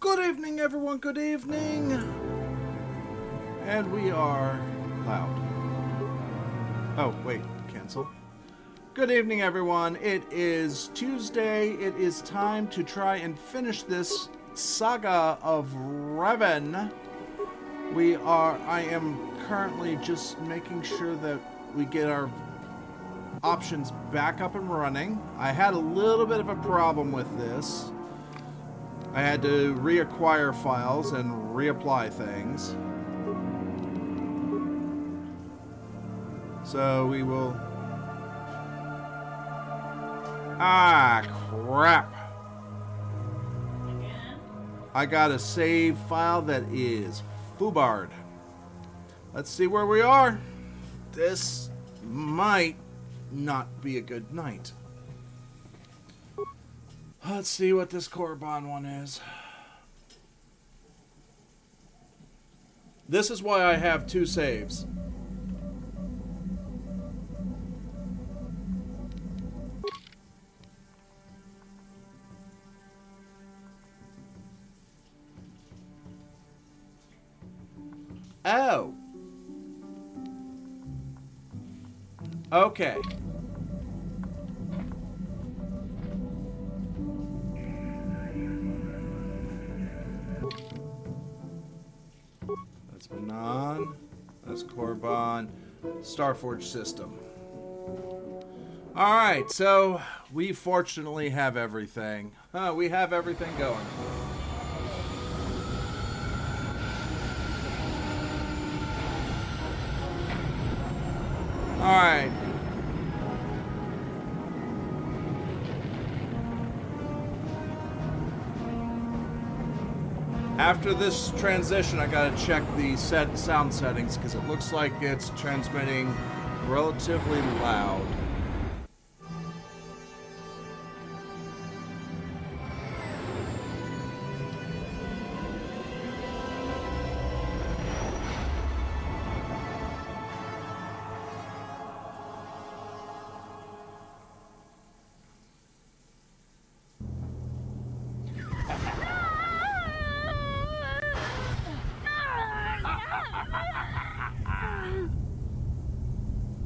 Good evening, everyone. Good evening. And we are loud. Oh, wait. Cancel. Good evening, everyone. It is Tuesday. It is time to try and finish this saga of Revan. I am currently just making sure that we get our options back up and running. I had a little bit of a problem with this. I had to reacquire files and reapply things. So we will... Ah, crap. Again? I got a save file that is foobarred. Let's see where we are. This might not be a good night. Let's see what this Korriban one is. This is why I have two saves. Oh. Okay. That's Manon. That's Korriban. Starforge system. Alright, so we fortunately have everything. We have everything going. Alright. After this transition, I gotta check the sound settings because it looks like it's transmitting relatively loud.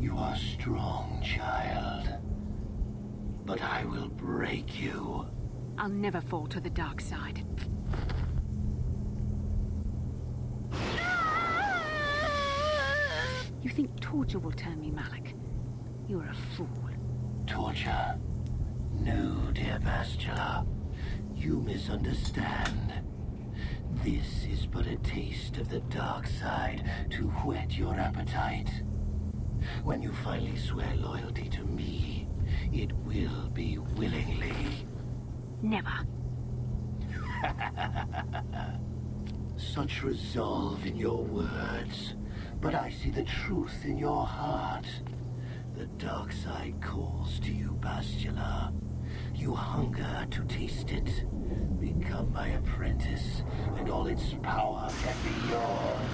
You are strong, child. But I will break you. I'll never fall to the dark side. You think torture will turn me, Malik? You're a fool. Torture? No, dear Bastila. You misunderstand. This is but a taste of the dark side to whet your appetite. When you finally swear loyalty to me, it will be willingly. Never. Such resolve in your words, but I see the truth in your heart. The dark side calls to you, Bastila. You hunger to taste it. Become my apprentice, and all its power can be yours.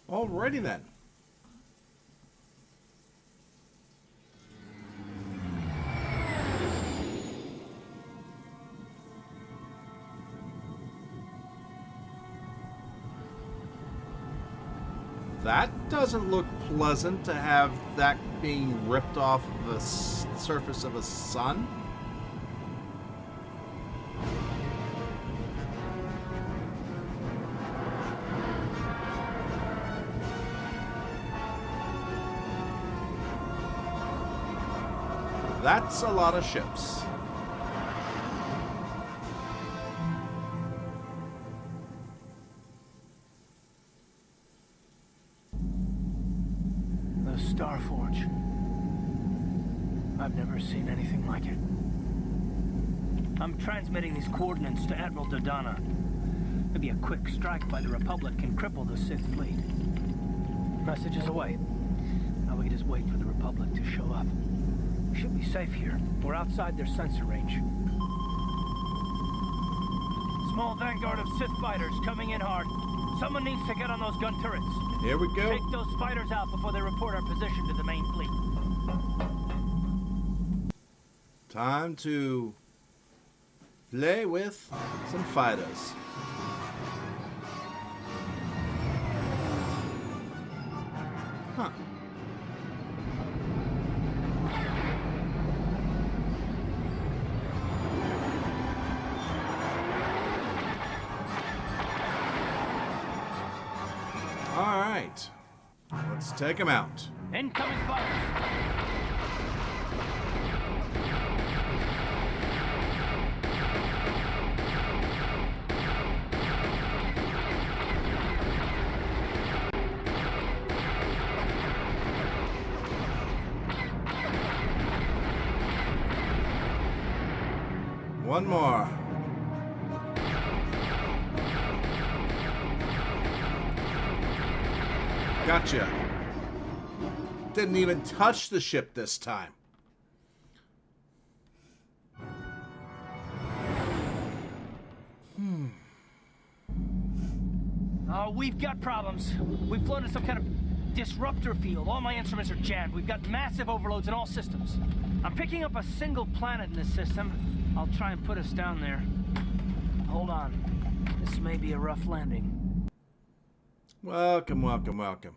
Alrighty then. That doesn't look pleasant to have that being ripped off of the surface of a sun. That's a lot of ships. The Starforge. I've never seen anything like it. I'm transmitting these coordinates to Admiral Dodonna. Maybe a quick strike by the Republic can cripple the Sith fleet. Message is away. Now we can just wait for the Republic to show up. We should be safe here. We're outside their sensor range. Small vanguard of Sith fighters coming in hard. Someone needs to get on those gun turrets. Here we go. Take those fighters out before they report our position to the main fleet. Time to play with some fighters. Huh. All right. Let's take him out. Incoming fire! One more. Gotcha. Didn't even touch the ship this time. We've got problems. We've flown in some kind of disruptor field. All my instruments are jammed. We've got massive overloads in all systems. I'm picking up a single planet in this system. I'll try and put us down there. Hold on. This may be a rough landing. Welcome, welcome, welcome.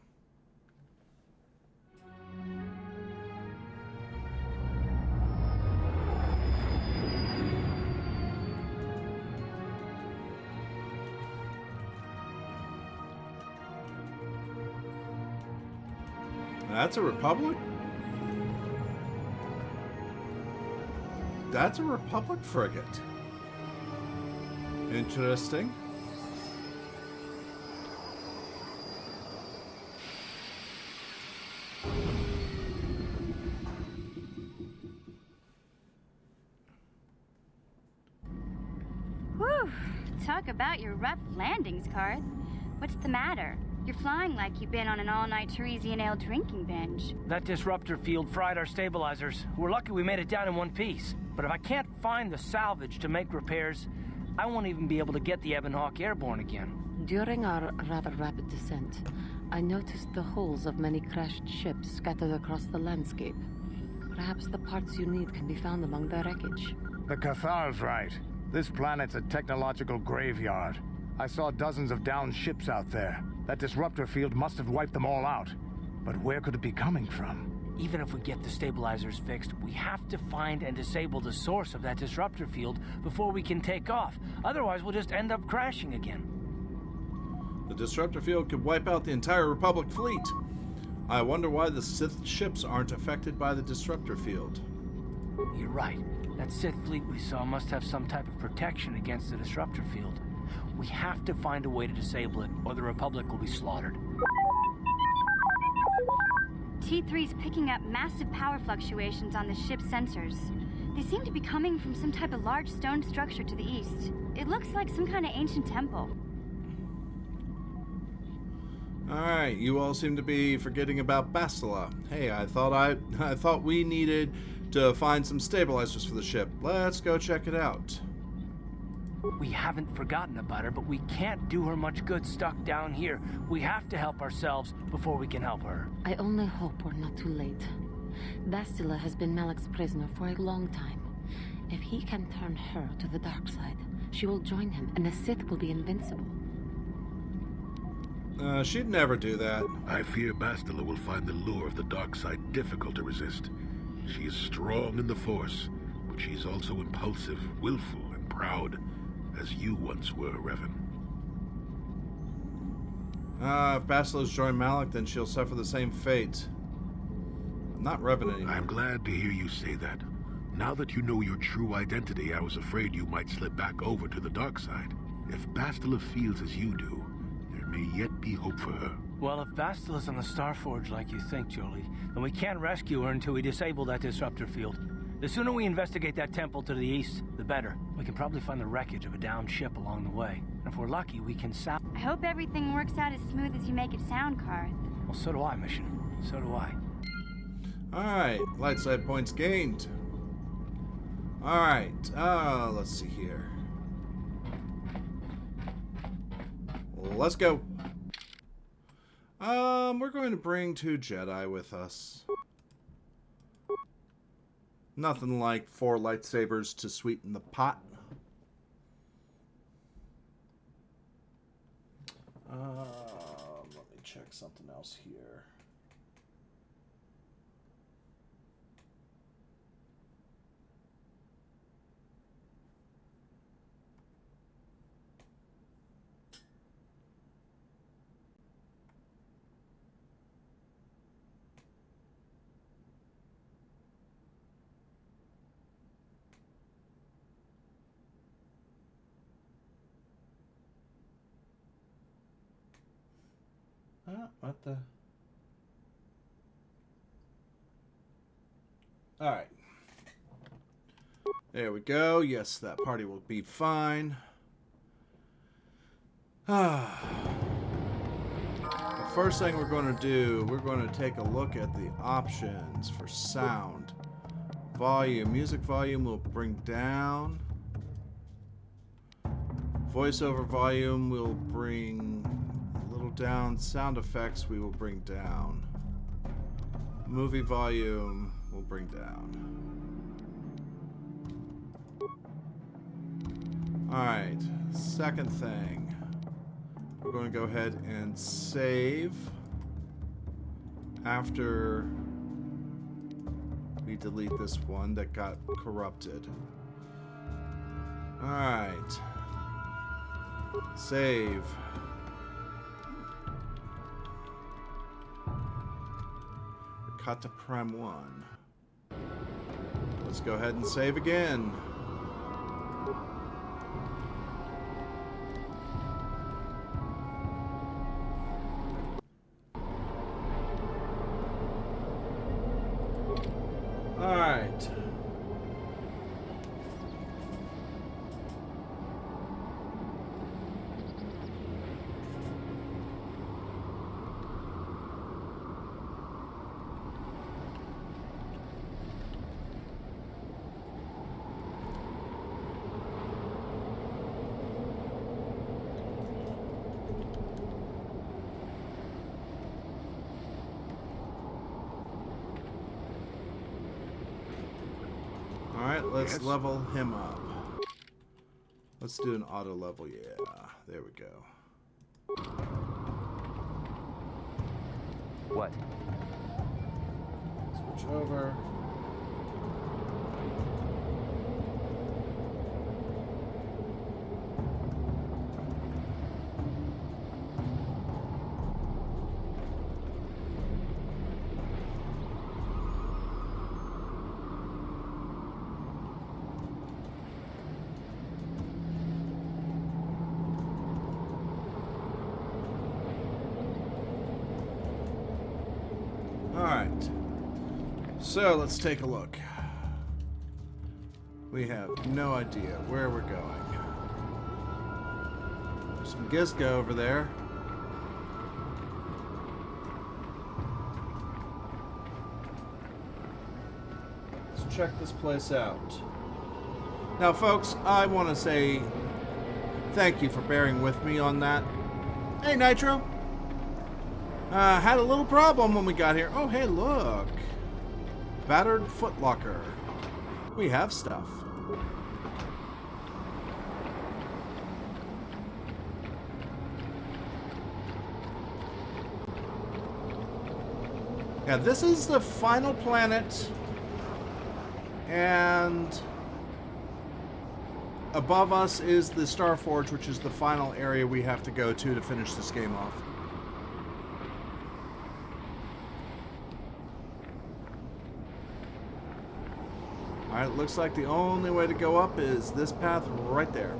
That's a Republic? That's a Republic frigate. Interesting. Whew! Talk about your rough landings, Karth. What's the matter? You're flying like you've been on an all-night Teresian ale drinking binge. That disruptor field fried our stabilizers. We're lucky we made it down in one piece. But if I can't find the salvage to make repairs, I won't even be able to get the Ebon Hawk airborne again. During our rather rapid descent, I noticed the hulls of many crashed ships scattered across the landscape. Perhaps the parts you need can be found among the wreckage. The Cathar's right. This planet's a technological graveyard. I saw dozens of downed ships out there. That disruptor field must have wiped them all out. But where could it be coming from? Even if we get the stabilizers fixed, we have to find and disable the source of that disruptor field before we can take off. Otherwise, we'll just end up crashing again. The disruptor field could wipe out the entire Republic fleet. I wonder why the Sith ships aren't affected by the disruptor field. You're right. That Sith fleet we saw must have some type of protection against the disruptor field. We have to find a way to disable it, or the Republic will be slaughtered. T3's picking up massive power fluctuations on the ship's sensors. They seem to be coming from some type of large stone structure to the east. It looks like some kind of ancient temple. Alright, you all seem to be forgetting about Bastila. Hey, I thought we needed to find some stabilizers for the ship. Let's go check it out. We haven't forgotten about her, but we can't do her much good stuck down here. We have to help ourselves before we can help her. I only hope we're not too late. Bastila has been Malak's prisoner for a long time. If he can turn her to the dark side, she will join him, and the Sith will be invincible. She'd never do that. I fear Bastila will find the lure of the dark side difficult to resist. She is strong in the Force, but she is also impulsive, willful, and proud, as you once were, Revan. If Bastila's joined Malak, then she'll suffer the same fate. I'm not Revan anymore. I'm glad to hear you say that. Now that you know your true identity, I was afraid you might slip back over to the dark side. If Bastila feels as you do, there may yet be hope for her. Well, if Bastila's on the Starforge like you think, Jolie, then we can't rescue her until we disable that disruptor field. The sooner we investigate that temple to the east, the better. We can probably find the wreckage of a downed ship along the way. And if we're lucky, we can I hope everything works out as smooth as you make it sound, Karth. Well, so do I, Mission. So do I. Alright, light side points gained. Alright, let's see here. Let's go. We're going to bring 2 Jedi with us. Nothing like 4 lightsabers to sweeten the pot. Let me check something else here. What the? Alright. There we go. Yes, that party will be fine. The first thing we're going to do, we're going to take a look at the options for sound. Volume. Music volume will bring down. Voiceover volume will bring a little down. Sound effects we will bring down. Movie volume will bring down. Alright, second thing. We're going to go ahead and save after we delete this one that got corrupted. Alright. Save. Rakata Prem 1. Let's go ahead and save again. Alright. Alright, let's level him up. Let's do an auto level, yeah. There we go. What? Switch over. Alright, so let's take a look. We have no idea where we're going. There's some Gizka over there. Let's check this place out. Now folks, I want to say thank you for bearing with me on that. Hey Nitro! Had a little problem when we got here. Oh, hey, look. Battered footlocker. We have stuff. Yeah, this is the final planet. And above us is the Starforge, which is the final area we have to go to finish this game off. Alright, looks like the only way to go up is this path right there.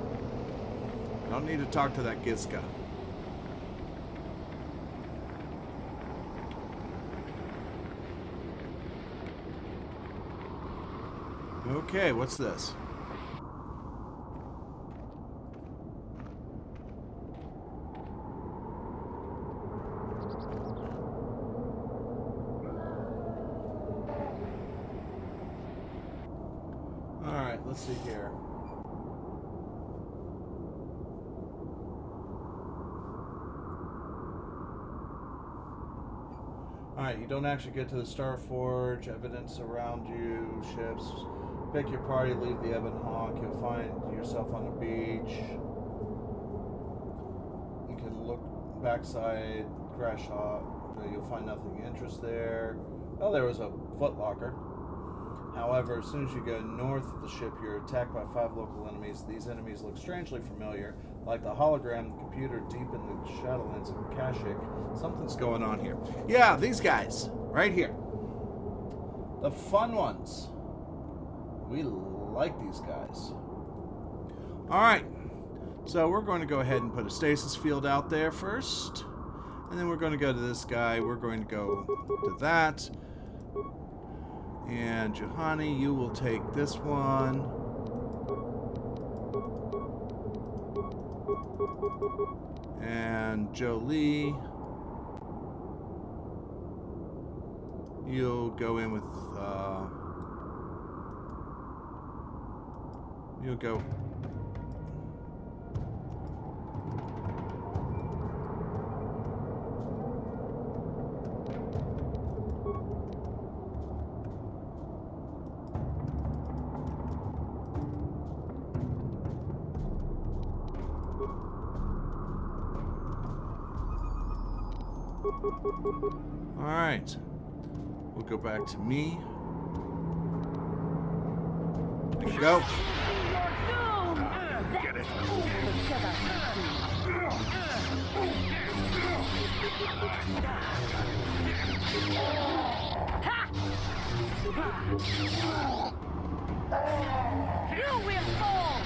Don't need to talk to that Gizka. Okay, what's this? Alright, let's see here. Alright, Alright, you don't actually get to the Star Forge. Evidence around you, ships. Pick your party, leave the Ebon Hawk. You'll find yourself on the beach. You can look backside, crash hot. You'll find nothing of interest there. Oh, there was a footlocker. However, as soon as you go north of the ship, you're attacked by 5 local enemies. These enemies look strangely familiar, like the hologram, the computer deep in the Shadowlands of Kashyyyk. Something's going on here. Yeah, these guys, right here. The fun ones. We like these guys. Alright, so we're going to go ahead and put a stasis field out there first. And then we're going to go to this guy. We're going to go to that. And Johanny, you will take this one. And Jolie, you'll go in with, you'll go. Alright. We'll go back to me. There you go. Get it. You will fall!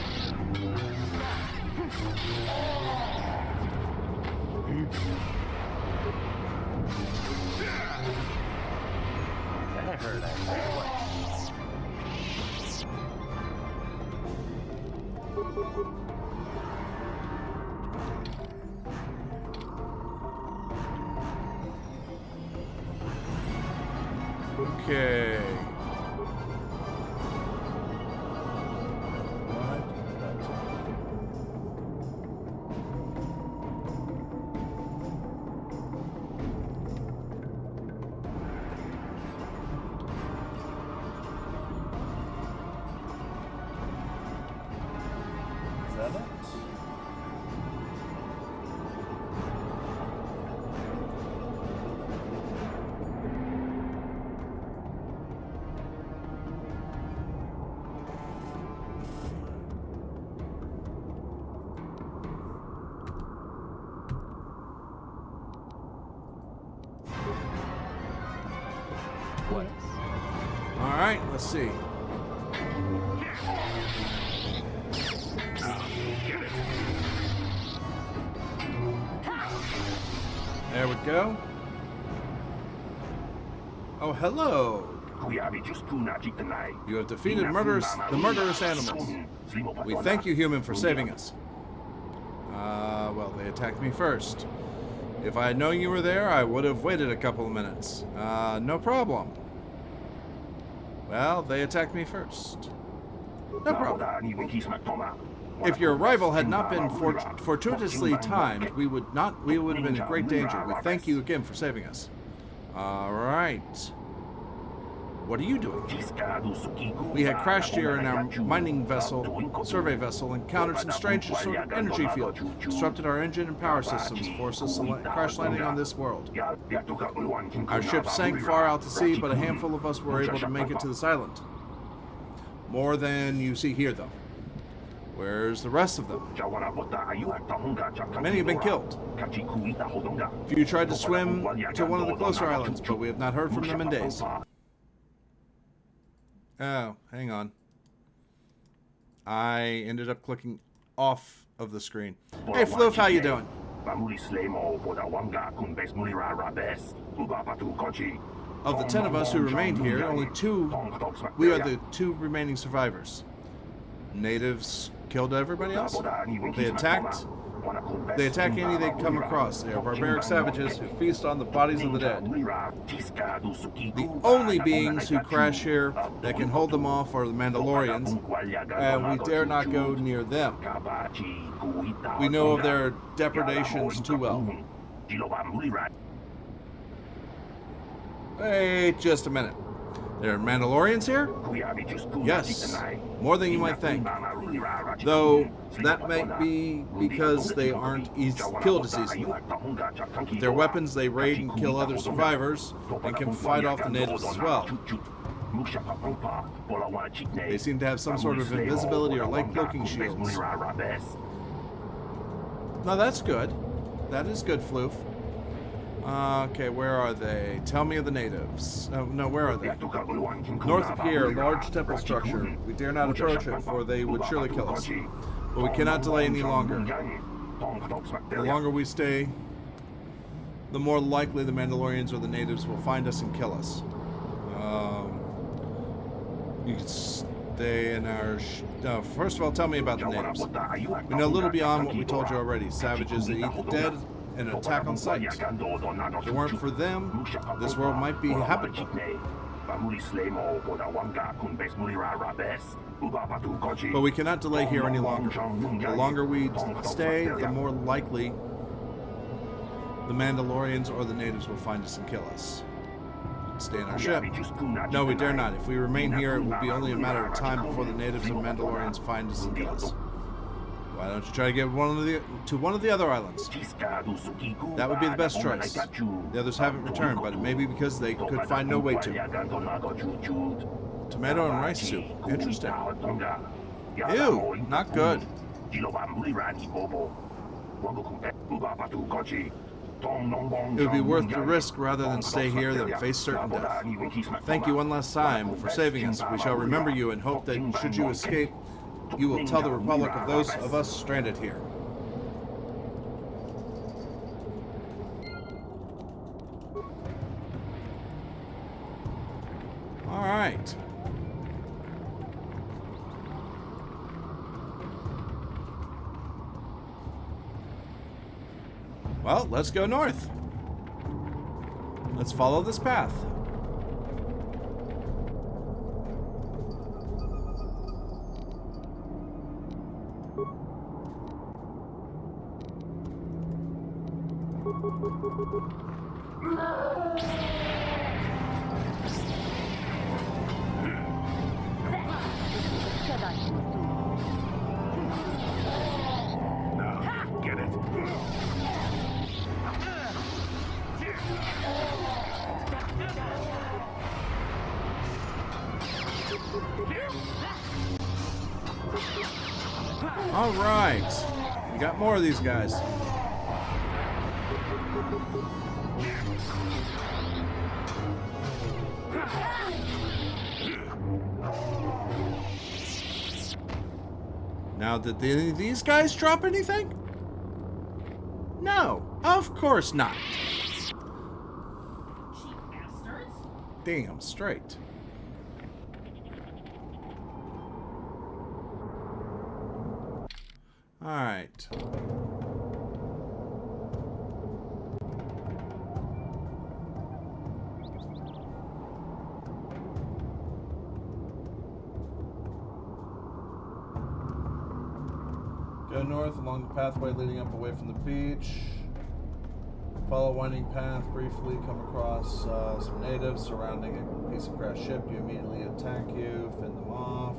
I heard that. Okay. Is that it? What? All right, let's see. There we go. Oh, hello. You have defeated the murderous animals. We thank you, human, for saving us. Well, they attacked me first. If I had known you were there, I would have waited a couple of minutes. No problem. Well, they attacked me first. No problem. If your arrival had not been fortuitously timed, we would have been in great danger. We thank you again for saving us. All right. What are you doing? We had crashed here in our mining vessel, survey vessel, encountered some strange energy field, disrupted our engine and power systems, forced us to crash landing on this world. Our ship sank far out to sea, but a handful of us were able to make it to this island. More than you see here, though. Where's the rest of them? Many have been killed. Few tried to swim to one of the closer islands, but we have not heard from them in days. Oh, hang on. I ended up clicking off of the screen. Hey, Floof, how you doing? Of the 10 of us who remained here, only we are the 2 remaining survivors. Natives killed everybody else. They attack any they come across. They are barbaric savages who feast on the bodies of the dead. The only beings who crash here that can hold them off are the Mandalorians, and we dare not go near them. We know of their depredations too well. Wait just a minute. There are Mandalorians here? Yes, more than you might think. Though, that might be because they aren't killed as easily. With their weapons, they raid and kill other survivors, and can fight off the natives as well. They seem to have some sort of invisibility or light cloaking shields. Now that's good. That is good, Floof. Okay, where are they? Tell me of the natives. No, where are they? North of here, large temple structure. We dare not approach it, for they would surely kill us. But we cannot delay any longer. The longer we stay, the more likely the Mandalorians or the natives will find us and kill us. You can stay in our... first of all, tell me about the natives. We know little beyond what we told you already. Savages that eat the dead and attack on sight. If it weren't for them, this world might be habitable. But we cannot delay here any longer. The longer we stay, the more likely the Mandalorians or the natives will find us and kill us. Stay in our ship. No, we dare not. If we remain here, it will be only a matter of time before the natives and Mandalorians find us and kill us. Why don't you try to get to one of the other islands? That would be the best choice. The others haven't returned, but it may be because they could find no way to. Tomato and rice soup. Interesting. Ew, not good. It would be worth the risk rather than stay here than face certain death. Thank you one last time for saving us. We shall remember you and hope that should you escape, you will tell the Republic of those of us stranded here. Alright. Well, let's go north. Let's follow this path. Now, get it. All right. We got more of these guys. Now, did these guys drop anything? No, of course not. Damn straight. All right. Go north along the pathway leading up away from the beach. Follow a winding path. Briefly come across some natives surrounding a piece of crashed ship. You immediately attack you, fend them off.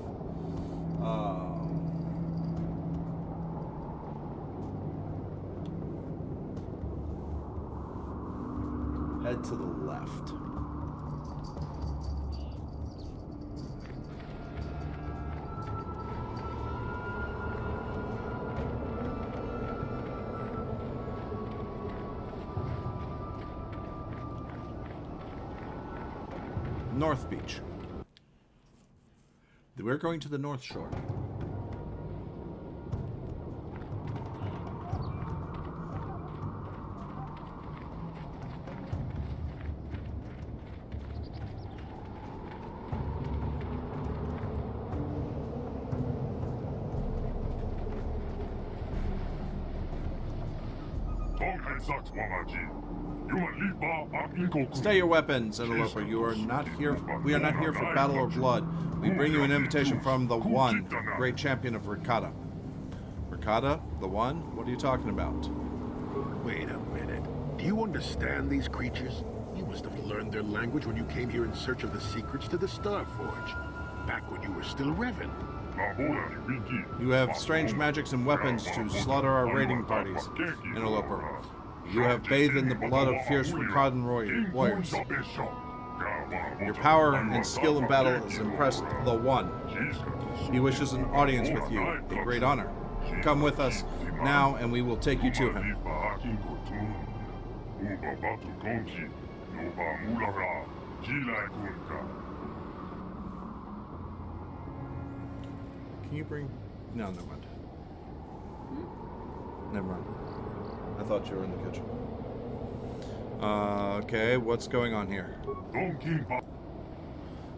Head to the left. North Beach. We're going to the North Shore. Stay your weapons, interloper. You are not here. We are not here for battle or blood. We bring you an invitation from the One, great champion of Rakata. Rakata, the One? What are you talking about? Wait a minute. Do you understand these creatures? You must have learned their language when you came here in search of the secrets to the Star Forge. Back when you were still Revan. You have strange magics and weapons to slaughter our raiding parties, Interloper. You have bathed in the blood of fierce Rakatan warriors. Your power and skill in battle has impressed the One. He wishes an audience with you, a great honor. Come with us now, and we will take you to him. Can you bring... No, never mind. Never mind. I thought you were in the kitchen. Okay, what's going on here?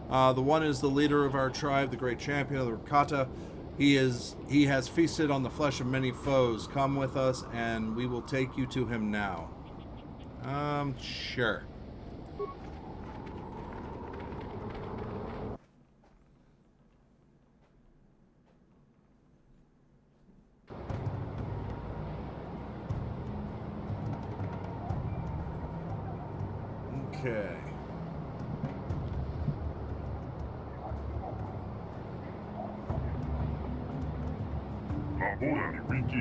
The One is the leader of our tribe, the great champion of the Rakata. He has feasted on the flesh of many foes. Come with us, and we will take you to him now. Sure. Okay.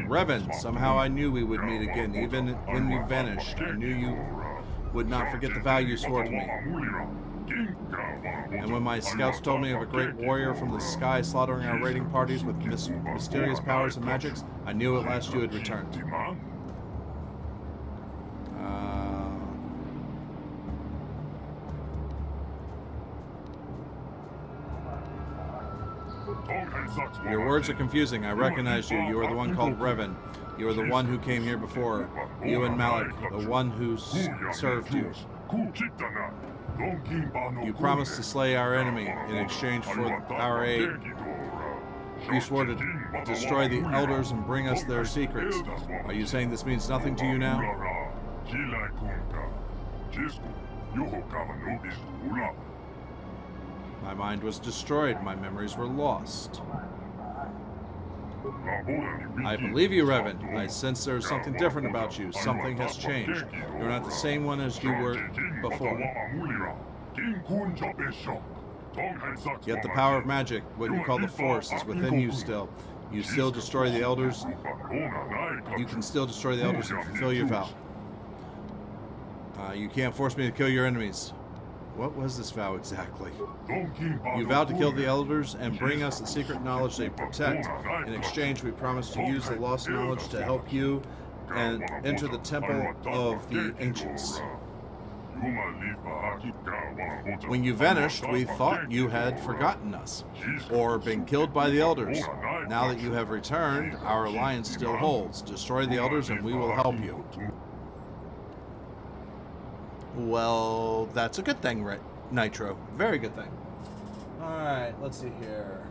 Revan, somehow I knew we would meet again. Even when you vanished, I knew you would not forget the vow you swore to me. And when my scouts told me of a great warrior from the sky slaughtering our raiding parties with mysterious powers and magics, I knew at last you had returned. Your words are confusing. I recognize you. You are the one called Revan. You are the one who came here before. You and Malik, the one who served you. You promised to slay our enemy in exchange for our aid. You swore to destroy the elders and bring us their secrets. Are you saying this means nothing to you now? My mind was destroyed. My memories were lost. I believe you, Revan. I sense there is something different about you. Something has changed. You're not the same one as you were before. Yet the power of magic, what you call the Force, is within you still. You still destroy the elders. You can still destroy the elders and fulfill your vow. You can't force me to kill your enemies. What was this vow exactly? You vowed to kill the elders and bring us the secret knowledge they protect. In exchange, we promised to use the lost knowledge to help you and enter the temple of the ancients. When you vanished, we thought you had forgotten us, or been killed by the elders. Now that you have returned, our alliance still holds. Destroy the elders and we will help you. Well, that's a good thing, right? Nitro. Very good thing. Alright, let's see here.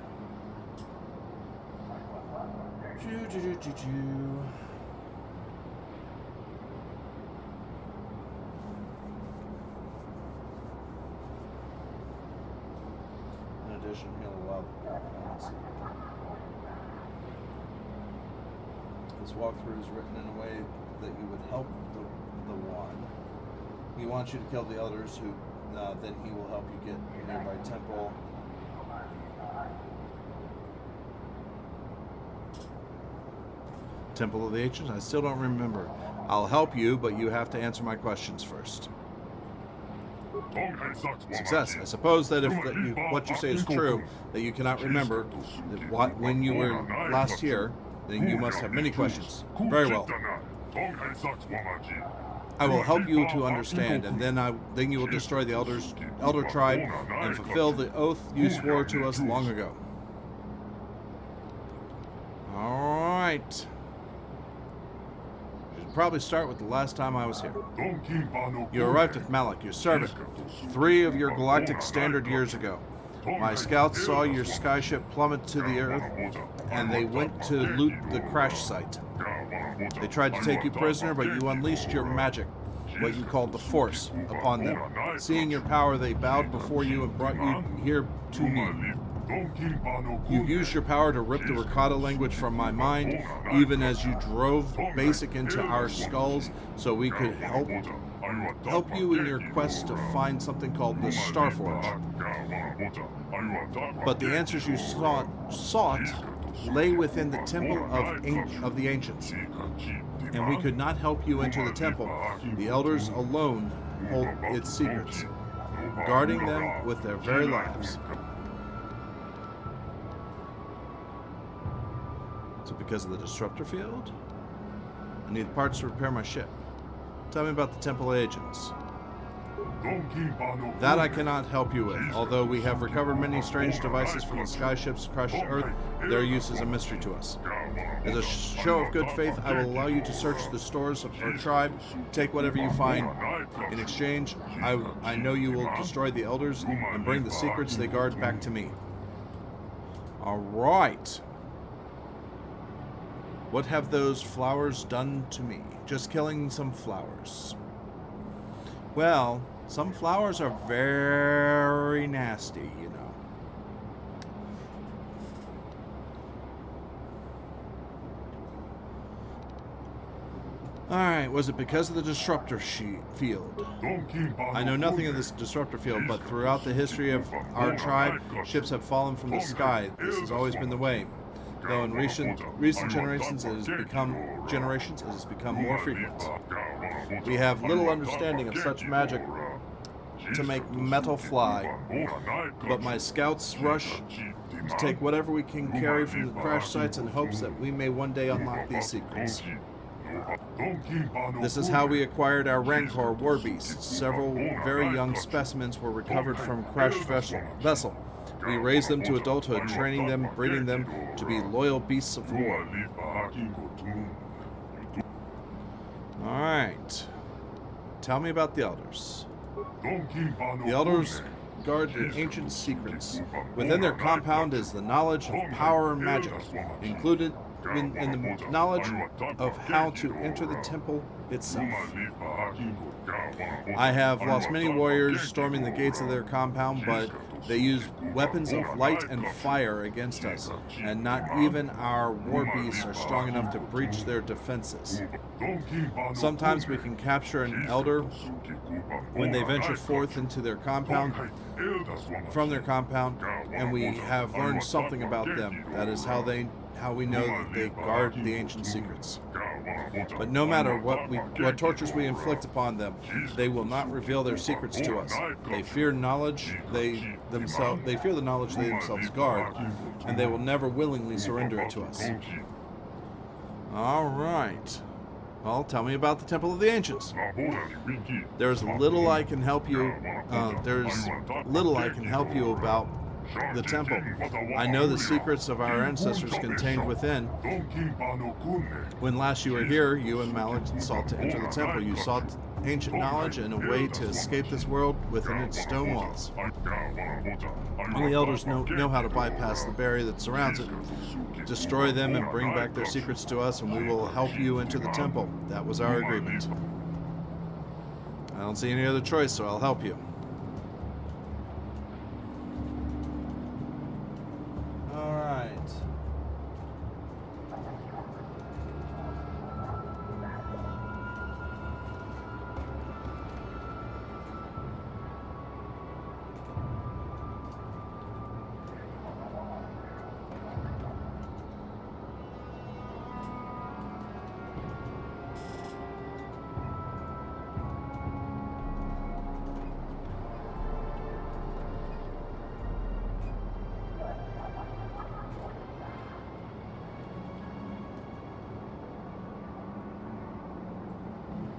In addition, he'll allow... Let's see. This walkthrough is written in a way that you would help the One. He wants you to kill the elders who, then he will help you get a nearby temple. Temple of the Ancients? I still don't remember. I'll help you, but you have to answer my questions first. Success. I suppose that if what you say is true, that you cannot remember that when you were last here, then you must have many questions. Very well. I will help you to understand, and then you will destroy the elder tribe and fulfill the oath you swore to us long ago. All right. We should probably start with the last time I was here. You arrived with Malik, your servant, 3 of your galactic standard years ago. My scouts saw your skyship plummet to the earth, and they went to loot the crash site. They tried to take you prisoner, but you unleashed your magic, what you called the Force, upon them. Seeing your power, they bowed before you and brought you here to me. You used your power to rip the Rakata language from my mind, even as you drove Basic into our skulls so we could help help you in your quest to find something called the Starforge. But the answers you sought lay within the Temple of the Ancients, and we could not help you enter the temple. The Elders alone hold its secrets, guarding them with their very lives. So because of the disruptor field? I need parts to repair my ship. Tell me about the Temple Agents. That I cannot help you with. Although we have recovered many strange devices from the sky ships crushed Earth, their use is a mystery to us. As a show of good faith, I will allow you to search the stores of our tribe, take whatever you find. In exchange, I know you will destroy the Elders and bring the secrets they guard back to me. Alright. What have those flowers done to me? Just killing some flowers. Well, some flowers are very nasty, you know. Alright, was it because of the disruptor field? I know nothing of this disruptor field, but throughout the history of our tribe, ships have fallen from the sky. This has always been the way. Though in recent generations it has become more frequent. We have little understanding of such magic to make metal fly, but my scouts rush to take whatever we can carry from the crash sites in hopes that we may one day unlock these secrets. This is how we acquired our Rancor war beasts. Several very young specimens were recovered from crashed vessel. We raised them to adulthood, training them, breeding them to be loyal beasts of war. Alright. Tell me about the Elders. The Elders guard the ancient secrets. Within their compound is the knowledge of power and magic, included in the knowledge of how to enter the temple itself. I have lost many warriors storming the gates of their compound, but they use weapons of light and fire against us, and not even our war beasts are strong enough to breach their defenses. Sometimes we can capture an elder when they venture forth into their compound, from their compound, and we have learned something about them. That is how we know that they guard the ancient secrets. But no matter what tortures we inflict upon them, they will not reveal their secrets to us. They fear knowledge they fear the knowledge they themselves guard, and they will never willingly surrender it to us. All right. Well, tell me about the Temple of the Ancients. There's little I can help you. About the temple. I know the secrets of our ancestors contained within. When last you were here, you and Malik sought to enter the temple. You sought ancient knowledge and a way to escape this world within its stone walls. Only Elders know how to bypass the barrier that surrounds it. Destroy them and bring back their secrets to us, and we will help you enter the temple. That was our agreement. I don't see any other choice, so I'll help you.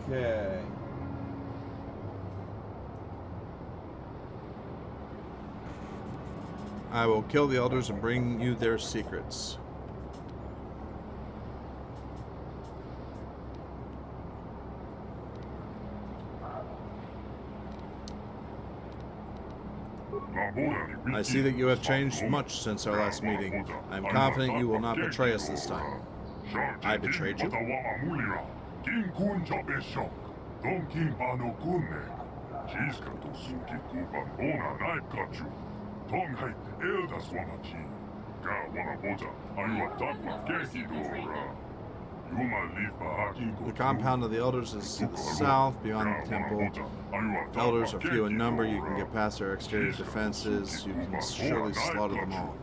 Okay. I will kill the Elders and bring you their secrets. I see that you have changed much since our last meeting. I am confident you will not betray us this time. I betrayed you? The compound of the elders is to the south, beyond the temple. Elders are few in number. You can get past their exterior defenses. You can surely slaughter them all.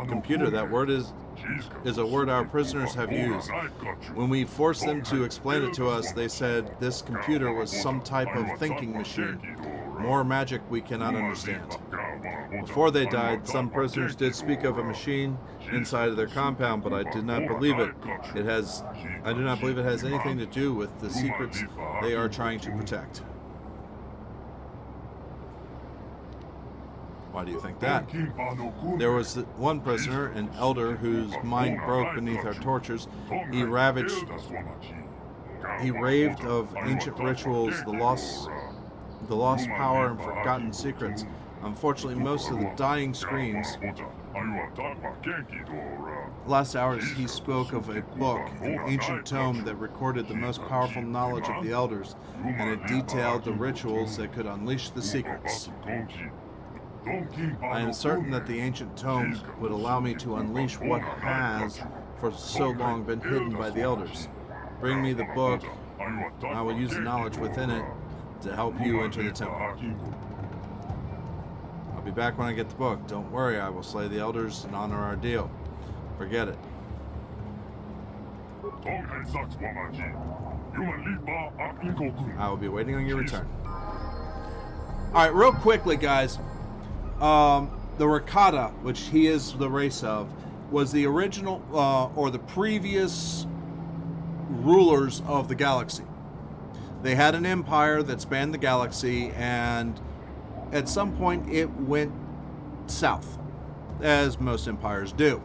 Computer, that word is a word our prisoners have used. When we forced them to explain it to us, they said this computer was some type of thinking machine. More magic we cannot understand. Before they died, some prisoners did speak of a machine inside of their compound, but I did not believe it. I do not believe it has anything to do with the secrets they are trying to protect. Why do you think that? There was one prisoner, an elder, whose mind broke beneath our tortures. He raved of ancient rituals, the lost power and forgotten secrets. Unfortunately, most of the dying screams. Last hours, he spoke of a book, an ancient tome that recorded the most powerful knowledge of the elders, and it detailed the rituals that could unleash the secrets. I am certain that the ancient tome would allow me to unleash what has for so long been hidden by the elders. Bring me the book. I will use the knowledge within it to help you enter the temple. I'll be back when I get the book. Don't worry, I will slay the elders and honor our deal. Forget it. I will be waiting on your return. Alright, real quickly, guys. The Rakata, which he is the race of, was the original, or the previous rulers of the galaxy. They had an empire that spanned the galaxy, and at some point it went south, as most empires do.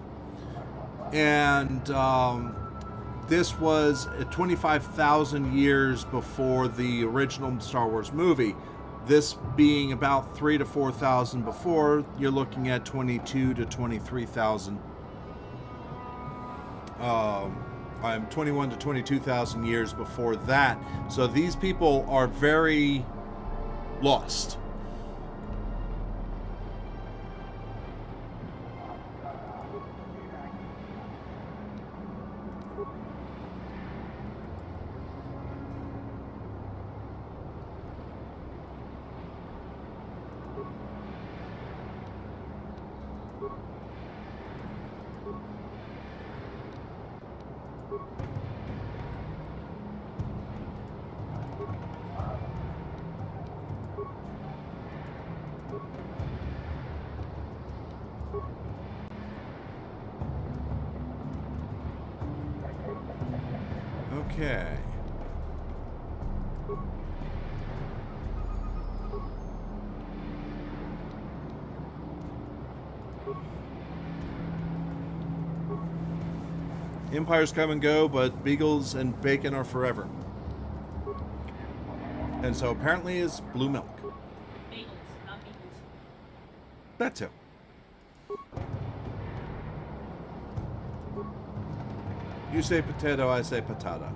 And this was 25,000 years before the original Star Wars movie. This being about 3,000 to 4,000 before, you're looking at 22 to 23,000. I'm 21 to 22,000 years before that. So these people are very lost. Okay. Empires come and go, but beagles and bacon are forever. And so apparently is blue milk. Bagels, not beagles. That too. You say potato, I say patata.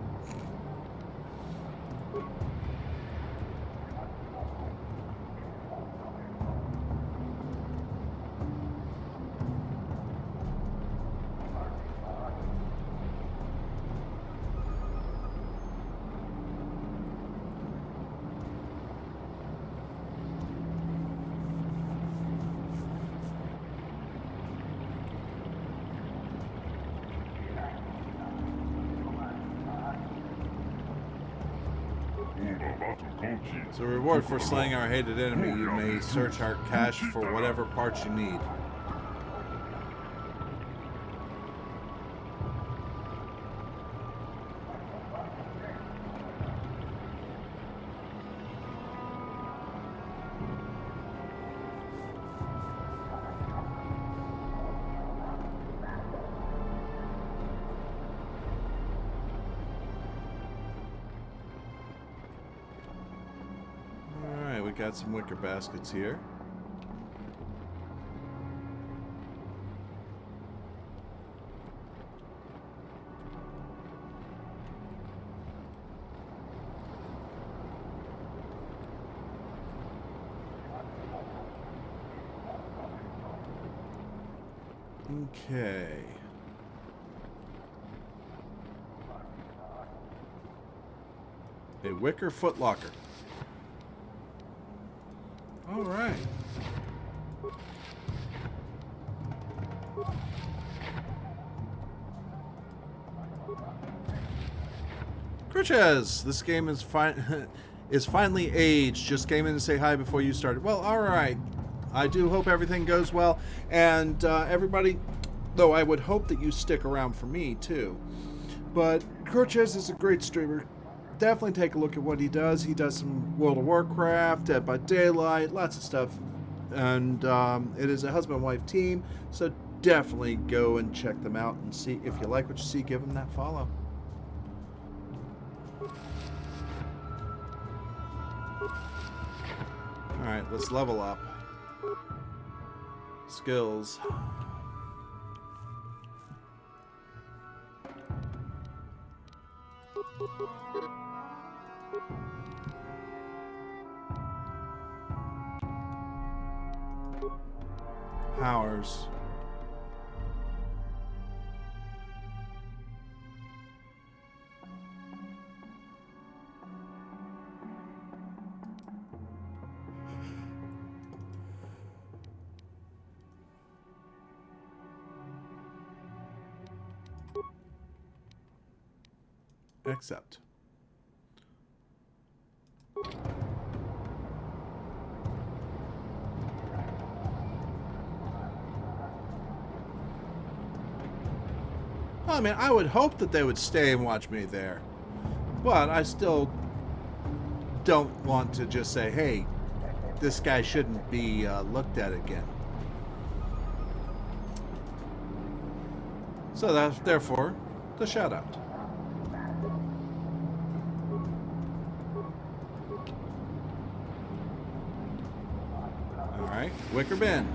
As a reward for slaying our hated enemy, you may search our cache for whatever parts you need. Got some wicker baskets here. Okay. A wicker footlocker. All right. Crutches, this game is is finally aged. Just came in to say hi before you started. Well, all right. I do hope everything goes well, and everybody. Though I would hope that you stick around for me too. But Crutches is a great streamer. Definitely take a look at what he does. He does some World of Warcraft, Dead by Daylight, lots of stuff, and it is a husband-wife team. So definitely go and check them out and see if you like what you see. Give them that follow. Alright, let's level up. Skills. Powers. Accept. Well, I mean, I would hope that they would stay and watch me there. But I still don't want to just say, hey, this guy shouldn't be looked at again. So that's therefore the shout out. Alright, Wicker Bin.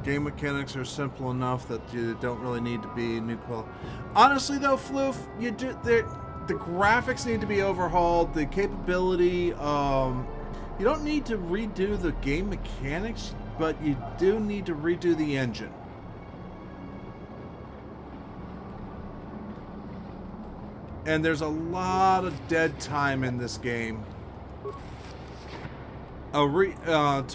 Game mechanics are simple enough that you don't really need to be new quality. Honestly, though, Floof, you do the graphics need to be overhauled. The capability, you don't need to redo the game mechanics, but you do need to redo the engine. And there's a lot of dead time in this game. To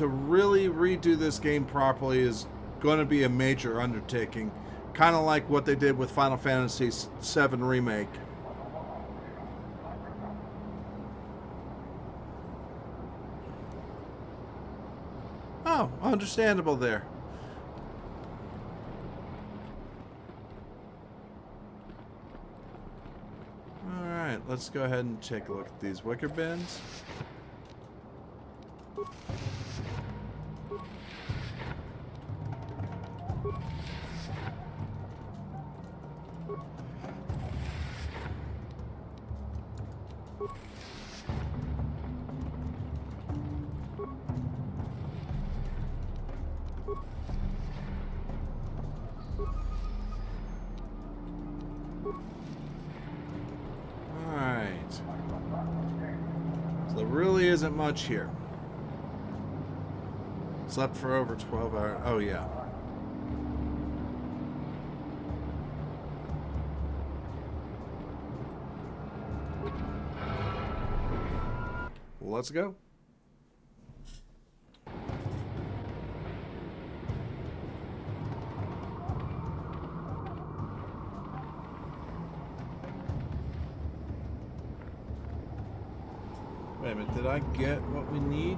really redo this game properly is going to be a major undertaking, kind of like what they did with Final Fantasy VII Remake. Oh, understandable there. Alright, let's go ahead and take a look at these wicker bins. Alright. So there really isn't much here. Slept for over 12 hours. Oh, yeah. Well, let's go. Wait a minute, did I get what we need?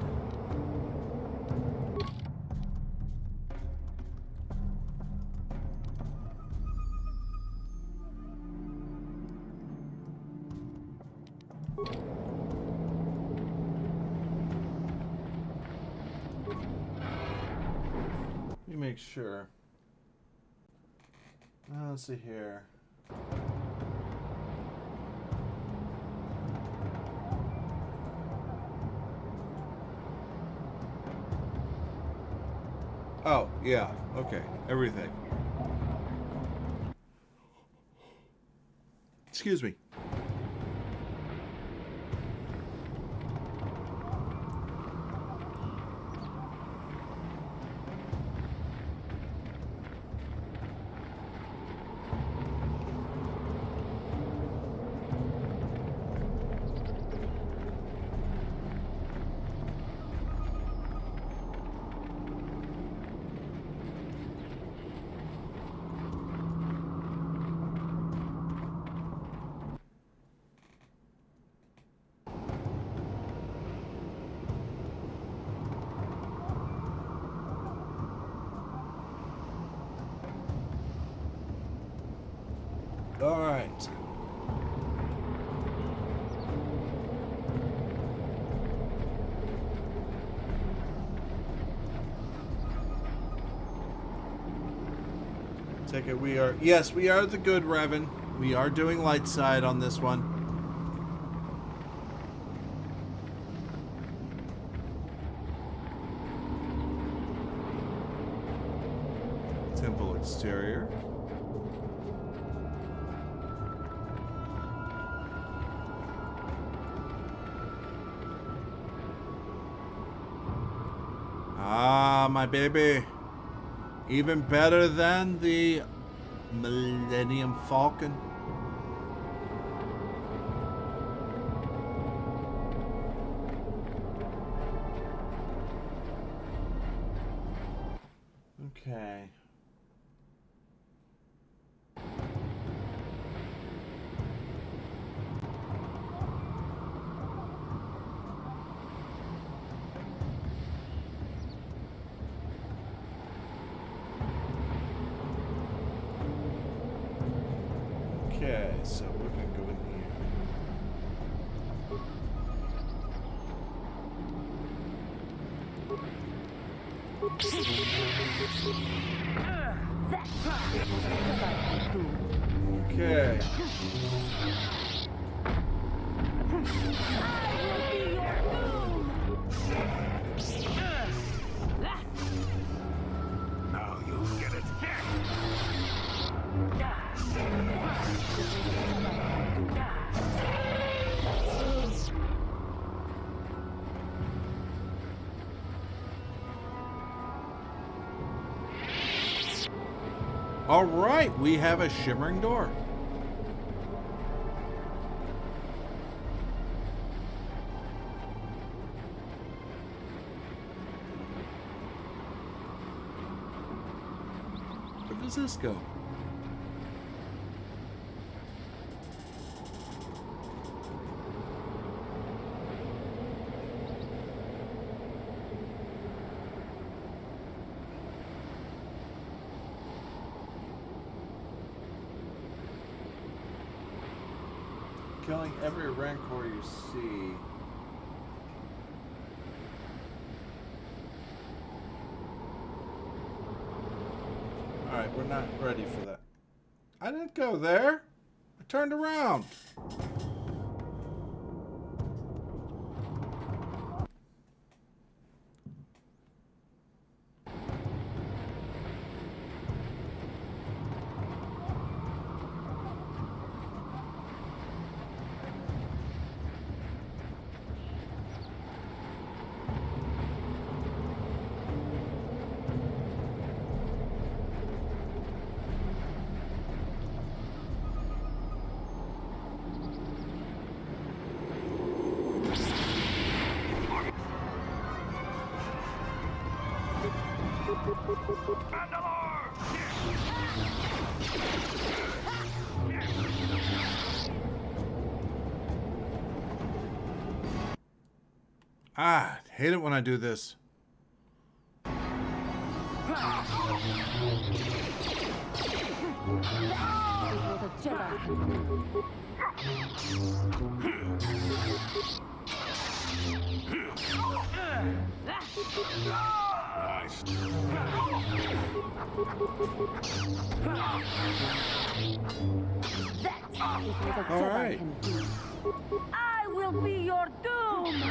Let me make sure. Let's see here. Oh, yeah. Okay. Everything. Excuse me. All right. Take it. We are. Yes, we are the good Revan. We are doing light side on this one. Temple exterior. Ah, my baby. Even better than the Millennium Falcon. Okay. Okay, so we're gonna go in here. Okay. Now you'll get it. All right, we have a shimmering door. Where does this go? Killing every Rancor you see. Alright, we're not ready for that. I didn't go there. I turned around. Ah, I hate it when I do this. Nice. All right. will be your doom!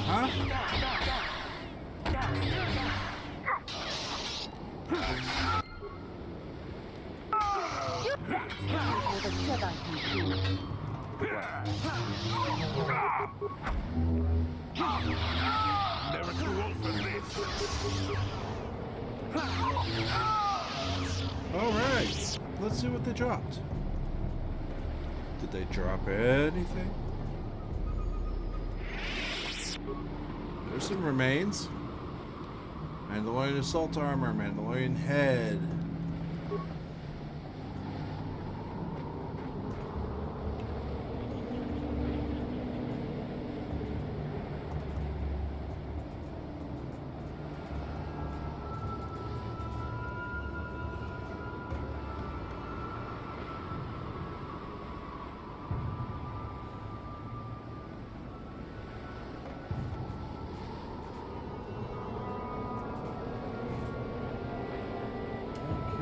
Huh? What the Jedi can do. Never too old for this. Alright. Let's see what they dropped. Did they drop anything? There's some remains. Mandalorian assault armor, Mandalorian head.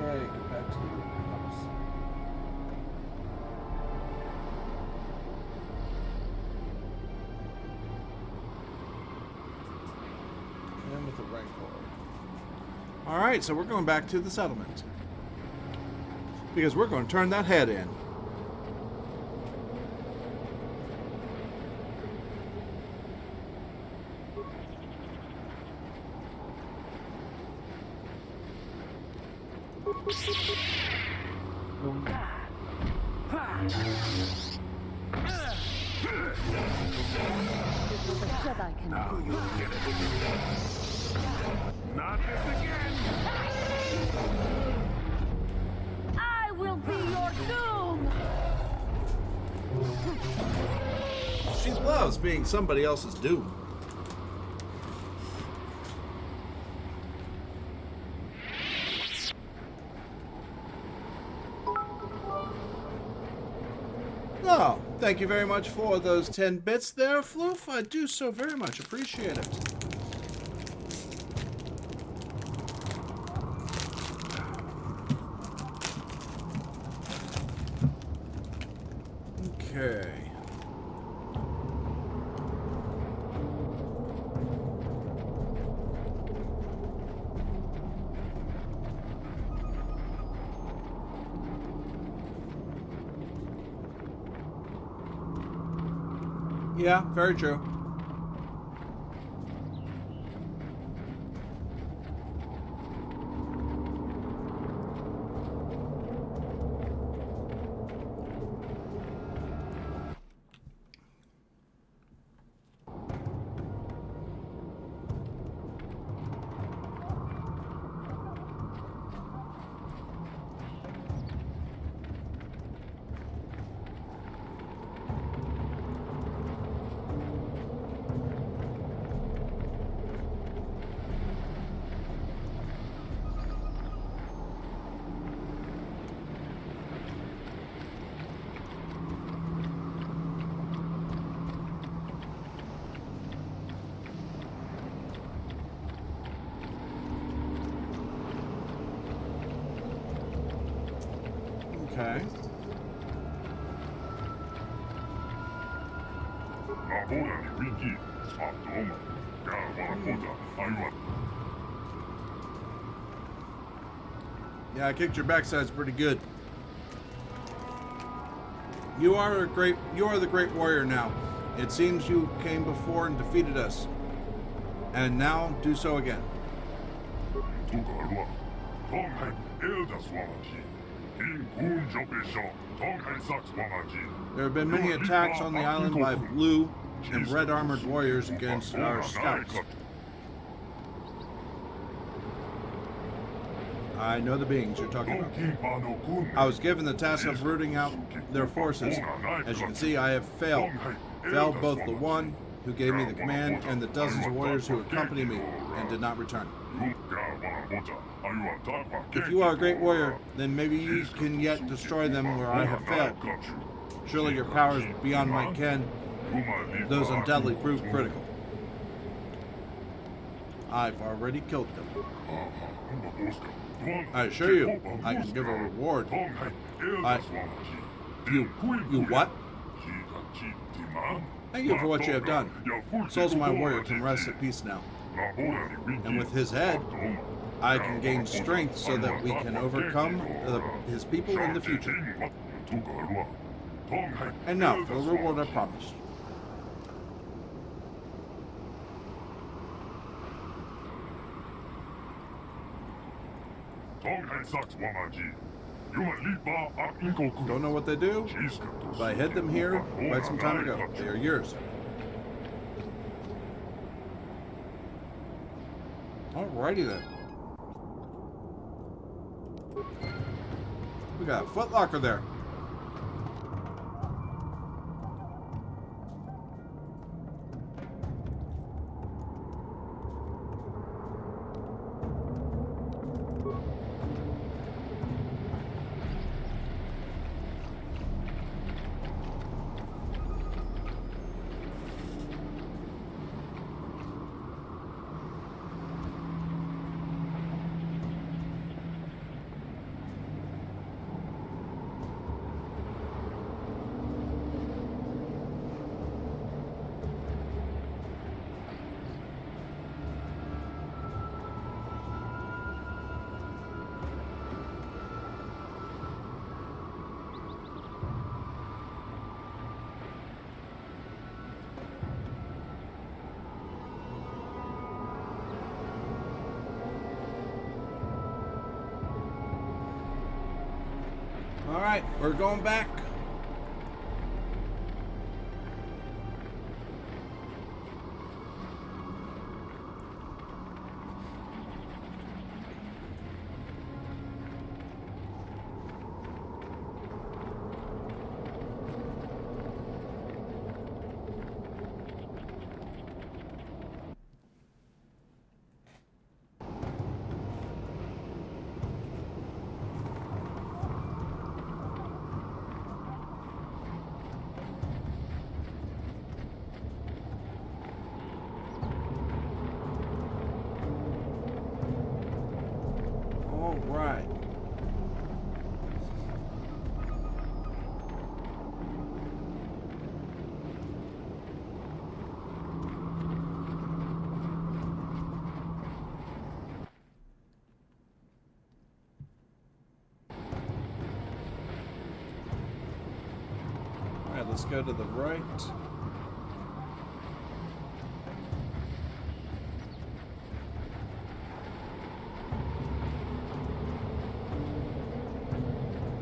Okay, go back to the house. And with the Rancor. Alright, so we're going back to the settlement. Because we're going to turn that head in. What the Jedi can do. Not this again. I will be your doom! She loves being somebody else's doom. Oh, thank you very much for those 10 bits there, Floof. I do so very much appreciate it. Okay. Yeah, very true. Okay. Yeah, I kicked your backsides pretty good. You are the great warrior now. It seems you came before and defeated us. And now do so again. There have been many attacks on the island by blue and red armored warriors against our scouts. I know the beings you're talking about. I was given the task of rooting out their forces. As you can see, I have failed. Failed both the one who gave me the command and the dozens of warriors who accompanied me and did not return. If you are a great warrior, then maybe you can yet destroy them where I have failed. Surely your powers beyond my ken. Those undoubtedly prove critical. I've already killed them. I assure you, I can give a reward. You what? Thank you for what you have done. Souls of my warrior can rest at peace now. And with his head, I can gain strength so that we can overcome his people in the future. And now, for the reward I promised. Don't know what they do, but I hid them here quite some time ago. They are yours. Alrighty then. We got a footlocker there. Alright, we're going back. Alright. Alright, let's go to the right.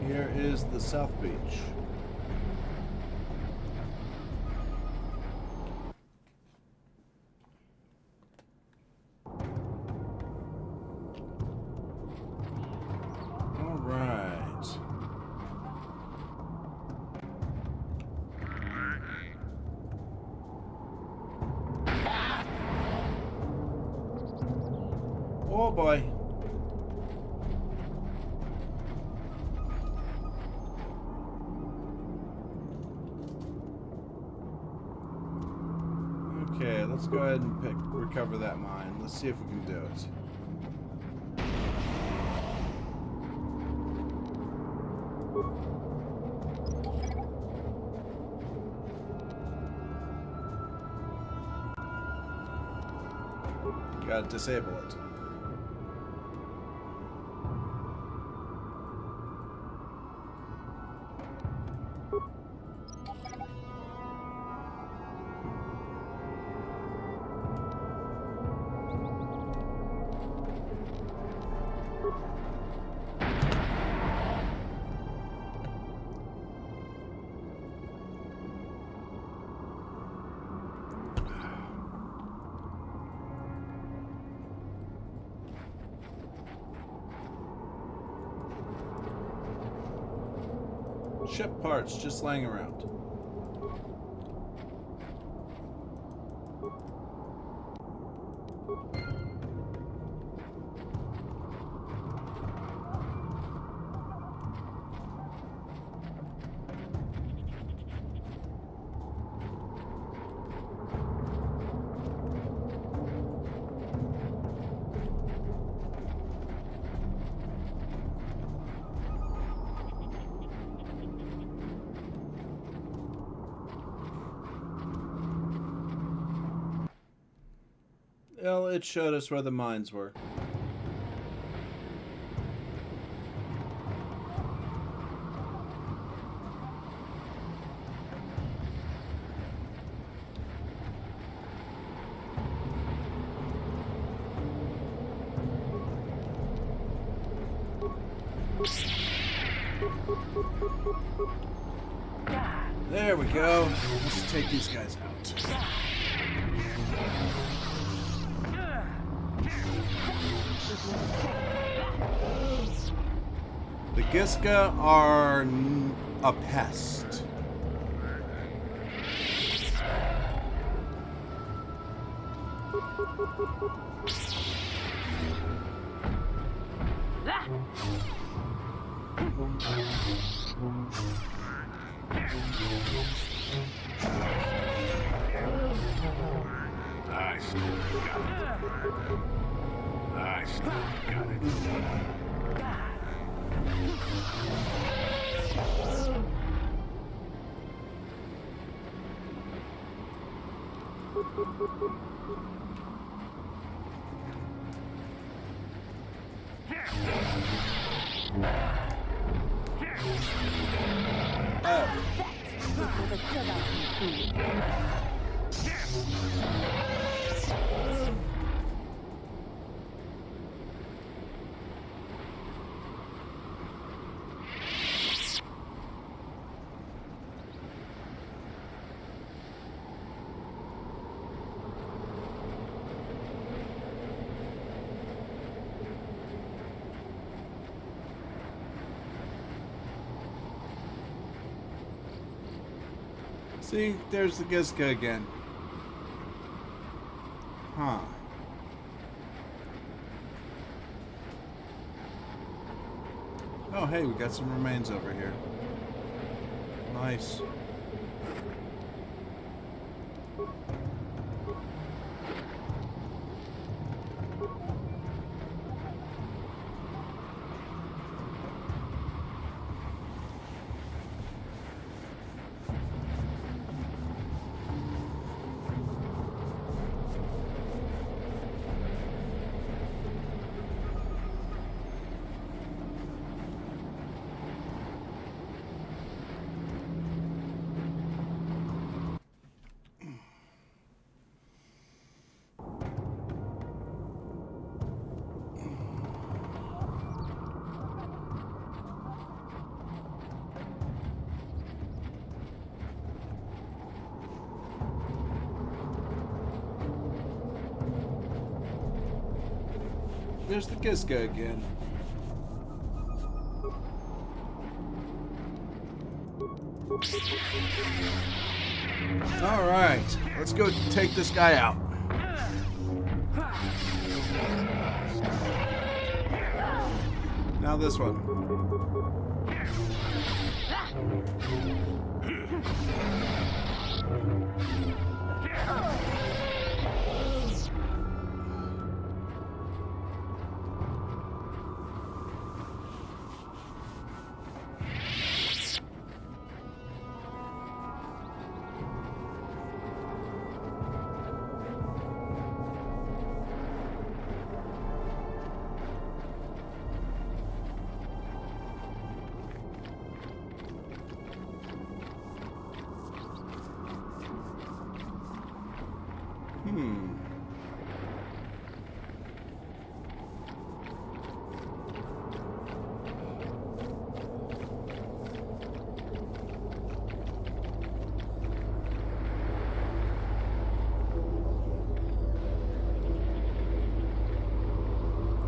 Here is the South Beach. All right. Oh boy. Okay, let's go ahead and recover that mine. Let's see if we can do it. Gotta disable it. Ship parts just laying around. Well, it showed us where the mines were. There we go. Let's take these guys out. The Giska are a pest. Nice. Got it. Nice. Got it. See, there's the Giska again. Huh. Oh, hey, we got some remains over here. Nice. There's the Giska again. Alright, let's go take this guy out. Now this one.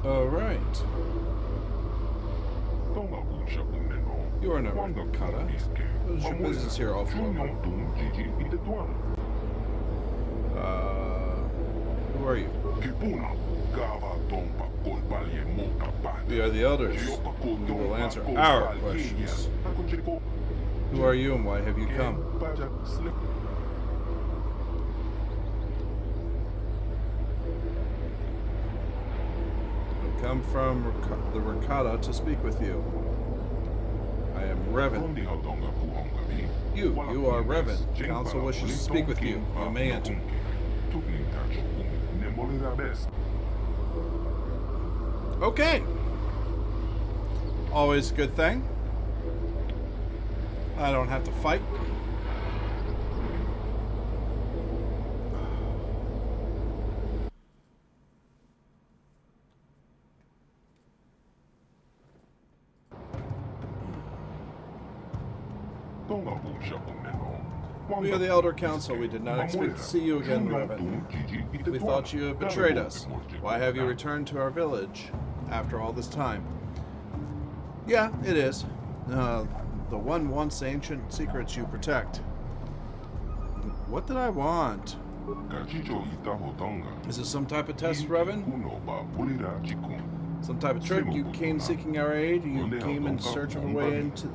Alright. You are no Rakata. What is your business here, all Who are you? We are the elders. You will answer our questions. Who are you and why have you come? I come from the Rakata to speak with you. I am Revan. You are Revan. Council wishes to speak with you. You may enter. Okay. Always a good thing. I don't have to fight. We are the Elder Council. We did not expect to see you again, Revan. We thought you had betrayed us. Why have you returned to our village after all this time? Yeah, it is. The one wants ancient secrets you protect. What did I want? Is this some type of test, Revan? Some type of trick? You came seeking our aid? You came in search of a way into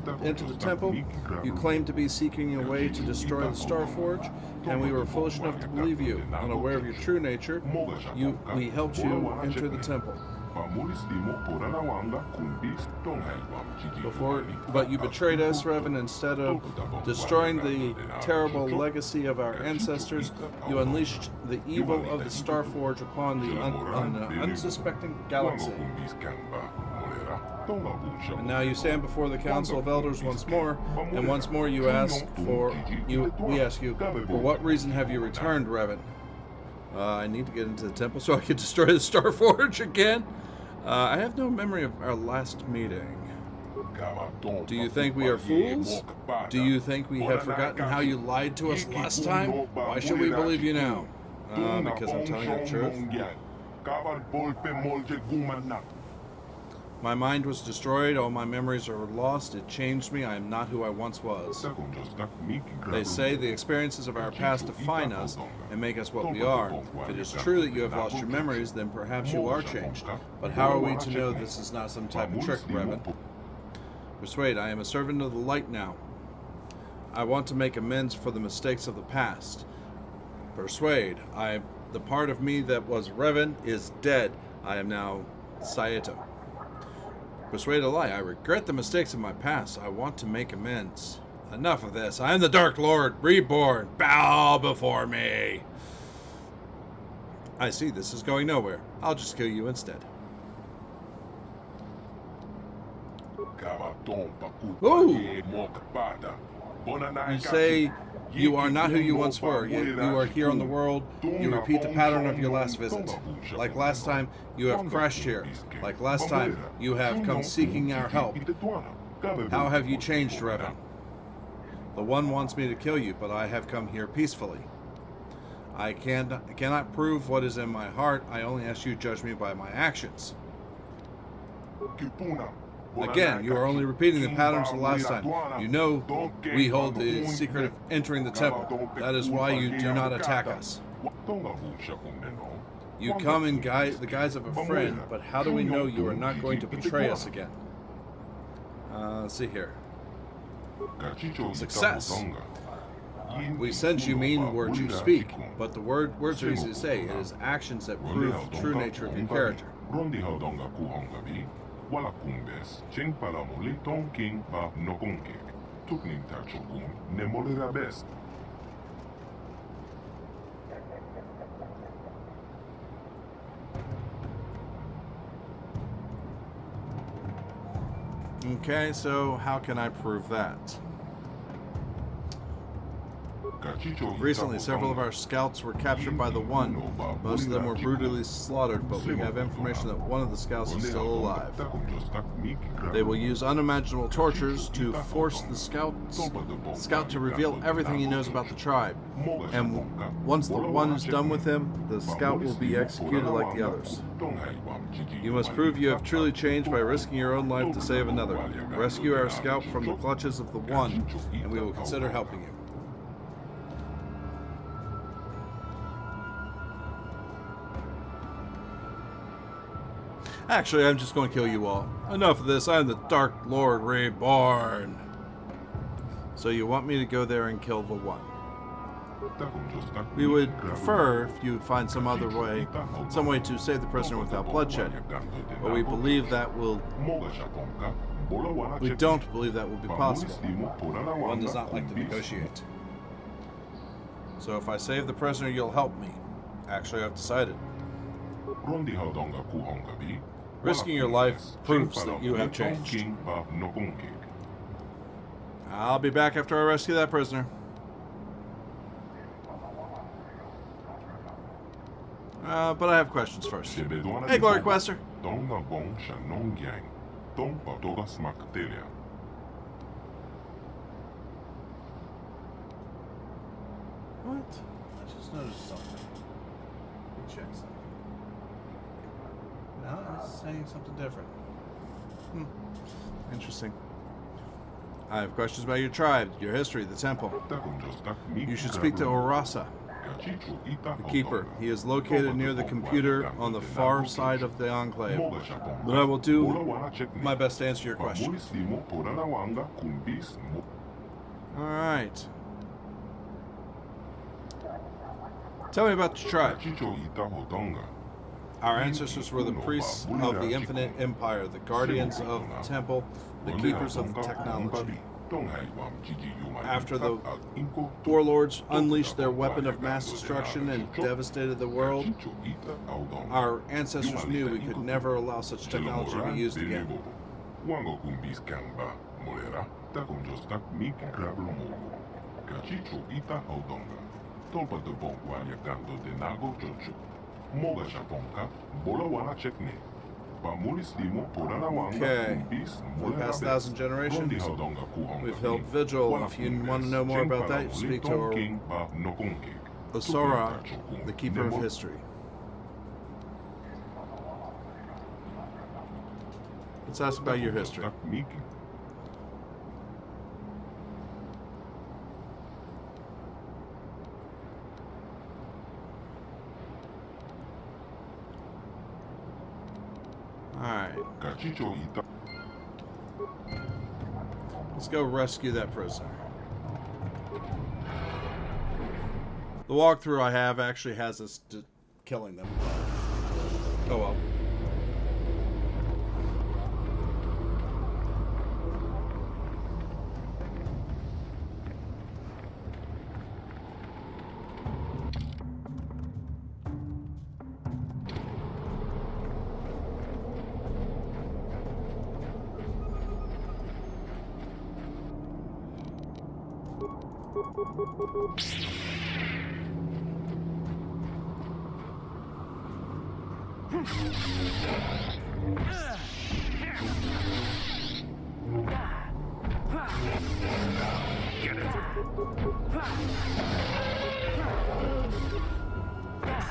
the temple? You claimed to be seeking a way to destroy the Starforge, and we were foolish enough to believe you. Unaware of your true nature, we helped you enter the temple. But you betrayed us, Revan. Instead of destroying the terrible legacy of our ancestors, you unleashed the evil of the Starforge upon the unsuspecting galaxy. And now you stand before the Council of Elders once more, and once more we ask you, for what reason have you returned, Revan? I need to get into the temple so I can destroy the Starforge again. I have no memory of our last meeting. Do you think we are fools? Do you think we have forgotten how you lied to us last time? Why should we believe you now? Because I'm telling you the truth. My mind was destroyed, all my memories are lost, it changed me, I am not who I once was. They say the experiences of our past define us and make us what we are. If it is true that you have lost your memories, then perhaps you are changed. But how are we to know this is not some type of trick, Revan? Persuade, I am a servant of the light now. I want to make amends for the mistakes of the past. Persuade, the part of me that was Revan is dead. I am now Saito. Persuade a lie. I regret the mistakes of my past. I want to make amends. Enough of this. I am the Dark Lord, reborn. Bow before me. I see this is going nowhere. I'll just kill you instead. Ooh! You say you are not who you once were, yet you are here on the world. You repeat the pattern of your last visit. Like last time, you have crashed here. Like last time, you have come seeking our help. How have you changed, Revan? The One wants me to kill you, but I have come here peacefully. I cannot prove what is in my heart. I only ask you to judge me by my actions. Again, you are only repeating the patterns of the last time. You know we hold the secret of entering the temple. That is why you do not attack us. You come in the guise of a friend, but how do we know you are not going to betray us again? Let's see here. Success. We sense you mean words you speak, but the words are easy to say. It is actions that prove the true nature of your character. Okay, so how can I prove that? Recently, several of our scouts were captured by the One. Most of them were brutally slaughtered, but we have information that one of the scouts is still alive. They will use unimaginable tortures to force the scout to reveal everything he knows about the tribe. And once the One is done with him, the scout will be executed like the others. You must prove you have truly changed by risking your own life to save another. Rescue our scout from the clutches of the One, and we will consider helping you. Actually, I'm just going to kill you all. Enough of this. I'm the Dark Lord Reborn. So you want me to go there and kill the One? We would prefer if you find some other way, some way to save the prisoner without bloodshed. But we believe that will... We don't believe that will be possible. One does not like to negotiate. So if I save the prisoner, you'll help me. Actually, I've decided. Risking your life proves that you have changed. I'll be back after I rescue that prisoner. But I have questions first. Hey, Glory Quester. What? I just noticed something. Let me check something. No, it's saying something different. Interesting. I have questions about your tribe, your history, the temple. You should speak to Orasa, the keeper. He is located near the computer on the far side of the enclave. But I will do my best to answer your question. Alright. Tell me about your tribe. Our ancestors were the priests of the infinite empire, the guardians of the temple, the keepers of the technology. After the warlords unleashed their weapon of mass destruction and devastated the world, our ancestors knew we could never allow such technology to be used again. Okay, for the past 1,000 generations, we've held vigil. If you want to know more about that, speak to Osora, the keeper of history. Let's ask about your history. Alright. Let's go rescue that prisoner. The walkthrough I have actually has us killing them. Oh well.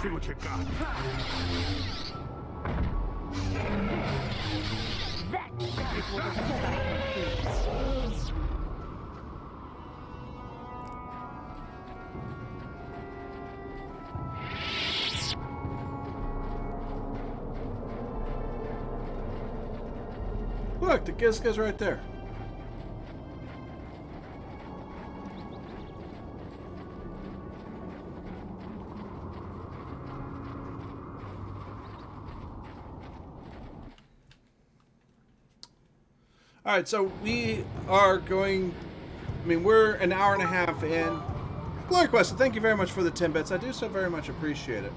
See what you got. That is what a Sci-Fi is. Look, the Gizka's right there. Alright, so we are going... I mean, we're an hour and a half in. Glory Quest, thank you very much for the 10 bits. I do so very much appreciate it.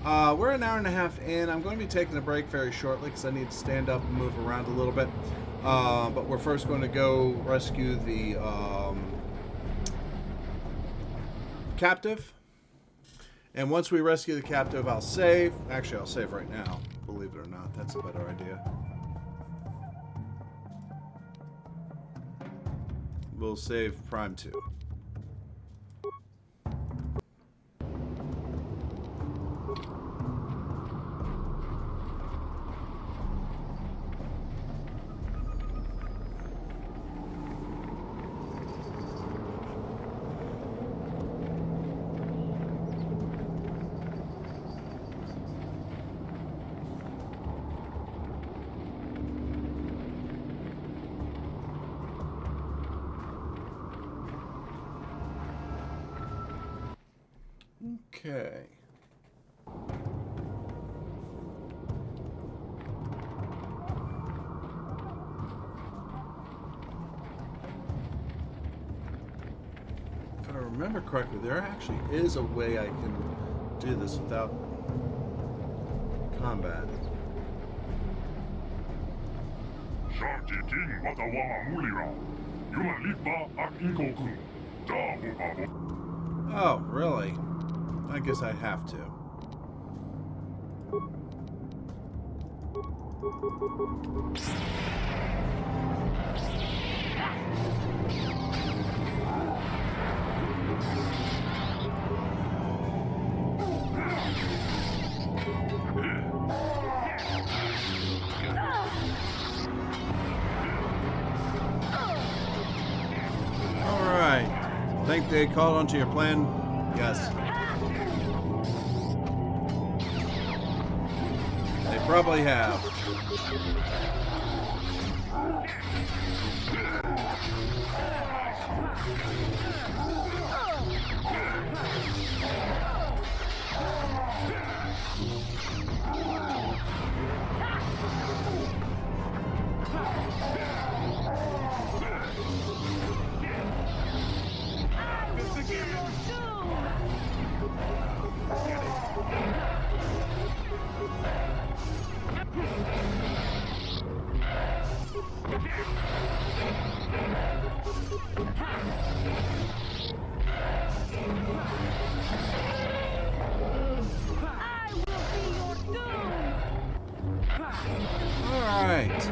We're an hour and a half in. I'm going to be taking a break very shortly because I need to stand up and move around a little bit. But we're first going to go rescue the captive. And once we rescue the captive, I'll save. Actually, I'll save right now. Believe it or not, that's a better idea. We'll save Prime 2. Okay. If I remember correctly, there actually is a way I can do this without combat. Oh, really? I guess I have to. Alright. Think they caught onto your plan? Yes. They probably have. Alright.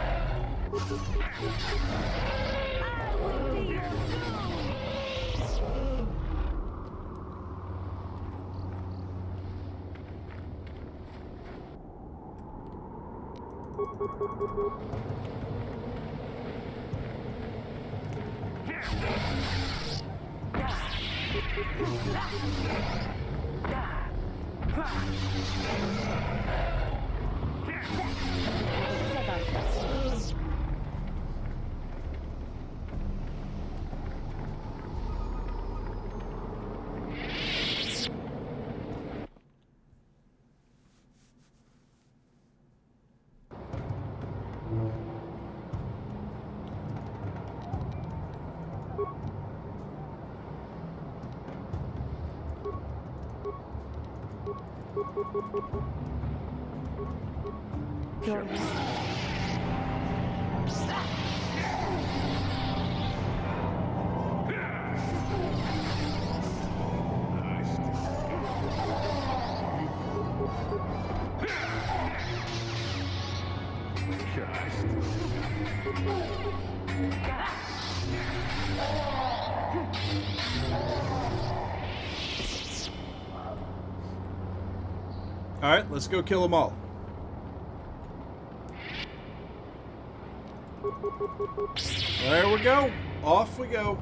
Alright, let's go kill them all. There we go. Off we go.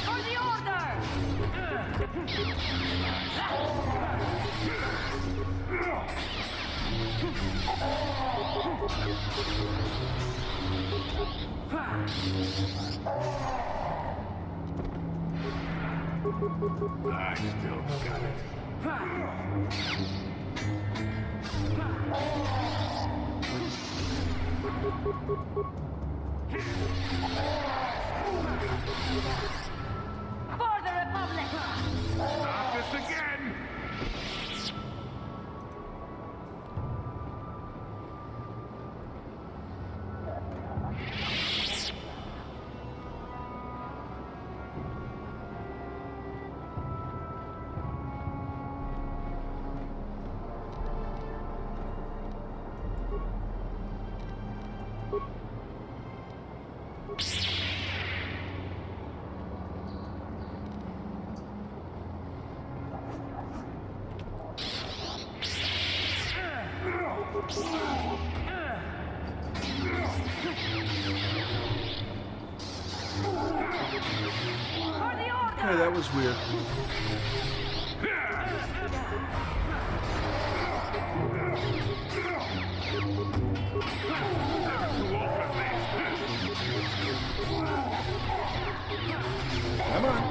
For the order! I still got it. For the Republic! Not this again! Okay, that was weird. Come on.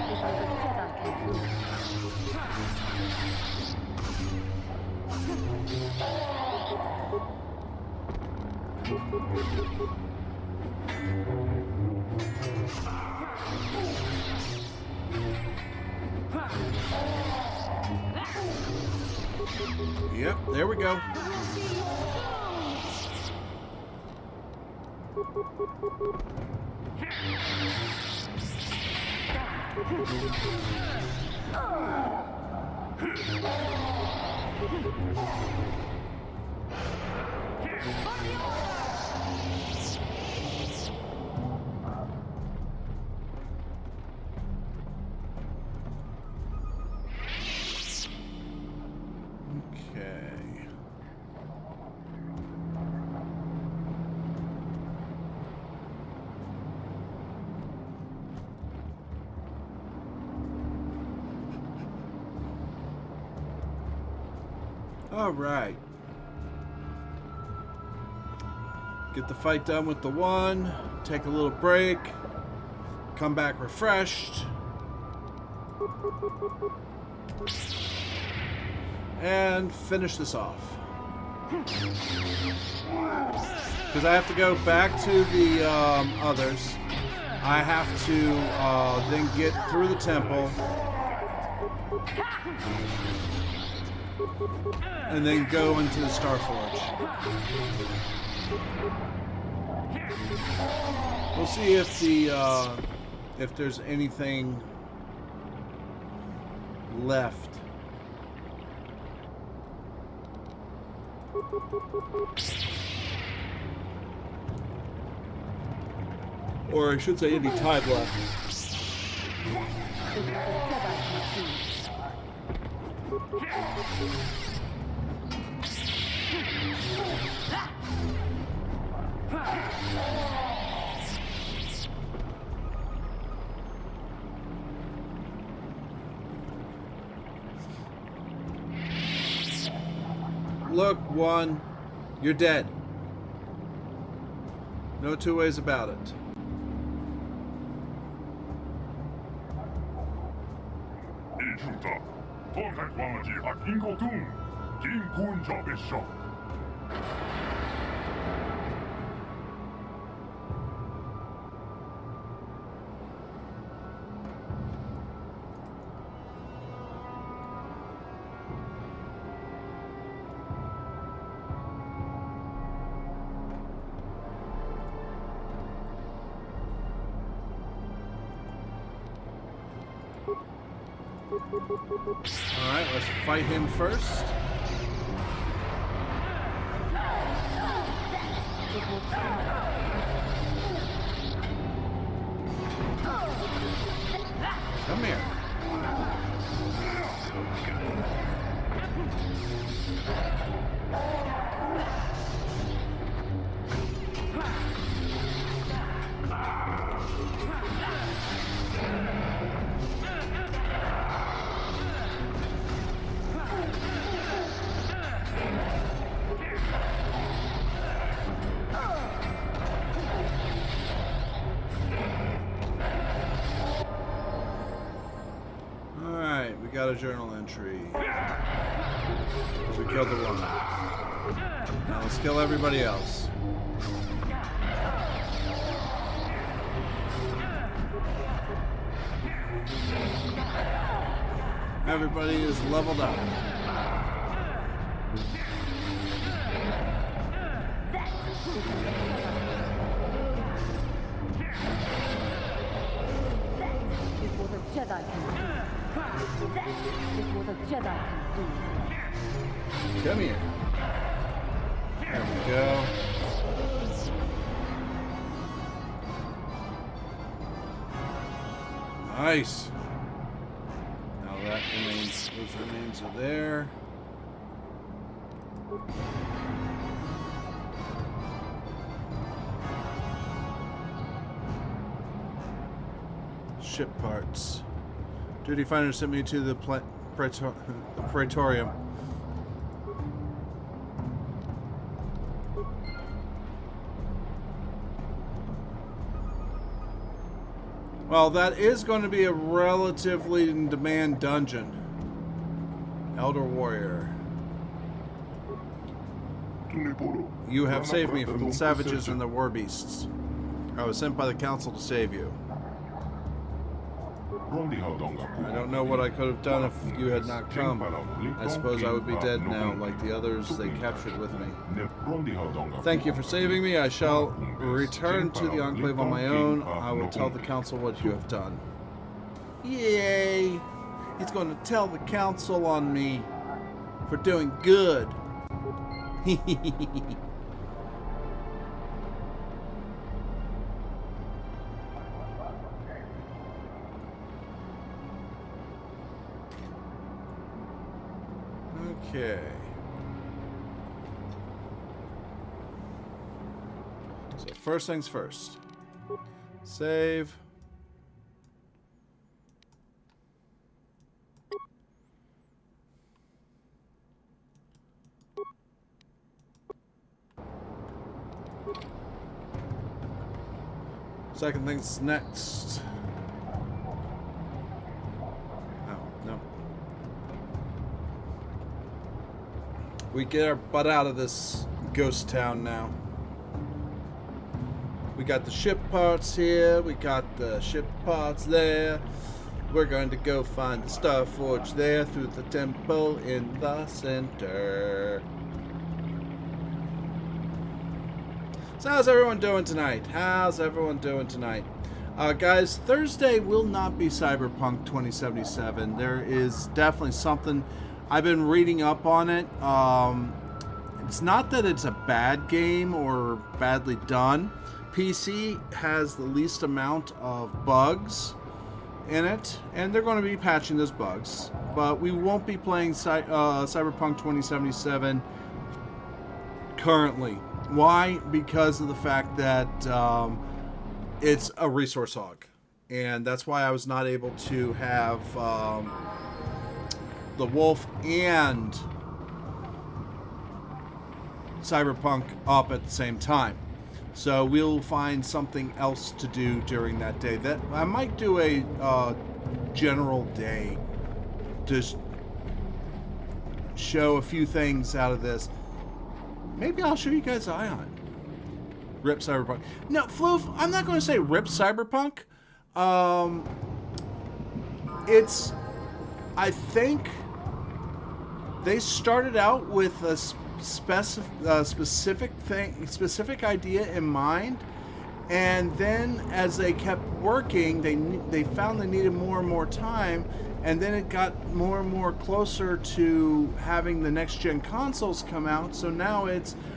Yep, there we go. Okay. All right. Get the fight done with the one, take a little break, come back refreshed, and finish this off. Because I have to go back to the others. I have to then get through the temple, and then go into the Starforge. We'll see if the if there's anything left. Or I should say any time left. Look, one, you're dead. No two ways about it. Alright, let's fight him first. Come here. Got a journal entry. We killed the one. Now let's kill everybody else. Everybody is leveled up. Is what a Jedi can do. Is what a Jedi can do. Come here. There we go. Nice. Now that remains, those remains are there. Ship parts. Duty finder sent me to the Praetorium. Well, that is going to be a relatively in-demand dungeon. Elder Warrior. You have saved me from the savages and the war beasts. I was sent by the council to save you. I don't know what I could have done if you had not come. I suppose I would be dead now, like the others they captured with me. Thank you for saving me. I shall return to the Enclave on my own. I will tell the council what you have done. Yay! He's going to tell the council on me for doing good. Okay. So first things first. Save. Second things next. Oh, no. We get our butt out of this ghost town now. We got the ship parts here. We got the ship parts there. We're going to go find the Star Forge there through the temple in the center. So how's everyone doing tonight? How's everyone doing tonight? Guys, Thursday will not be Cyberpunk 2077. There is definitely something. I've been reading up on it. It's not that it's a bad game or badly done. PC has the least amount of bugs in it, and they're going to be patching those bugs. But we won't be playing Cyberpunk 2077 currently. Why? Because of the fact that it's a resource hog. And that's why I was not able to have the Wolf and Cyberpunk up at the same time. So we'll find something else to do during that day. That I might do a general day. Just show a few things out of this. Maybe I'll show you guys Ion. Rip Cyberpunk. No, Floof, I'm not going to say rip Cyberpunk. It's... I think they started out with a specific idea in mind, and then as they kept working, they found they needed more and more time, and then it got more and more closer to having the next gen consoles come out. So now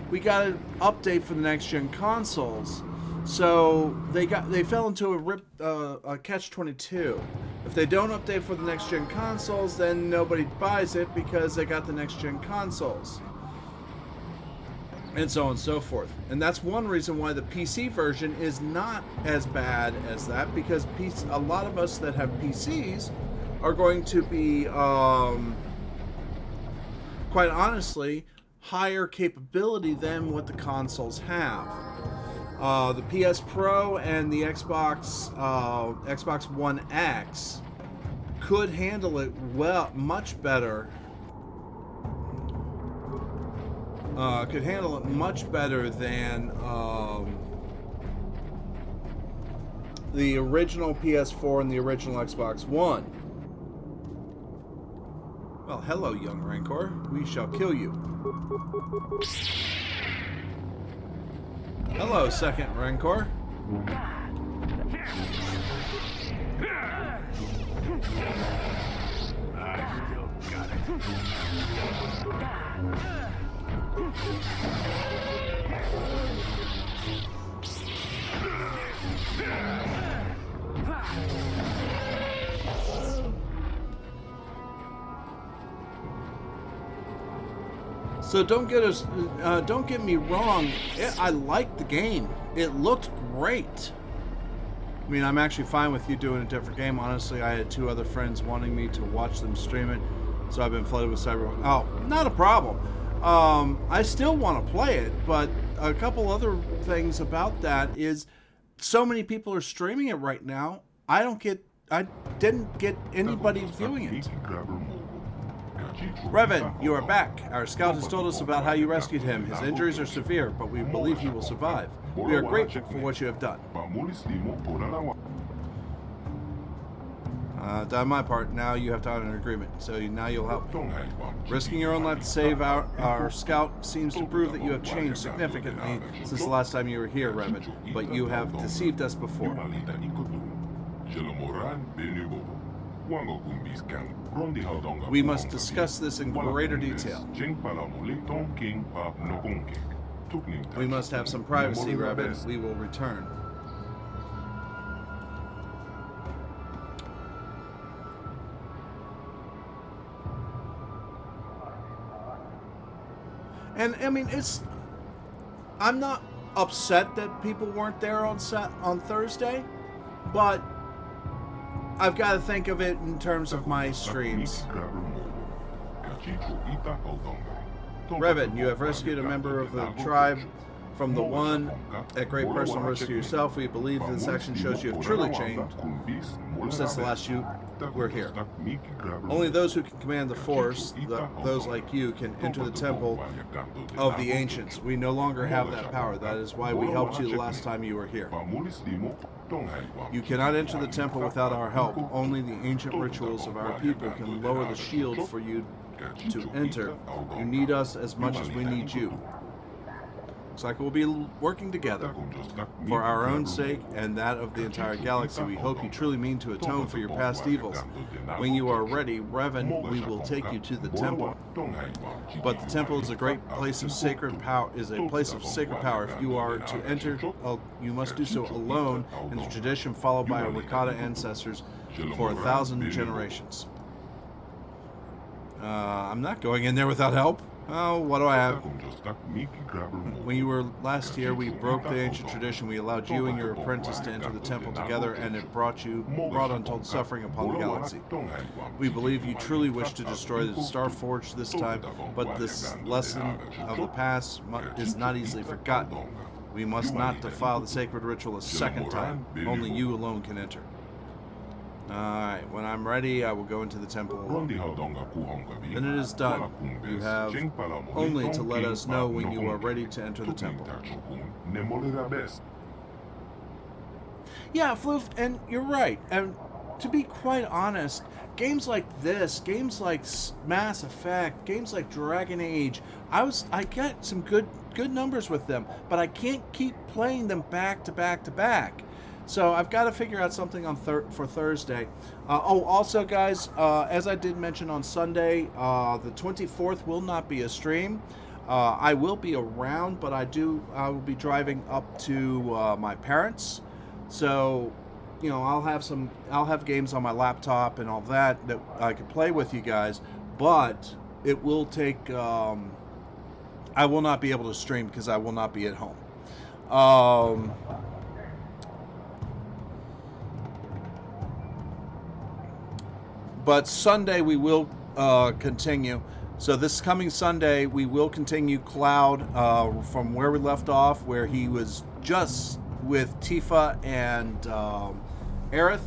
we got an update for the next gen consoles. So they fell into a catch-22. If they don't update for the next gen consoles, then nobody buys it because they got the next gen consoles. And so on and so forth. And that's one reason why the PC version is not as bad as that, because a lot of us that have PCs are going to be, quite honestly, higher capability than what the consoles have. The PS Pro and the Xbox One X could handle it much better. Could handle it much better than the original PS4 and the original Xbox One. Well, hello, young Rancor. We shall kill you. Hello, second Rancor. I still got it. So don't get me wrong. I liked the game. It looked great. I mean, I'm actually fine with you doing a different game. Honestly, I had 2 other friends wanting me to watch them stream it, so I've been flooded with Cyberpunk. Oh, not a problem. I still want to play it, but a couple other things about that is so many people are streaming it right now. I didn't get anybody viewing it. Revan, you are back. Our scout has told us about how you rescued him. His injuries are severe, but we believe he will survive. We are grateful for what you have done. Done my part. Now you have to honor an agreement. So now you'll help me. Risking your own life to save our scout seems to prove that you have changed significantly since the last time you were here, Revan. But you have deceived us before. We must discuss this in greater detail. We must have some privacy, Revan. We will return. And I mean, I'm not upset that people weren't there on Thursday, but I've got to think of it in terms of my streams. Revan, you have rescued a member of the tribe from the one at great personal risk to yourself. We believe this action shows you have truly changed since the last you were here. Only those who can command the Force, those like you, can enter the temple of the ancients. We no longer have that power. That is why we helped you the last time you were here. You cannot enter the temple without our help. Only the ancient rituals of our people can lower the shield for you to enter. You need us as much as we need you. Looks like we'll be working together. For our own sake and that of the entire galaxy, we hope you truly mean to atone for your past evils. When you are ready, Revan, we will take you to the temple. But the temple is a great place of sacred power. If you are to enter, you must do so alone in the tradition followed by our Rakata ancestors for 1,000 generations. I'm not going in there without help. Oh, what do I have? When you were last here, we broke the ancient tradition. We allowed you and your apprentice to enter the temple together, and it brought untold suffering upon the galaxy. We believe you truly wish to destroy the Star Forge this time, but this lesson of the past is not easily forgotten. We must not defile the sacred ritual a second time. Only you alone can enter. Alright, when I'm ready, I will go into the temple alone. Then it is done. You have only to let us know when you are ready to enter the temple. Yeah, Floof, and you're right. And to be quite honest, games like this, games like Mass Effect, games like Dragon Age, I get some good numbers with them, but I can't keep playing them back to back to back. So I've got to figure out something on for Thursday. Also, guys, as I did mention on Sunday, the 24th will not be a stream. I will be around, but I will be driving up to my parents. So, you know, I'll have games on my laptop and all that I can play with you guys. But it will take. I will not be able to stream because I will not be at home. But Sunday we will continue. So this coming Sunday we will continue Cloud from where we left off, where he was just with Tifa and Aerith,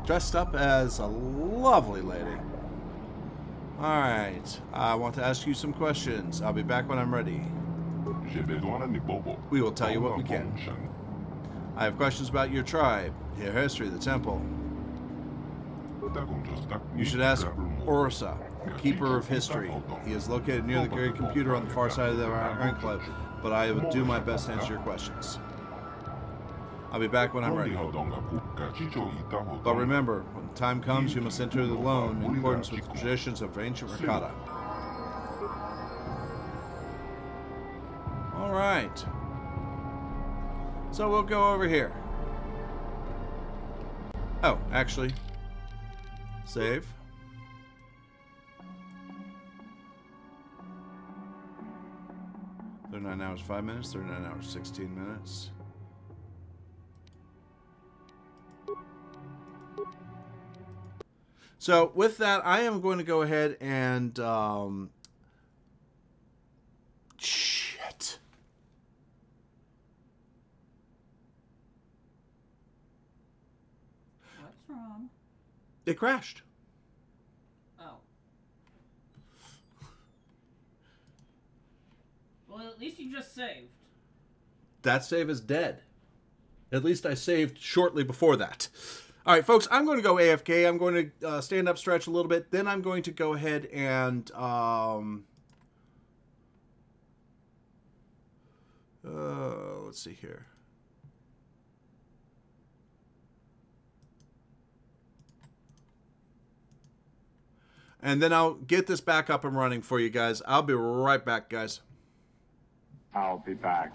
dressed up as a lovely lady. Alright, I want to ask you some questions. I'll be back when I'm ready. We will tell you what we can. I have questions about your tribe, your history, the temple. You should ask Orsa, keeper of history. He is located near the great computer on the far side of our enclave, but I will do my best to answer your questions. I'll be back when I'm ready. But remember, when the time comes, you must enter alone in accordance with the traditions of ancient Rakata. Alright. So we'll go over here. Oh, actually... Save. $39 hours, 5 minutes. 39 hours, 16 minutes. So with that, I am going to go ahead and shit. What's wrong? It crashed. Oh. Well, at least you just saved. That save is dead. At least I saved shortly before that. All right, folks, I'm going to go AFK. I'm going to stand up, stretch a little bit. Then I'm going to go ahead and let's see here. And then I'll get this back up and running for you guys. I'll be right back, guys. I'll be back.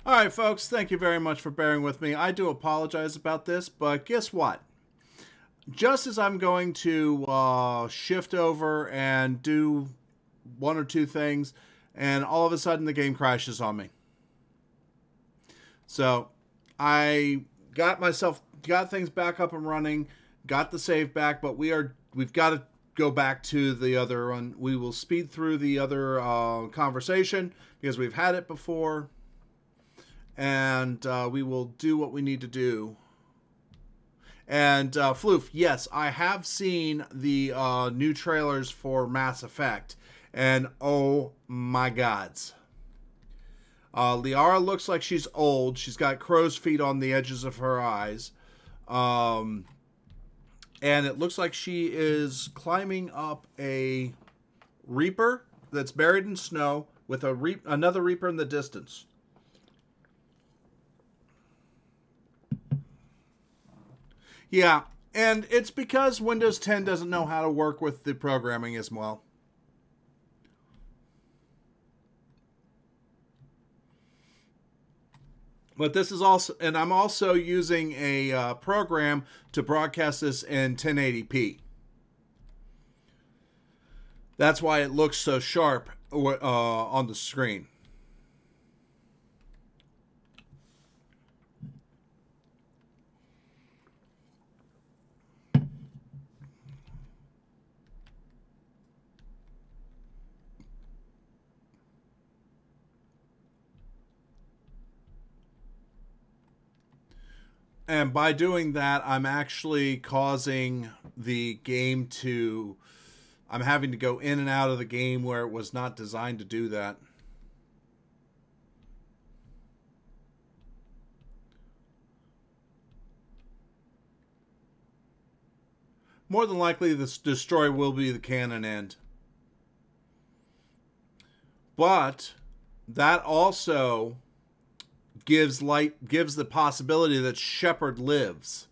All right, folks, thank you very much for bearing with me. I do apologize about this, but guess what? Just as I'm going to shift over and do one or two things, and all of a sudden the game crashes on me. So I got things back up and running, got the save back, but we've got to go back to the other one. We will speed through the other conversation because we've had it before, and we will do what we need to do. And Floof, yes, I have seen the new trailers for Mass Effect, and oh my gods. Liara looks like she's old. She's got crow's feet on the edges of her eyes. And it looks like she is climbing up a Reaper that's buried in snow with another Reaper in the distance. Yeah, and it's because Windows 10 doesn't know how to work with the programming as well. But this is also, and I'm also using a program to broadcast this in 1080p. That's why it looks so sharp on the screen. And by doing that, I'm actually causing the game to... I'm having to go in and out of the game where it was not designed to do that. More than likely, this destroy will be the canon end. But that also gives the possibility that Shepard lives.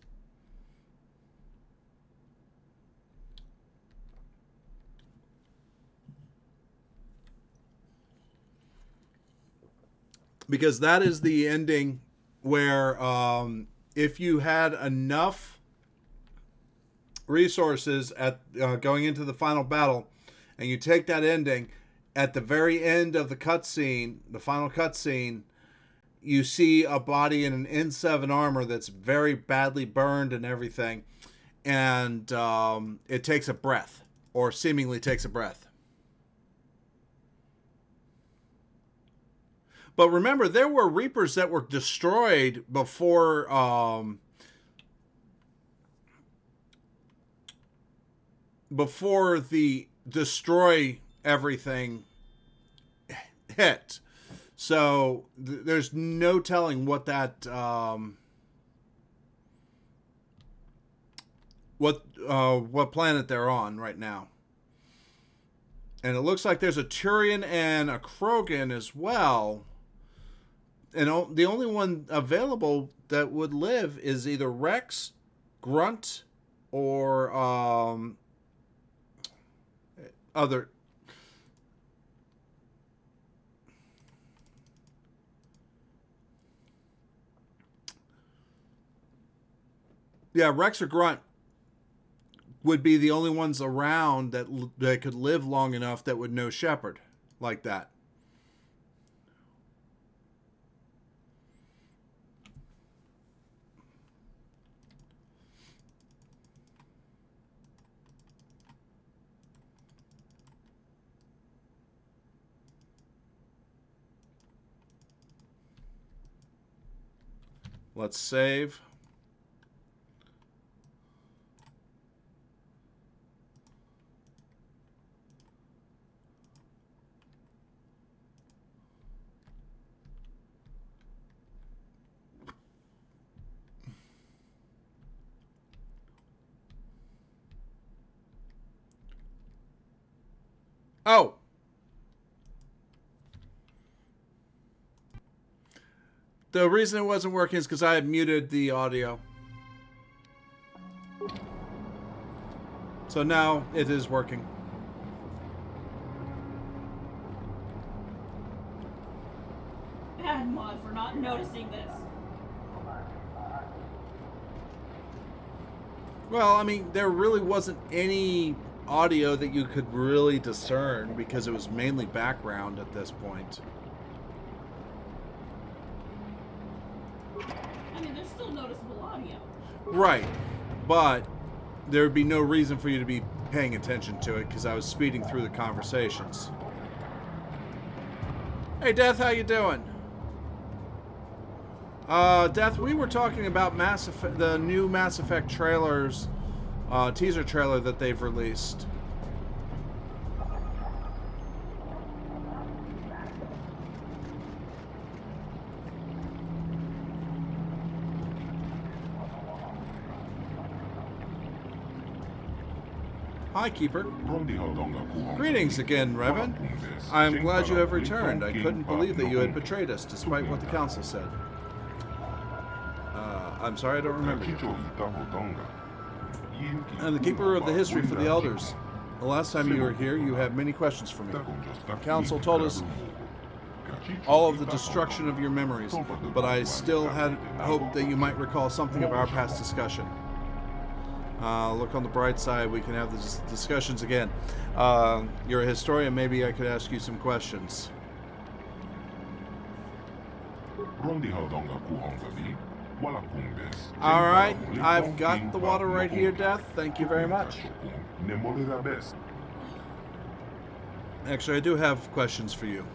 Because that is the ending where if you had enough resources at going into the final battle, and you take that ending, at the very end of the cutscene, the final cutscene, you see a body in an N7 armor that's very badly burned and everything, and it takes a breath, or seemingly takes a breath. But remember, there were Reapers that were destroyed before the destroy everything hit. So there's no telling what that what planet they're on right now. And it looks like there's a Turian and a Krogan as well. And the only one available that would live is either Rex, Grunt, or other. Yeah, Rex or Grunt would be the only ones around that could live long enough that would know Shepard like that. Let's save. Oh! The reason it wasn't working is because I had muted the audio. So now it is working. Bad mod for not not noticing this? Well, I mean, there really wasn't any audio that you could really discern because it was mainly background at this point. I mean, there's still noticeable audio. Right, but there would be no reason for you to be paying attention to it because I was speeding through the conversations. Hey, Death, how you doing? Death, we were talking about Mass Effect, the new Mass Effect trailers, teaser trailer that they've released. Hi, Keeper. Greetings again, Revan. I am glad you have returned. I couldn't believe that you had betrayed us, despite what the Council said. I'm sorry, I don't remember you. I'm the Keeper of the History for the Elders. The last time you were here, you had many questions for me. The Council told us all of the destruction of your memories, but I still had hoped that you might recall something of our past discussion. Look on the bright side, we can have these discussions again. You're a historian, maybe I could ask you some questions. Alright, I've got the water right here, Death. Thank you very much. Actually, I do have questions for you.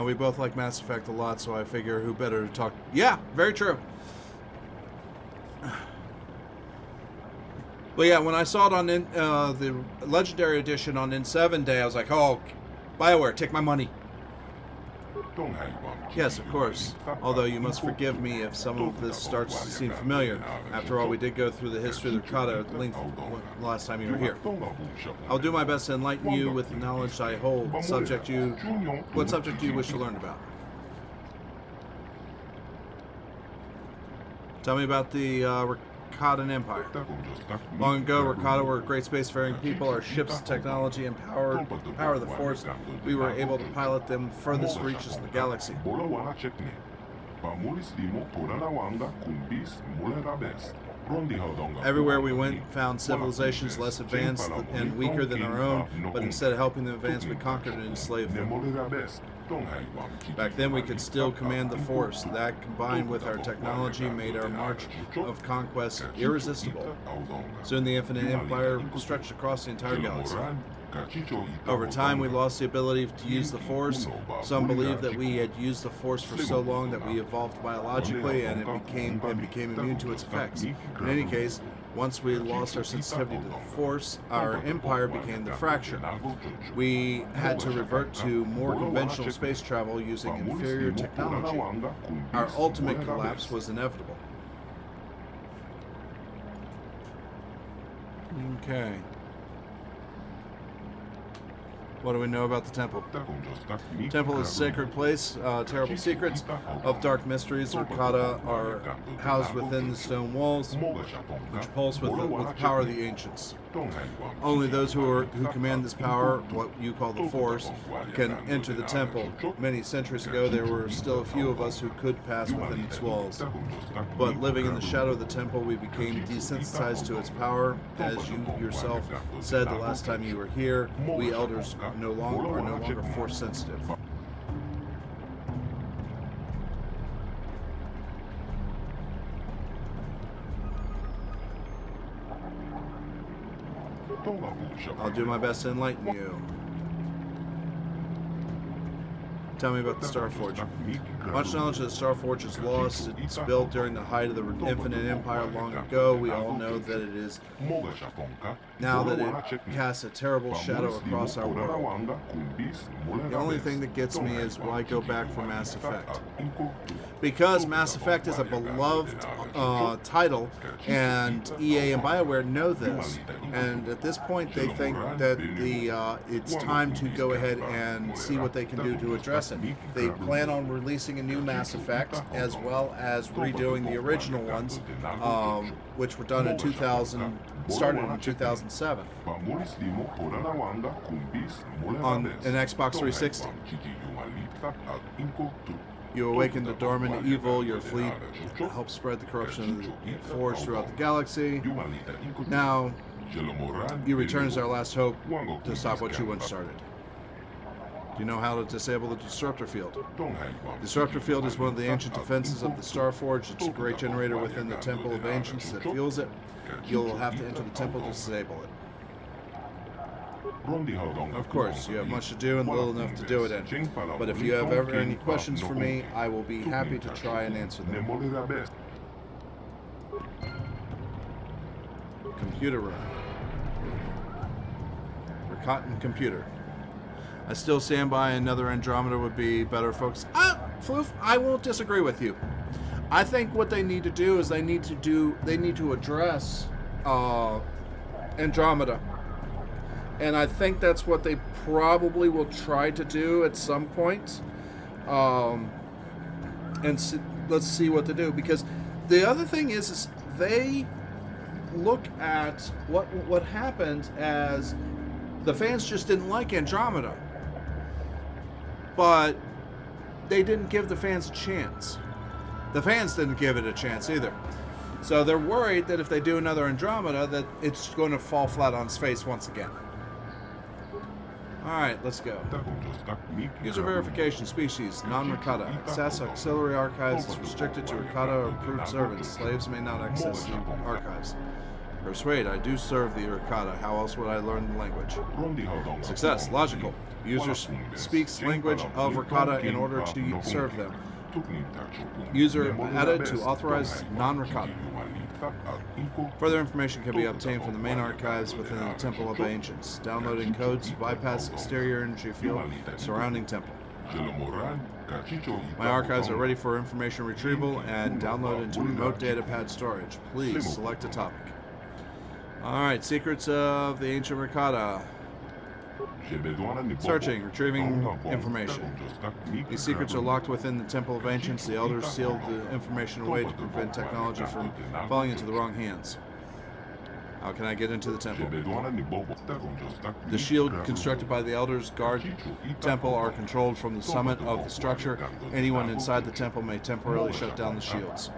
We both like Mass Effect a lot, so I figure who better to talk... Yeah, very true. But yeah, when I saw it on the Legendary Edition on N7 Day, I was like, oh, BioWare, take my money. Yes, of course. Although you must forgive me if some of this starts to seem familiar. After all, we did go through the history of the Rakata at length last time you were here. I'll do my best to enlighten you with the knowledge I hold. What subject do you wish to learn about? Tell me about the Rakatan Empire. Long ago, Rakata were great spacefaring people. Our ships, technology, and power of the Force, we were able to pilot them furthest reaches of the galaxy. Everywhere we went, found civilizations less advanced and weaker than our own, but instead of helping them advance, we conquered and enslaved them. Back then, we could still command the Force. That, combined with our technology, made our march of conquest irresistible. Soon, the Infinite Empire stretched across the entire galaxy. Over time, we lost the ability to use the Force. Some believe that we had used the Force for so long that we evolved biologically and it became immune to its effects. In any case, once we lost our sensitivity to the Force, our empire became the fracture. We had to revert to more conventional space travel using inferior technology. Our ultimate collapse was inevitable. Okay. What do we know about the temple? Temple is a sacred place. Terrible secrets of dark mysteries. Rakata are housed within the stone walls, which pulse with the power of the ancients. Only those who command this power, what you call the Force, can enter the temple. Many centuries ago, there were still a few of us who could pass within its walls. But living in the shadow of the temple, we became desensitized to its power. As you yourself said the last time you were here, we elders are no longer Force sensitive. I'll do my best to enlighten you. Tell me about the Starforge. Much knowledge of the Starforge is lost. It's built during the height of the Infinite Empire long ago. We all know that it is now that it casts a terrible shadow across our world. The only thing that gets me is why go back for Mass Effect. Because Mass Effect is a beloved title, and EA and BioWare know this. And at this point, they think that it's time to go ahead and see what they can do to address it. They plan on releasing a new Mass Effect, as well as redoing the original ones, which were done in started in 2007 on an Xbox 360. You awaken the dormant evil. Your fleet helps spread the corruption of the Forge throughout the galaxy. Now, you return as our last hope to stop what you once started. Do you know how to disable the disruptor field? The disruptor field is one of the ancient defenses of the Star Forge. It's a great generator within the Temple of Ancients that fuels it. You'll have to enter the temple to disable it. Of course, you have much to do and little enough to do it in. But if you have ever any questions for me, I will be happy to try and answer them. Computer room. Rakata computer. I still stand by another Andromeda would be better, folks. Floof, I won't disagree with you. I think what they need to do is they need to address Andromeda. And I think that's what they probably will try to do at some point. Let's see what they do. Because the other thing is they look at what happened as the fans just didn't like Andromeda. But they didn't give the fans a chance. The fans didn't give it a chance either. So they're worried that if they do another Andromeda, that it's going to fall flat on its face once again. Alright, let's go. User verification species, non-Rakata. Access auxiliary archives is restricted to Rakata or approved servants. Slaves may not access the archives. Persuade, I do serve the Rakata. How else would I learn the language? Success, logical. User speaks language of Rakata in order to serve them. User added to authorize non-Rakata. Further information can be obtained from the main archives within the Temple of Ancients. Downloading codes to bypass exterior energy field surrounding temple. My archives are ready for information retrieval and download into remote datapad storage. Please select a topic. Alright, secrets of the ancient Rakata. Searching, retrieving information. These secrets are locked within the Temple of Ancients. The Elders sealed the information away to prevent technology from falling into the wrong hands. How can I get into the temple? The shield constructed by the Elders guard temple are controlled from the summit of the structure. Anyone inside the temple may temporarily shut down the shields.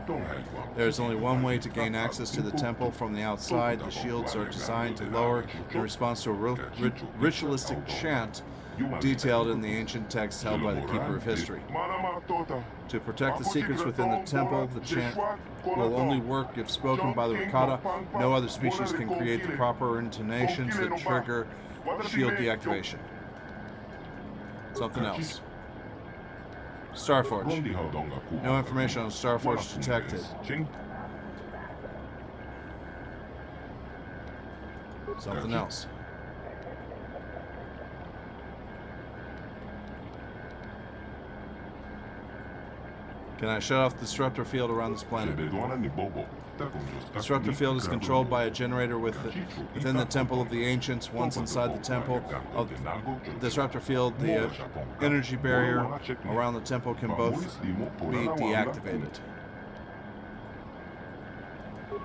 There is only one way to gain access to the temple from the outside. The shields are designed to lower in response to a ritualistic chant detailed in the ancient text held by the Keeper of History. To protect the secrets within the temple, the chant will only work if spoken by the Rakata. No other species can create the proper intonations that trigger shield deactivation. Something else. Starforge. No information on Starforge detected. Something else. Can I shut off the disruptor field around this planet? The disruptor field is controlled by a generator within the Temple of the Ancients. Once inside the temple of the disruptor field, the energy barrier around the temple can both be deactivated.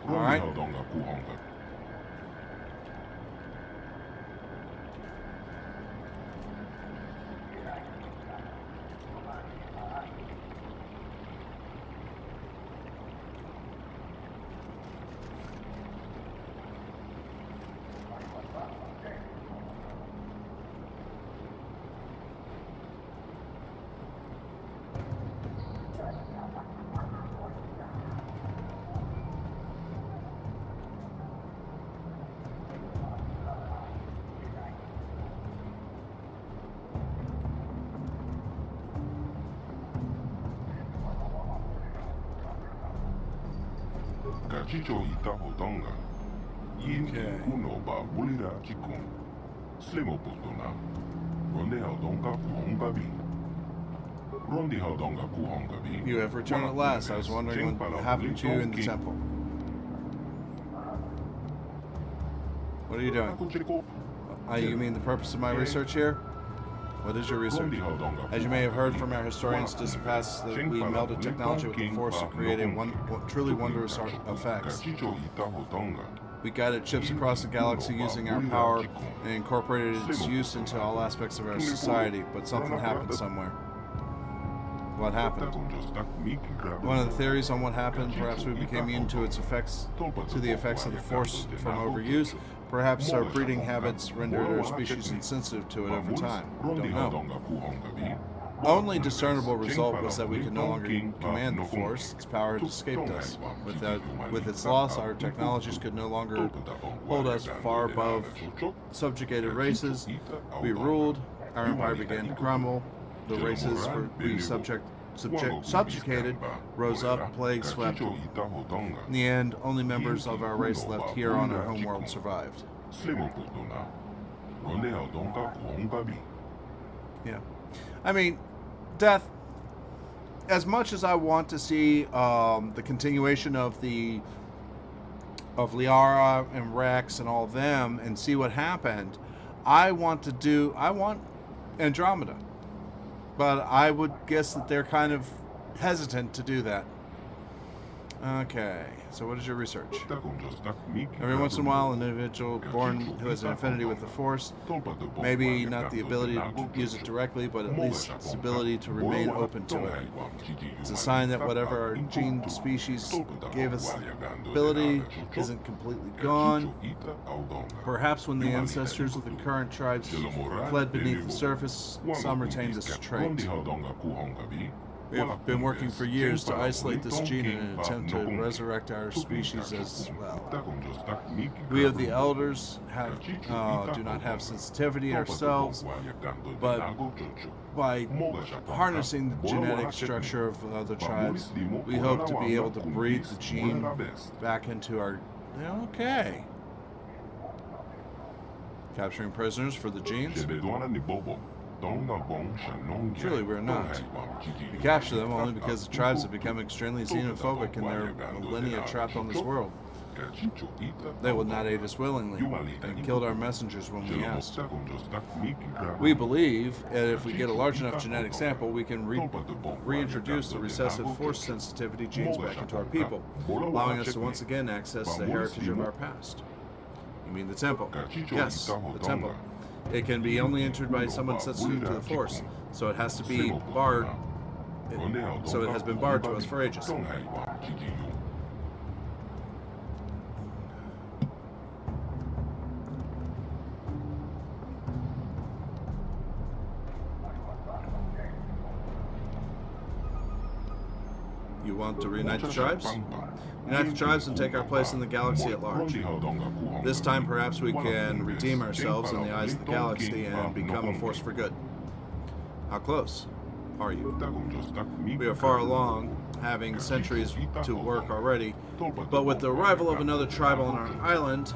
Alright. You have returned at last. I was wondering what happened to you in the temple. What are you doing? You mean the purpose of my research here? What is your research? As you may have heard from our historians just past, that we melded technology with the Force to create truly wondrous effects. We guided ships across the galaxy using our power and incorporated its use into all aspects of our society, but something happened somewhere. what happened. One of the theories on what happened, perhaps we became immune to its effects, to the effects of the Force from overuse. Perhaps our breeding habits rendered our species insensitive to it over time. Don't know. Only discernible result was that we could no longer command the Force. Its power had escaped us. With its loss, our technologies could no longer hold us far above subjugated races. We ruled. Our empire began to crumble. The races we subjugated rose up, plague swept. In the end, only members of our race left here on our homeworld survived. Yeah. I mean, Death, as much as I want to see the continuation of Liara and Rex and all of them and see what happened, I want Andromeda. But I would guess that they're kind of hesitant to do that. Okay, so what is your research? Every once in a while, an individual born who has an affinity with the Force, maybe not the ability to use it directly, but at least its ability to remain open to it. It's a sign that whatever our gene species gave us ability isn't completely gone. Perhaps when the ancestors of the current tribes fled beneath the surface, some retained this trait. We have been working for years to isolate this gene in an attempt to resurrect our species as well. We of the elders do not have sensitivity ourselves, but by harnessing the genetic structure of other tribes, we hope to be able to breed the gene back into our... Okay. Capturing prisoners for the genes? Surely we're not. We capture them only because the tribes have become extremely xenophobic in their millennia trapped on this world. They would not aid us willingly, and killed our messengers when we asked. We believe that if we get a large enough genetic sample, we can reintroduce the recessive Force sensitivity genes back into our people, allowing us to once again access the heritage of our past. You mean the temple? Yes, the temple. It can be only entered by someone sensitive to the Force, so it has to be barred. So it has been barred to us for ages. You want to reunite the tribes? Unite the tribes and take our place in the galaxy at large. This time, perhaps we can redeem ourselves in the eyes of the galaxy and become a force for good. How close are you? We are far along, having centuries to work already, but with the arrival of another tribe on our island,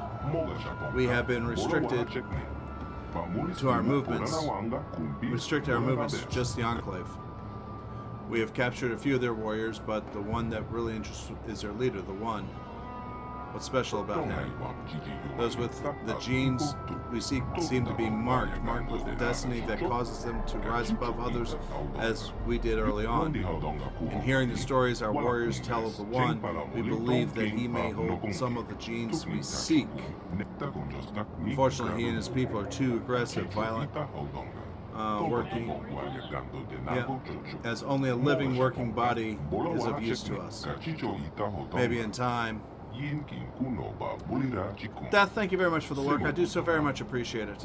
we have been restricted to our movements. Restricted our movements to just the Enclave. We have captured a few of their warriors, but the one that really interests is their leader, the One. What's special about him? Those with the genes we seek seem to be marked with the destiny that causes them to rise above others, as we did early on. In hearing the stories our warriors tell of the One, we believe that he may hold some of the genes we seek. Unfortunately, he and his people are too aggressive, violent, as only a living, working body is of use to us. Maybe in time. Death, thank you very much for the work. I do so very much appreciate it.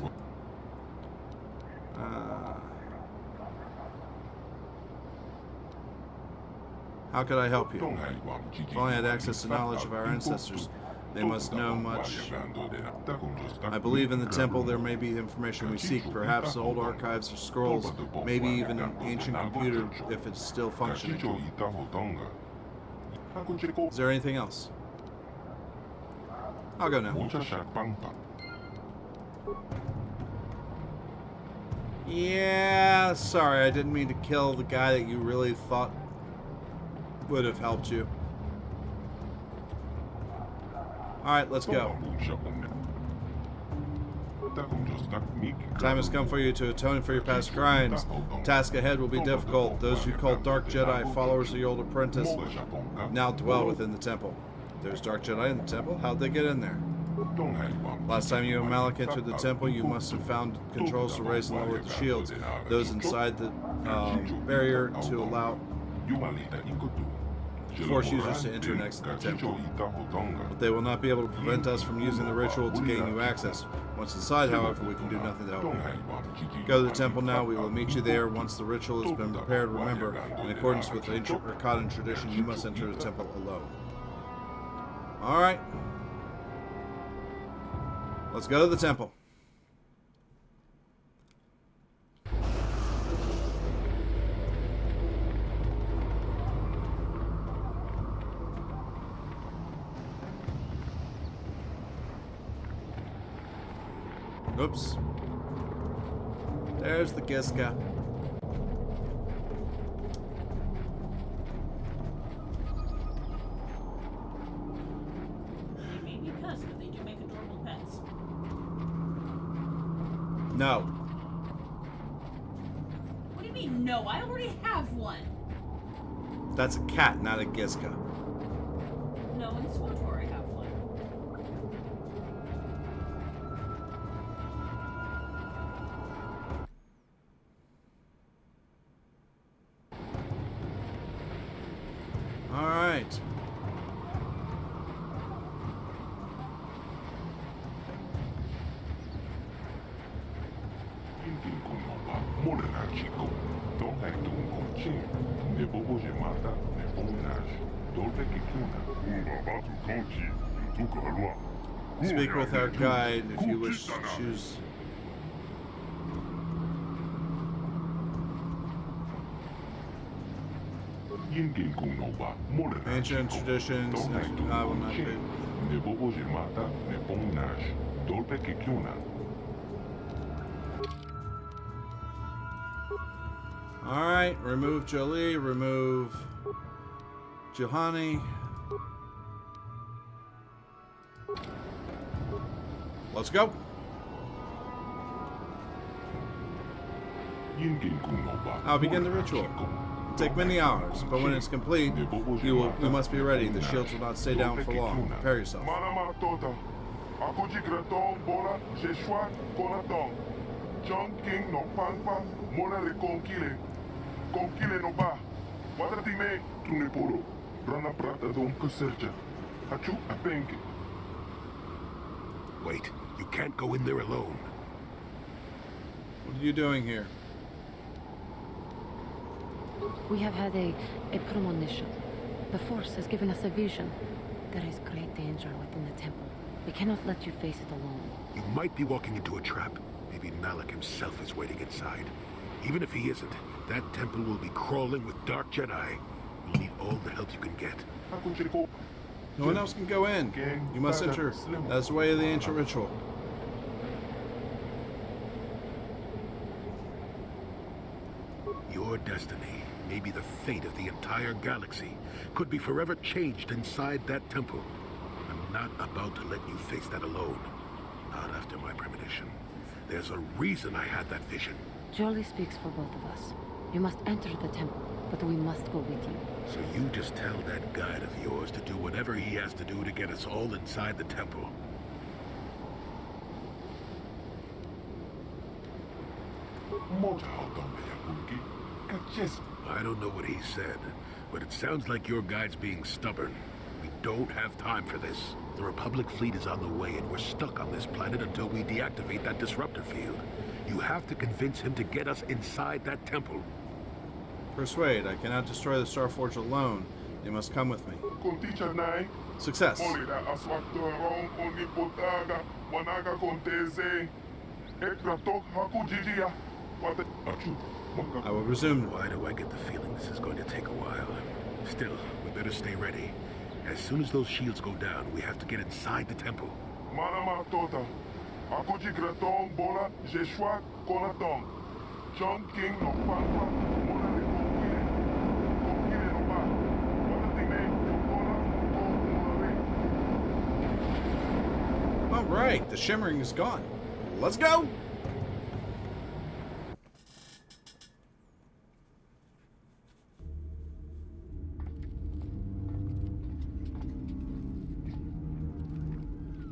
How could I help you? If only I had access to knowledge of our ancestors. They must know much. I believe in the temple there may be information we seek, perhaps old archives or scrolls, maybe even an ancient computer if it's still functioning. Is there anything else? I'll go now. Yeah, sorry, I didn't mean to kill the guy that you really thought would have helped you. Alright, let's go. Time has come for you to atone for your past crimes. The task ahead will be difficult. Those you call Dark Jedi, followers of the old apprentice, now dwell within the temple. There's Dark Jedi in the temple? How'd they get in there? Last time you and Malak entered the temple, you must have found controls to raise and lower the shields. Those inside barrier to allow force users to enter and exit the temple. But they will not be able to prevent us from using the ritual to gain you access. Once inside, however, we can do nothing to help you. Go to the temple now. We will meet you there once the ritual has been prepared. Remember, in accordance with ancient Rakata tradition, you must enter the temple alone. Alright. Let's go to the temple. Oops. There's the Giska. They made me cuss, but they do make adorable pets. No. What do you mean, no? I already have one. That's a cat, not a Giska. No, in SWTOR I have one. Alright. Speak with our guide if you wish to choose. Ancient traditions, I will not be. Alright, remove Jolie, remove Johanny. Let's go. I'll begin the ritual. It'll take many hours, but when it's complete, you must be ready. The shields will not stay down for long. Prepare yourself. Wait, you can't go in there alone. What are you doing here? We have had a premonition. The Force has given us a vision. There is great danger within the temple. We cannot let you face it alone. You might be walking into a trap. Maybe Malik himself is waiting inside. Even if he isn't, that temple will be crawling with dark Jedi. You'll need all the help you can get. No one else can go in. You must enter. That's the way of the ancient ritual. Your destiny, maybe the fate of the entire galaxy, could be forever changed inside that temple. I'm not about to let you face that alone. Not after my premonition. There's a reason I had that vision. Jolie speaks for both of us. You must enter the temple, but we must go with you. So you just tell that guide of yours to do whatever he has to do to get us all inside the temple. I don't know what he said, but it sounds like your guide's being stubborn. We don't have time for this. The Republic fleet is on the way and we're stuck on this planet until we deactivate that disruptor field. You have to convince him to get us inside that temple. Persuade. I cannot destroy the Starforge alone. You must come with me. Success. I will resume. Why do I get the feeling this is going to take a while? Still, we better stay ready. As soon as those shields go down, we have to get inside the temple. Alright, the shimmering is gone. Let's go!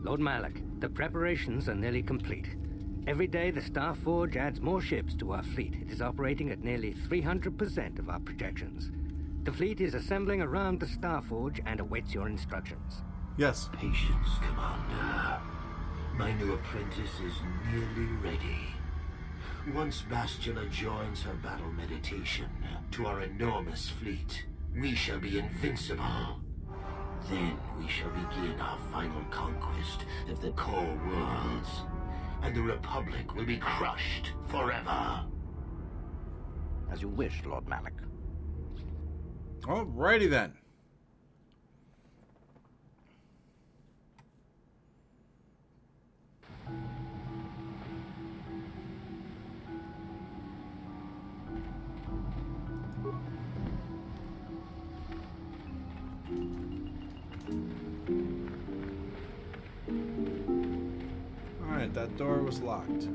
Lord Malik, the preparations are nearly complete. Every day, the Star Forge adds more ships to our fleet. It is operating at nearly 300% of our projections. The fleet is assembling around the Star Forge and awaits your instructions. Yes. Patience, Commander. My new apprentice is nearly ready. Once Bastila joins her battle meditation to our enormous fleet, we shall be invincible. Then we shall begin our final conquest of the core worlds, and the Republic will be crushed forever. As you wish, Lord Malak. Alrighty then. Alright, that door was locked.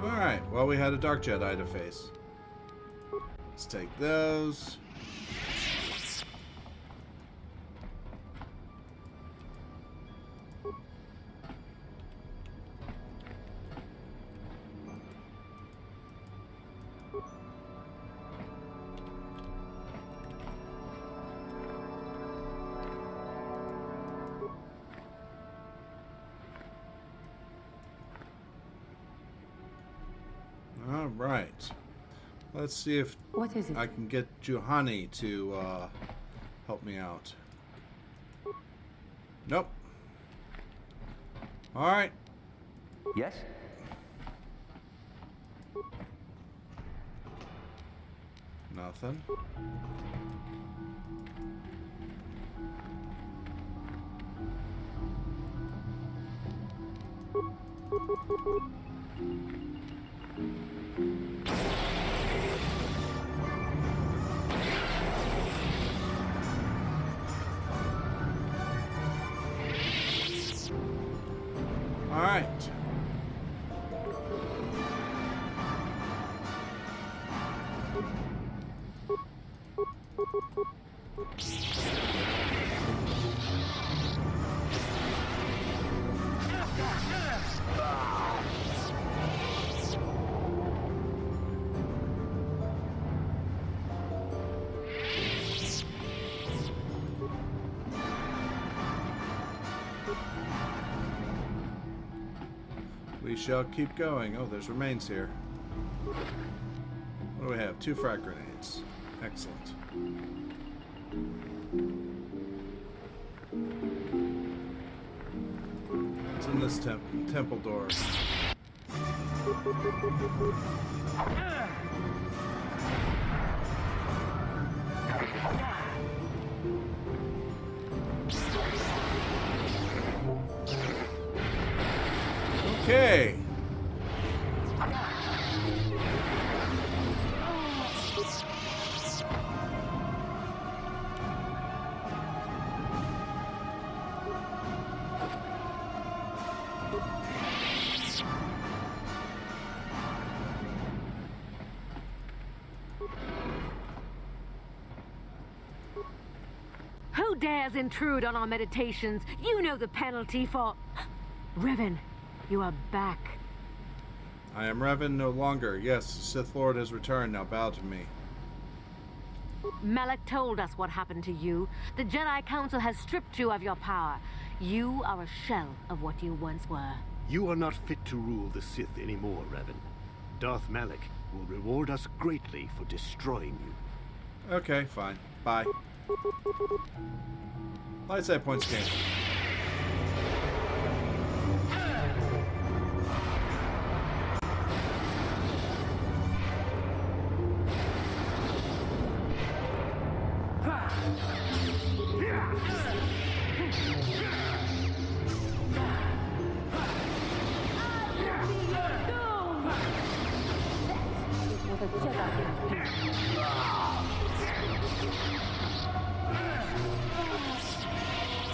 Alright, well, we had a Dark Jedi to face. Let's take those. Alright. Let's see if What is it? I can get Juhani to help me out. Nope. Alright. Yes? Nothing. All right. We shall keep going. Oh, there's remains here. What do we have? 2 frag grenades. Excellent. It's in this temple door. Okay. Who dares intrude on our meditations? You know the penalty for... Revan, you are back. I am Revan no longer. Yes, Sith Lord has returned. Now bow to me. Malak told us what happened to you. The Jedi Council has stripped you of your power. You are a shell of what you once were. You are not fit to rule the Sith anymore, Revan. Darth Malak will reward us greatly for destroying you. Okay, fine. Bye. Lightside points game.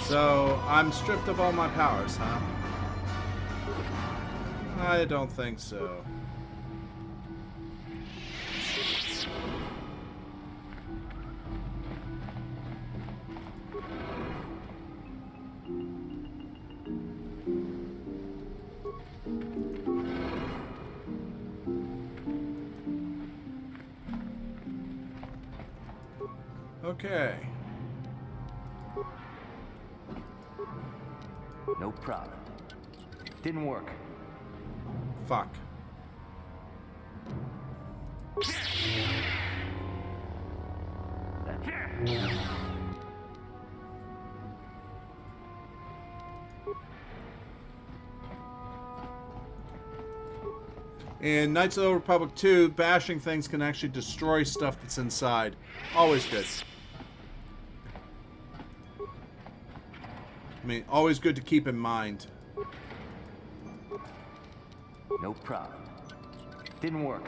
So, I'm stripped of all my powers, huh? I don't think so. Okay. No problem. Didn't work. Fuck. In Knights of the Old Republic 2, bashing things can actually destroy stuff that's inside. Always good. I mean, always good to keep in mind. No problem. Didn't work.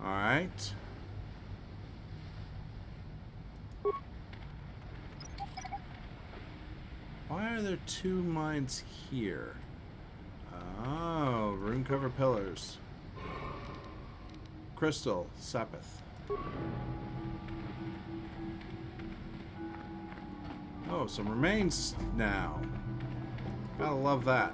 Alright. Why are there two mines here? Oh, rune cover pillars. Crystal, Sapith. Oh, some remains now. Gotta love that.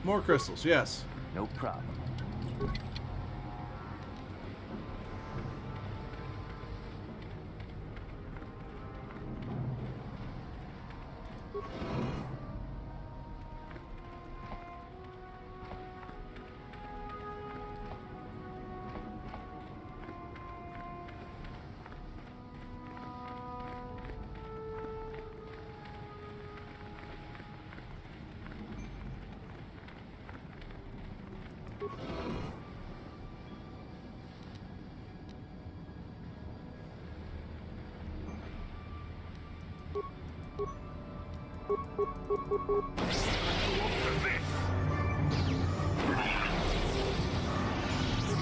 More crystals, yes. No problem.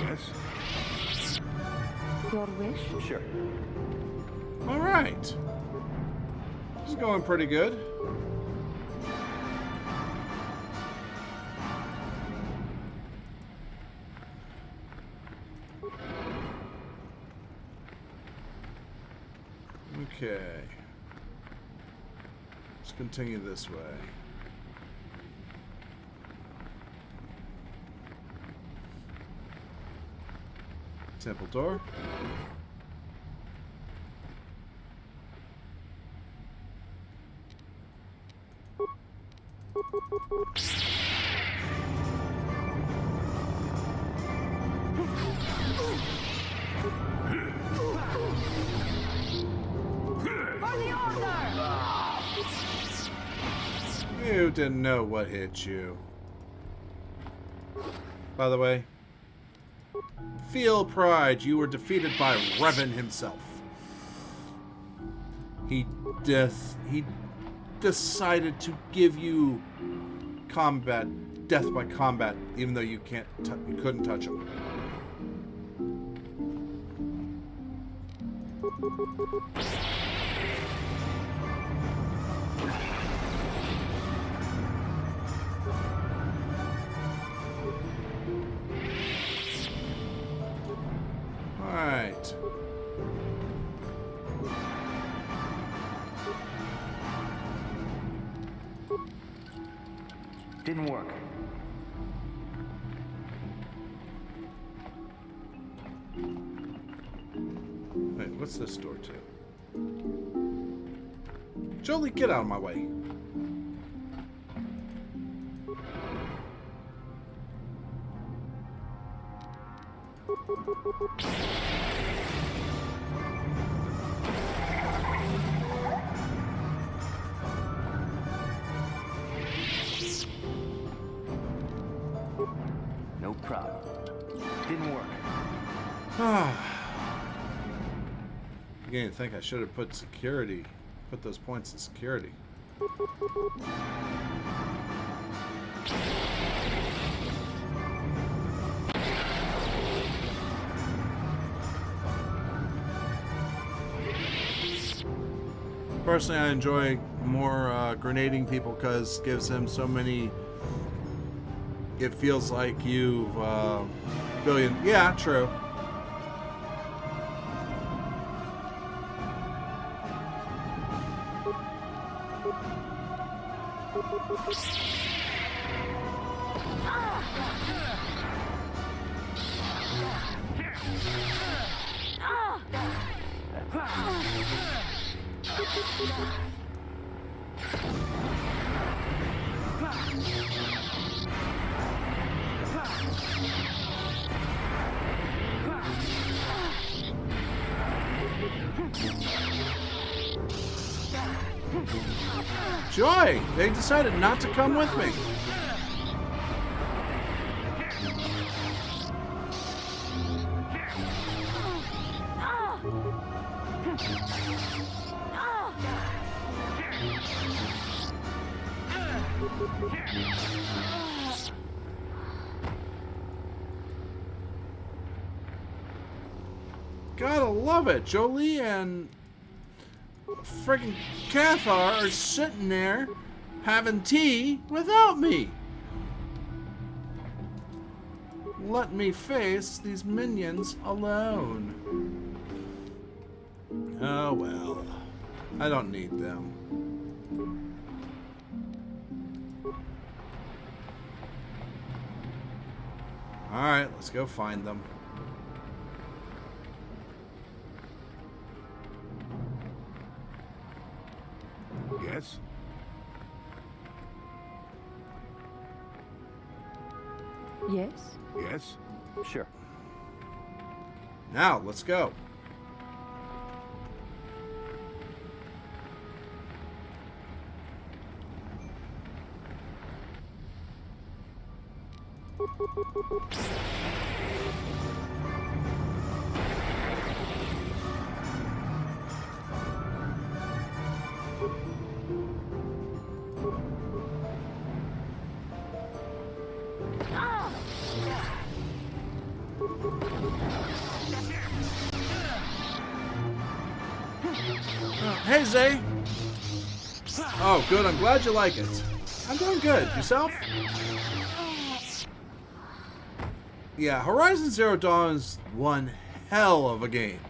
Yes? Your wish? Sure. Alright. This is going pretty good. Okay. Let's continue this way. Temple door. You didn't know what hit you. By the way, feel pride. You were defeated by Revan himself. He decided to give you combat, death by combat, even though you couldn't touch him. Alright. Didn't work. Wait, what's this door to? Jolie, get out of my way. Beginning to think I should have put those points in security. Personally, I enjoy more grenading people because it gives them so many. It feels like you've billion. Yeah, true. Joy! They decided not to come with me. Gotta love it. Jolie and friggin' Cathar are sitting there having tea without me. Let me face these minions alone. Oh well. I don't need them. Alright, let's go find them. Yes? Yes? Yes? Sure. Now, let's go. Hey, Zay. Oh, good. I'm glad you like it. I'm doing good. Yourself? Yeah, Horizon Zero Dawn is one hell of a game.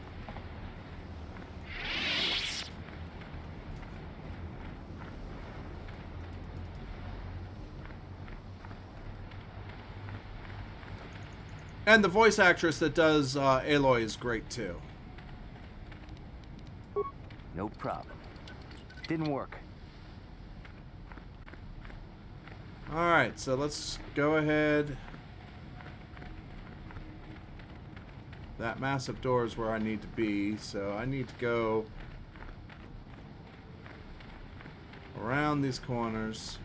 And the voice actress that does Aloy is great too. No problem. Didn't work. Alright, so let's go ahead. That massive door is where I need to be, so I need to go around these corners.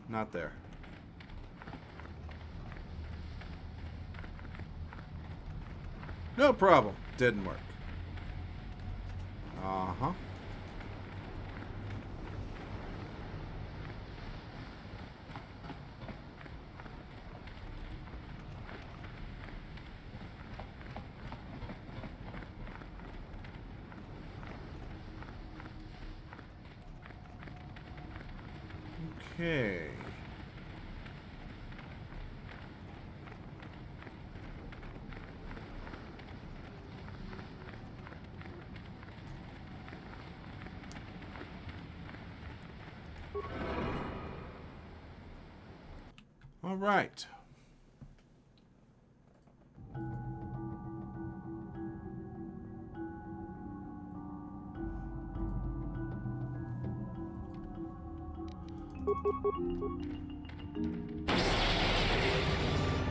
Not there. No problem. Didn't work. Uh-huh. Okay. All right.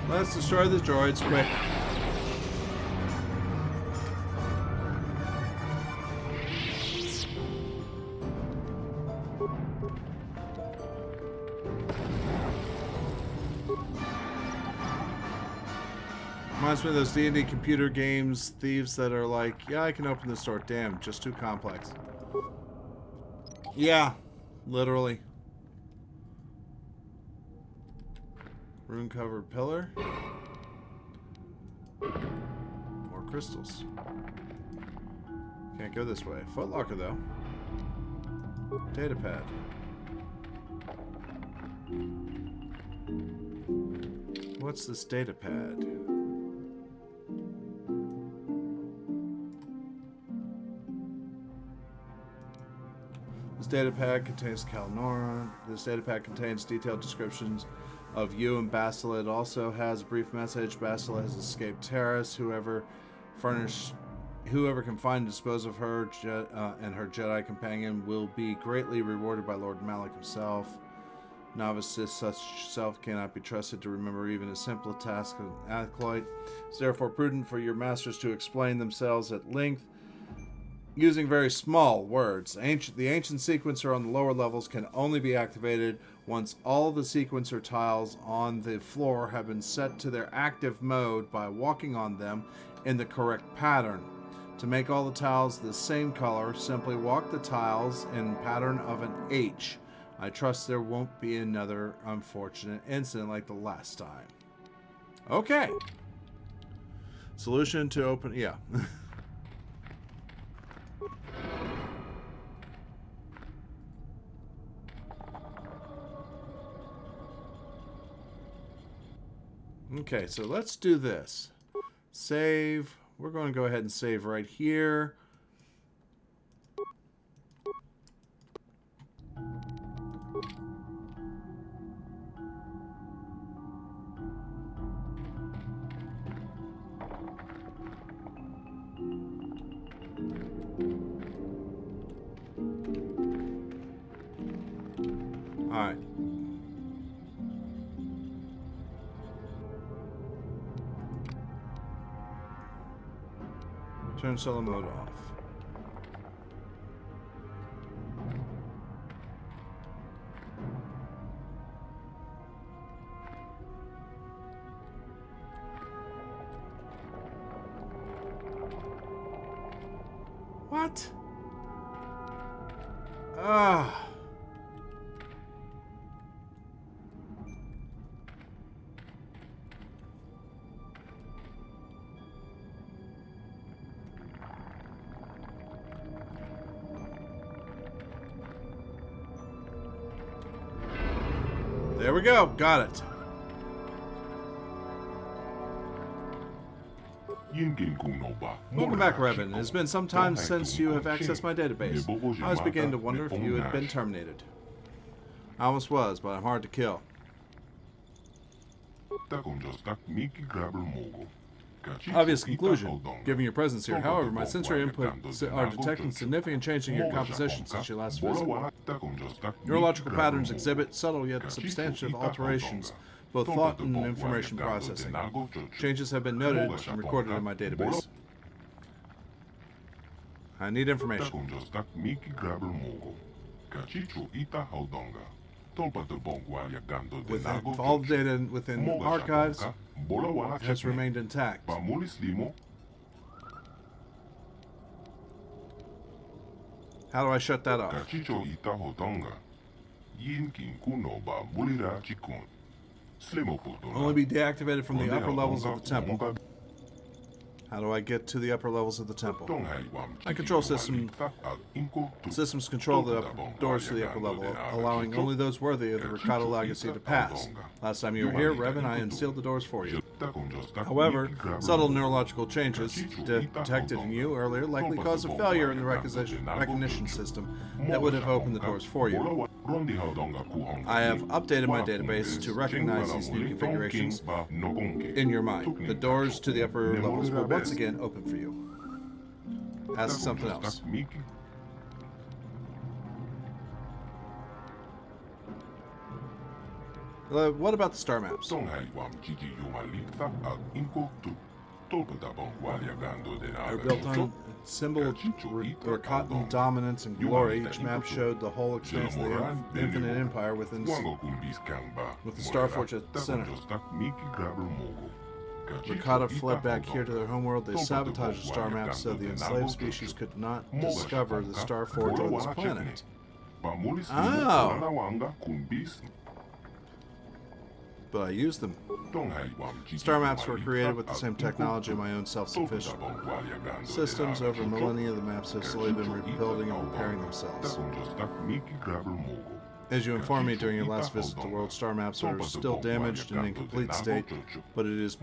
Let's destroy the droids quick. Reminds me of those D&D computer games, thieves that are like, yeah, I can open this door. Damn, just too complex. Yeah, literally. Rune-covered pillar. More crystals. Can't go this way. Footlocker, though. Datapad. What's this datapad? This datapad contains Kalnor. This datapad contains detailed descriptions of you and Bastila. It also has a brief message. Bastila has escaped Terrace. Whoever can find and dispose of her and her Jedi companion will be greatly rewarded by Lord Malik himself. Novices such self cannot be trusted to remember even a simple task of an acolyte. It's therefore prudent for your masters to explain themselves at length using very small words. The ancient sequencer on the lower levels can only be activated once all the sequencer tiles on the floor have been set to their active mode by walking on them in the correct pattern. To make all the tiles the same color, simply walk the tiles in pattern of an H. I trust there won't be another unfortunate incident like the last time. Okay. Solution to open... Yeah. Okay, so let's do this. Save. We're going to go ahead and save right here. Alright. Turn solo mode off. What? Ah. There we go. Got it. Welcome back, Revan. It has been some time since you have accessed my database. I was beginning to wonder if you had been terminated. I almost was, but I'm hard to kill. Obvious conclusion, given your presence here. However, my sensory inputs are detecting significant change in your composition since your last visit. Neurological patterns exhibit subtle yet substantive alterations, both thought and information processing. Changes have been noted and recorded in my database. I need information. With all the data within archives has remained intact. How do I shut that off? Only be deactivated from the upper levels of the temple. How do I get to the upper levels of the temple? My control systems control the doors to the upper level, allowing only those worthy of the Rakata legacy to pass. Last time you were here, Revan, I unsealed the doors for you. However, subtle neurological changes detected in you earlier likely caused a failure in the recognition system that would have opened the doors for you. I have updated my database to recognize these new configurations in your mind. The doors to the upper levels will once again open for you. Ask something else. What about the star maps? They're built on symbol Rakatan dominance and glory. Each map showed the whole expanse of the infinite empire with the Starforge at the center. Rakata fled back here to their homeworld. They sabotaged the star map so the enslaved species could not discover the Star Forge on this planet. Oh! But I used them. Star maps were created with the same technology my own self-sufficient systems. Over millennia, the maps have slowly been rebuilding and repairing themselves. As you informed me during your last visit to the world, star maps are still damaged and in incomplete state, but it is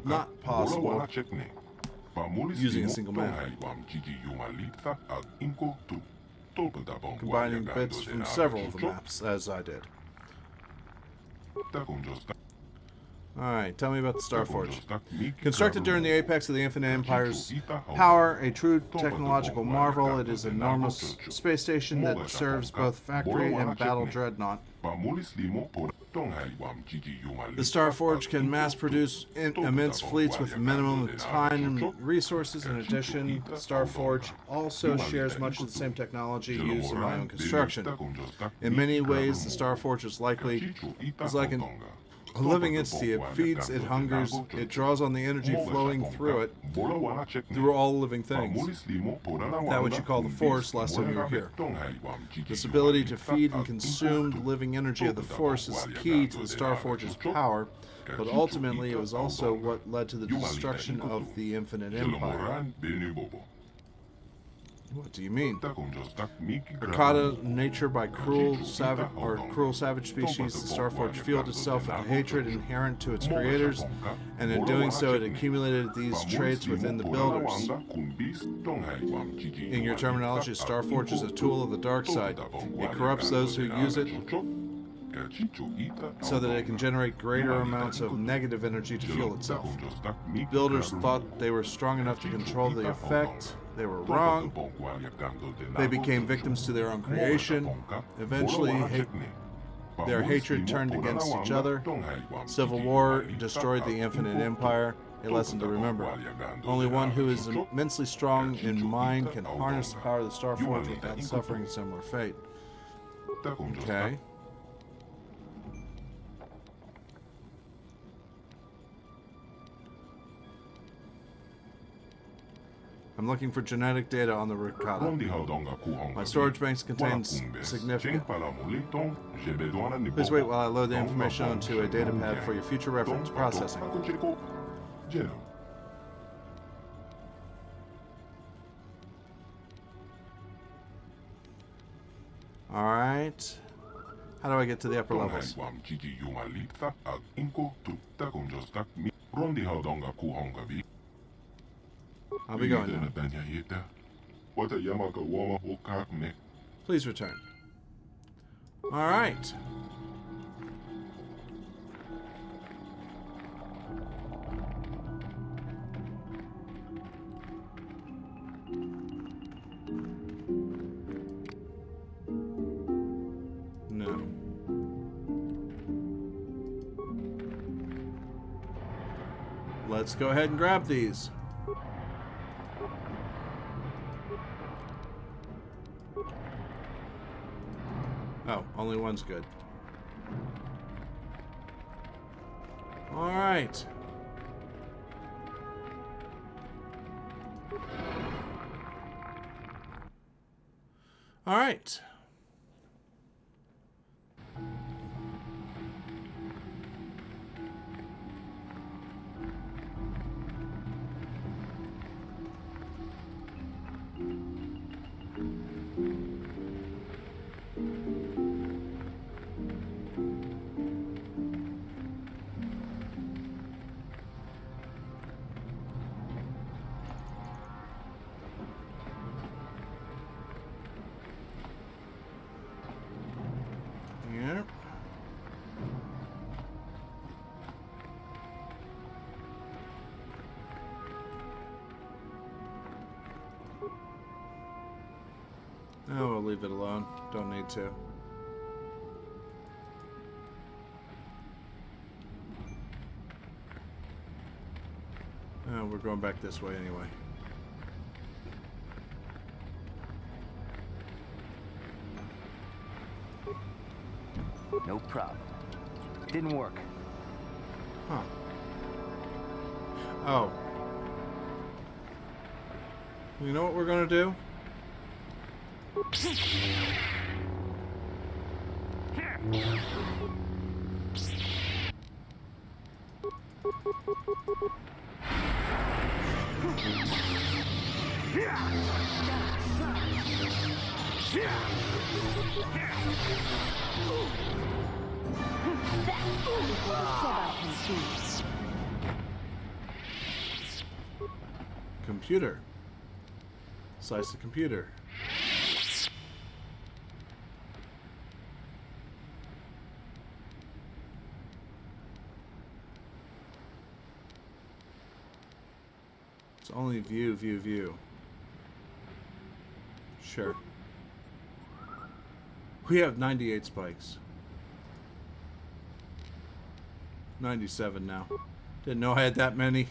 not possible using a single map. Combining bits from several of the maps, as I did. Alright, tell me about the Star Forge. Constructed during the apex of the Infinite Empire's power, a true technological marvel, it is an enormous space station that serves both factory and battle dreadnought. The Star Forge can mass-produce immense fleets with a minimum of time and resources. In addition, the Star Forge also shares much of the same technology used in my own construction. In many ways, the Star Forge is like a living entity. It feeds, it hungers, it draws on the energy flowing through it, through all living things. That which you call the Force last time you were here. This ability to feed and consume the living energy of the Force is key to the Star Forge's power, but ultimately it was also what led to the destruction of the Infinite Empire. What do you mean? Rakata, nature by cruel, savage species, the Starforge fueled itself with the hatred inherent to its creators, and in doing so it accumulated these traits within the builders. In your terminology, Starforge is a tool of the dark side. It corrupts those who use it so that it can generate greater amounts of negative energy to fuel itself. Builders thought they were strong enough to control the effect. They were wrong. They became victims to their own creation. Eventually, their hatred turned against each other. Civil war destroyed the Infinite Empire. A lesson to remember. Only one who is immensely strong in mind can harness the power of the Starforge without suffering a similar fate. Okay. I'm looking for genetic data on the Rakata. My storage banks contain significant... Please wait while I load the information onto a data pad for your future reference processing. Alright. How do I get to the upper levels? I'll be going now. Please return. Alright. No. Let's go ahead and grab these. Oh, only one's good. All right. All right. Oh, we'll leave it alone. Don't need to. Oh, we're going back this way anyway. No problem. Didn't work. Huh. Oh. You know what we're gonna do? Computer. Slice the computer. It's only view. Sure. We have 98 spikes. 97 now. Didn't know I had that many.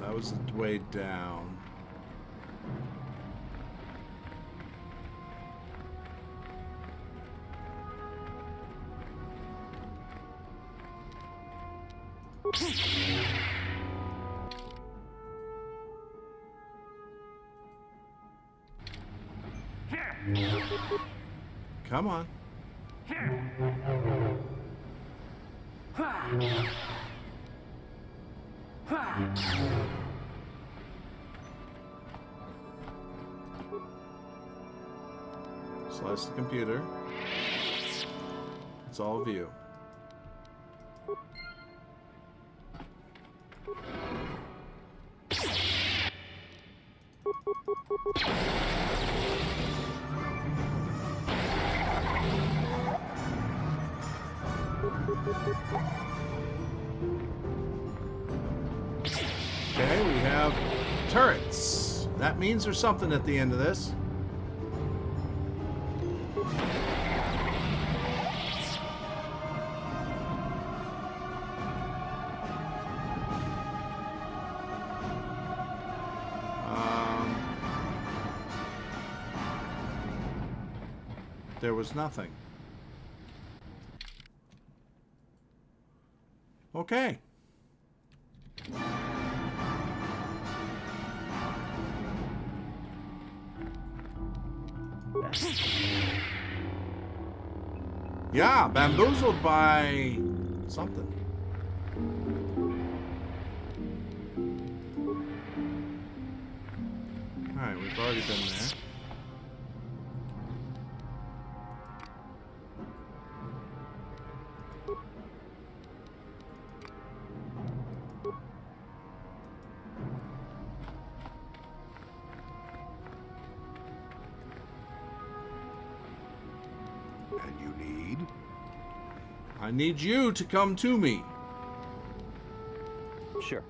That was way down. Come on. Slice the computer. It's all view. Okay, we have turrets. That means there's something at the end of this. There was nothing. Okay. Yeah, bamboozled by something. Alright, we've already been there. I need you to come to me. Sure.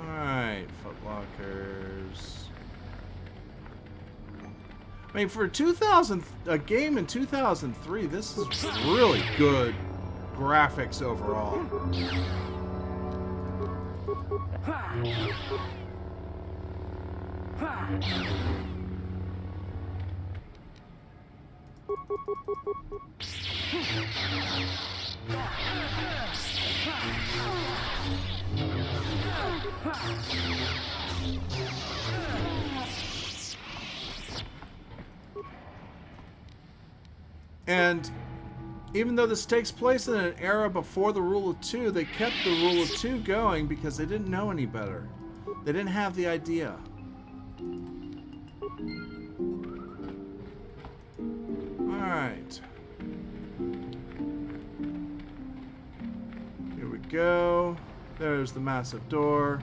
Alright, footlockers. I mean, for a game in 2003, this is really good graphics overall. And even though this takes place in an era before the Rule of Two, they kept the Rule of Two going because they didn't know any better. They didn't have the idea. Alright. Here we go. There's the massive door.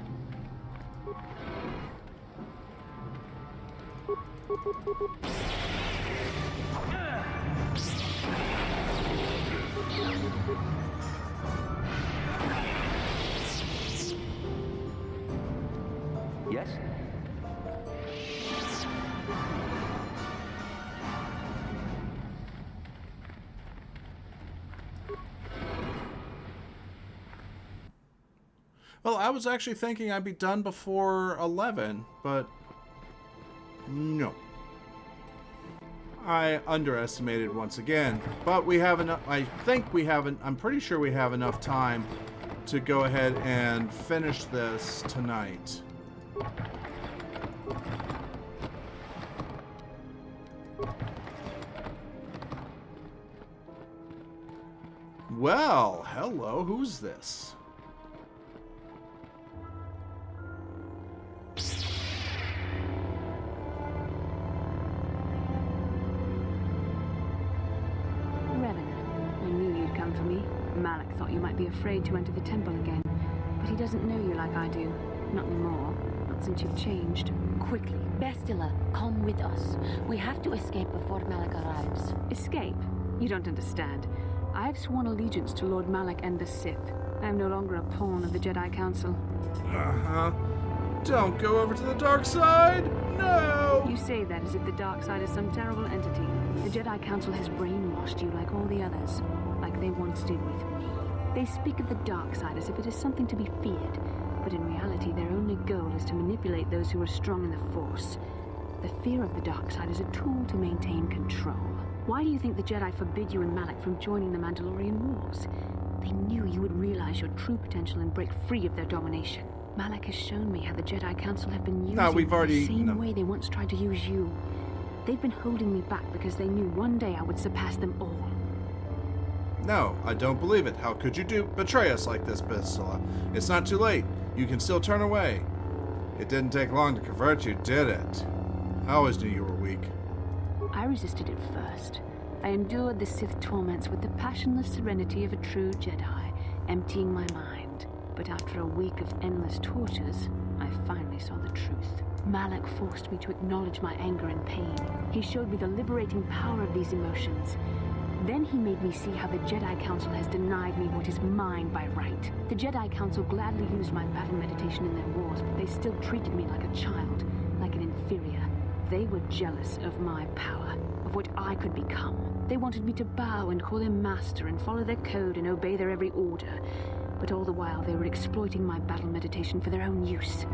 Yes? Well, I was actually thinking I'd be done before 11, but no. I underestimated once again, but we have enough. I think we haven't. I'm pretty sure we have enough time to go ahead and finish this tonight. Well, hello. Who's this? Malak thought you might be afraid to enter the temple again, but he doesn't know you like I do. Not anymore. Not since you've changed. Quickly, Bastila, come with us. We have to escape before Malak arrives. Escape? You don't understand. I have sworn allegiance to Lord Malak and the Sith. I am no longer a pawn of the Jedi Council. Uh-huh. Don't go over to the dark side! No! You say that as if the dark side is some terrible entity. The Jedi Council has brainwashed you like all the others. Like they once did with me. They speak of the dark side as if it is something to be feared, but in reality their only goal is to manipulate those who are strong in the Force. The fear of the dark side is a tool to maintain control. Why do you think the Jedi forbid you and Malak from joining the Mandalorian Wars? They knew you would realize your true potential and break free of their domination. Malak has shown me how the Jedi Council have been using me the same way they once tried to use you. They've been holding me back because they knew one day I would surpass them all. No, I don't believe it. How could you betray us like this, Bastila? It's not too late. You can still turn away. It didn't take long to convert you, did it? I always knew you were weak. I resisted it first. I endured the Sith torments with the passionless serenity of a true Jedi, emptying my mind. But after a week of endless tortures, I finally saw the truth. Malak forced me to acknowledge my anger and pain. He showed me the liberating power of these emotions. Then he made me see how the Jedi Council has denied me what is mine by right. The Jedi Council gladly used my battle meditation in their wars, but they still treated me like a child, like an inferior. They were jealous of my power, of what I could become. They wanted me to bow and call them master and follow their code and obey their every order. But all the while they were exploiting my battle meditation for their own use.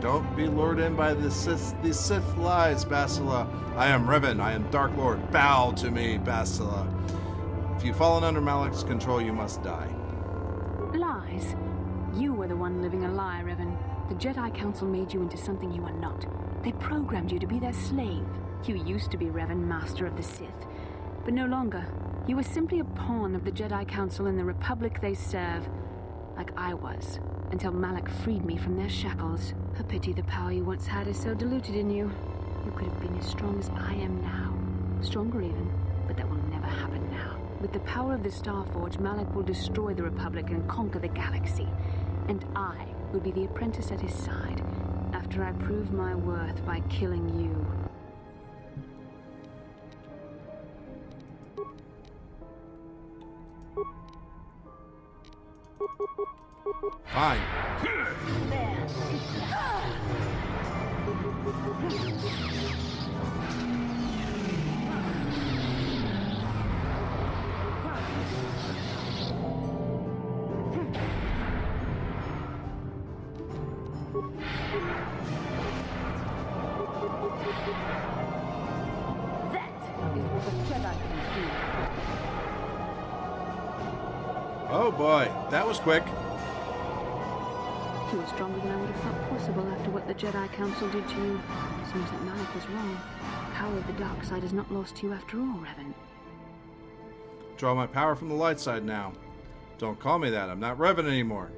Don't be lured in by these Sith lies, Bastila. I am Revan. I am Dark Lord. Bow to me, Bastila. If you've fallen under Malak's control, you must die. Lies? You were the one living a lie, Revan. The Jedi Council made you into something you are not. They programmed you to be their slave. You used to be Revan, Master of the Sith, but no longer. You were simply a pawn of the Jedi Council in the Republic they serve, like I was, until Malak freed me from their shackles. A pity the power you once had is so diluted in you. You could have been as strong as I am now. Stronger even, but that will never happen now. With the power of the Starforge, Malak will destroy the Republic and conquer the galaxy. And I will be the apprentice at his side, after I prove my worth by killing you. Fine. Oh boy, that was quick. You were stronger than I would have thought possible after what the Jedi Council did to you. Seems that Malak was wrong. The power of the dark side is not lost to you after all, Revan. Draw my power from the light side now. Don't call me that. I'm not Revan anymore.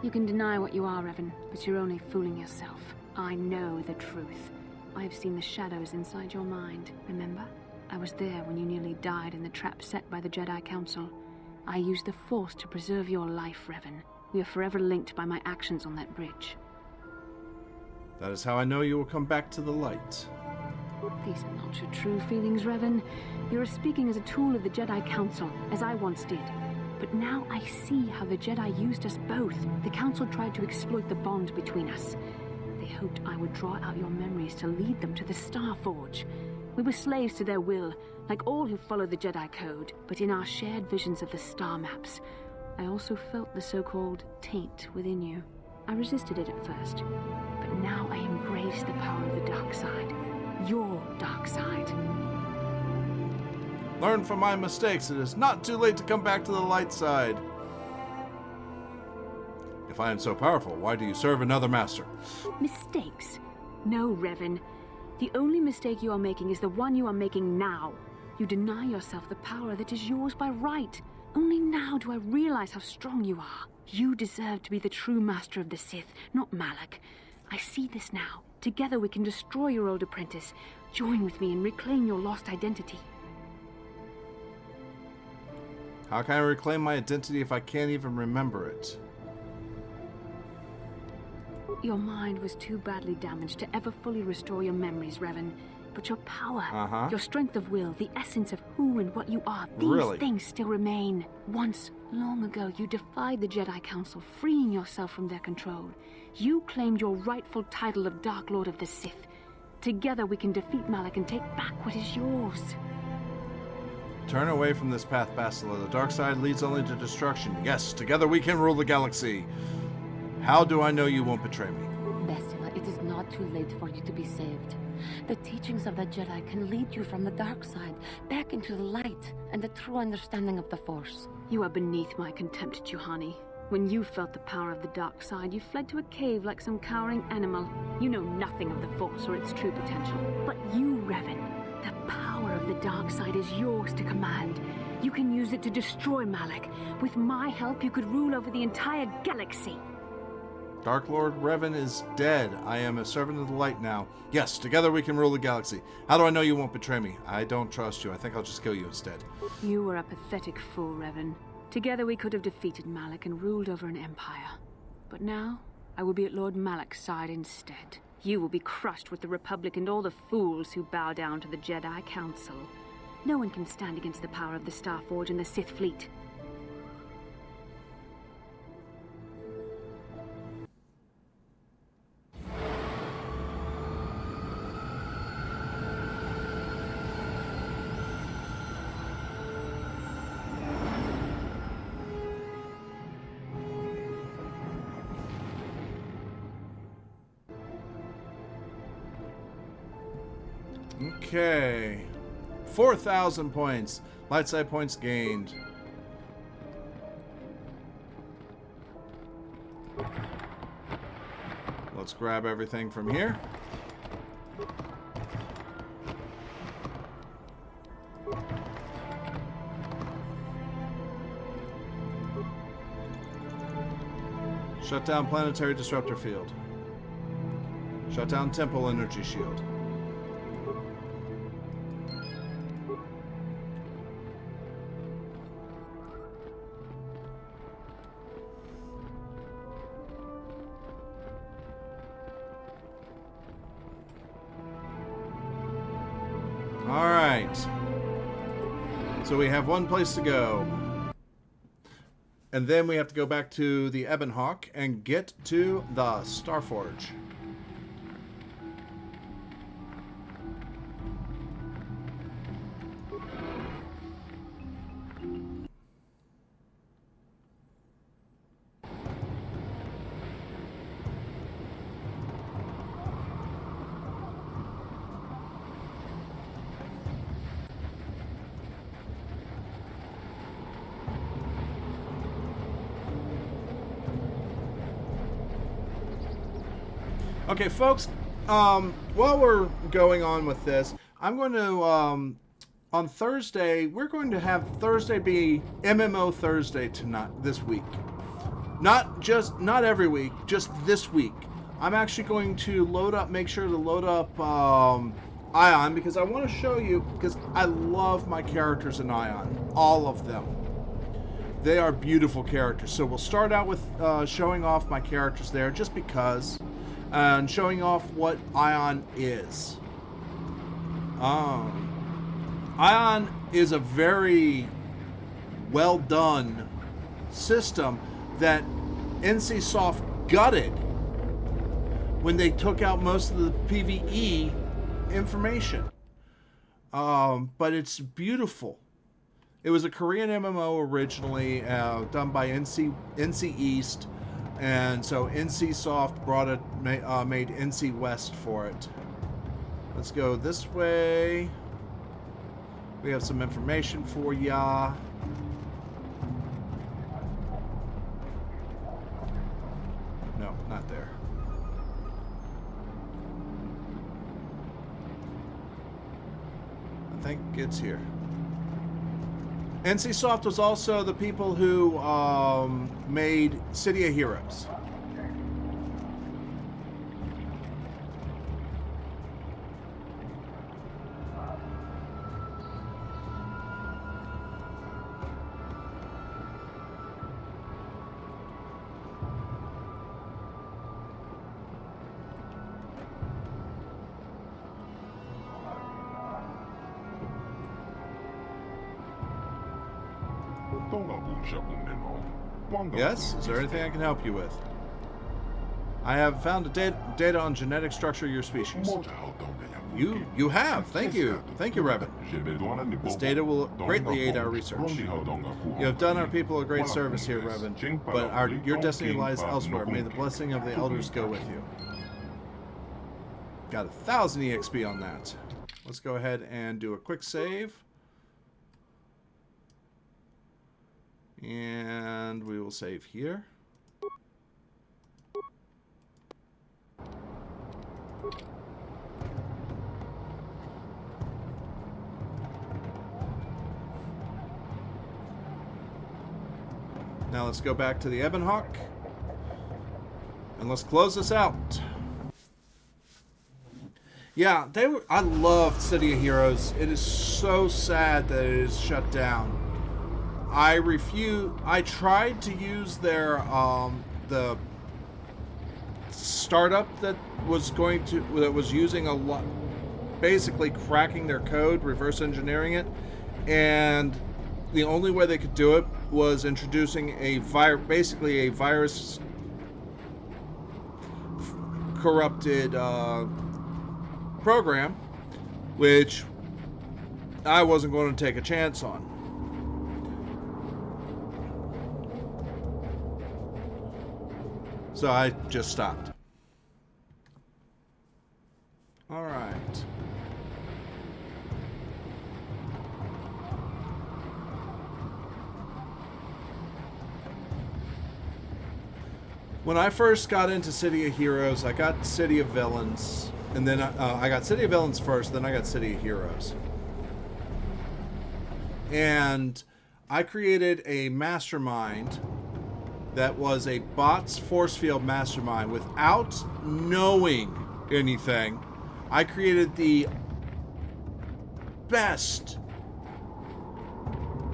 You can deny what you are, Revan, but you're only fooling yourself. I know the truth. I have seen the shadows inside your mind, remember? I was there when you nearly died in the trap set by the Jedi Council. I used the Force to preserve your life, Revan. We are forever linked by my actions on that bridge. That is how I know you will come back to the light. These not your true feelings, Revan. You're speaking as a tool of the Jedi Council, as I once did. But now I see how the Jedi used us both. The Council tried to exploit the bond between us. They hoped I would draw out your memories to lead them to the Star Forge. We were slaves to their will, like all who follow the Jedi Code, but in our shared visions of the star maps, I also felt the so-called taint within you. I resisted it at first, but now I embrace the power of the dark side. Your dark side. Learn from my mistakes. It is not too late to come back to the light side. If I am so powerful, why do you serve another master? Mistakes? No, Revan. The only mistake you are making is the one you are making now. You deny yourself the power that is yours by right. Only now do I realize how strong you are. You deserve to be the true master of the Sith, not Malak. I see this now. Together we can destroy your old apprentice. Join with me and reclaim your lost identity. How can I reclaim my identity if I can't even remember it? Your mind was too badly damaged to ever fully restore your memories, Revan. But your power, your strength of will, the essence of who and what you are, these things still remain. Once, long ago, you defied the Jedi Council, freeing yourself from their control. You claimed your rightful title of Dark Lord of the Sith. Together we can defeat Malak and take back what is yours. Turn away from this path, Bastila. The dark side leads only to destruction. Yes, together we can rule the galaxy. How do I know you won't betray me? Bastila, it is not too late for you to be saved. The teachings of the Jedi can lead you from the dark side back into the light and the true understanding of the Force. You are beneath my contempt, Juhani. When you felt the power of the dark side, you fled to a cave like some cowering animal. You know nothing of the Force or its true potential. But you, Revan, the power of the dark side is yours to command. You can use it to destroy Malak. With my help, you could rule over the entire galaxy. Dark Lord Revan is dead. I am a servant of the light now. Yes, together we can rule the galaxy. How do I know you won't betray me? I don't trust you. I think I'll just kill you instead. You were a pathetic fool, Revan. Together we could have defeated Malak and ruled over an empire. But now, I will be at Lord Malak's side instead. You will be crushed with the Republic and all the fools who bow down to the Jedi Council. No one can stand against the power of the Star Forge and the Sith fleet. Okay. 4,000 points. Light side points gained. Let's grab everything from here. Shut down planetary disruptor field. Shut down temple energy shield. Alright. So we have one place to go. And then we have to go back to the Ebon Hawk and get to the Starforge. Okay, folks, while we're going on with this, I'm going to, on Thursday, we're going to have Thursday be MMO Thursday tonight, this week. Not every week, just this week. I'm actually going to make sure to load up Ion, because I want to show you, because I love my characters in Ion, all of them. They are beautiful characters. So we'll start out with showing off my characters there, just because. And showing off what Ion is. Ion is a very well done system that NCSoft gutted when they took out most of the PvE information. But it's beautiful. It was a Korean MMO originally, done by NC East, and so NCSoft made NC West for it. Let's go this way. We have some information for ya. No, not there. I think it's here. NCSoft was also the people who made City of Heroes. Yes? Is there anything I can help you with? I have found data on genetic structure of your species. You have. Thank you. Thank you, Revan. This data will greatly aid our research. You have done our people a great service here, Revan, but your destiny lies elsewhere. May the blessing of the elders go with you. Got 1,000 EXP on that. Let's go ahead and do a quick save. And we will save here. Now let's go back to the Ebonhawk. And let's close this out. Yeah, I loved City of Heroes. It is so sad that it is shut down. I tried to use their the startup that was using a lot, basically cracking their code, reverse engineering it, and the only way they could do it was introducing basically a virus corrupted program, which I wasn't going to take a chance on. So I just stopped. All right. When I first got into City of Heroes, I got City of Villains, and then I got City of Villains first, then I got City of Heroes. And I created a mastermind that was a bots force field mastermind without knowing anything. I created the best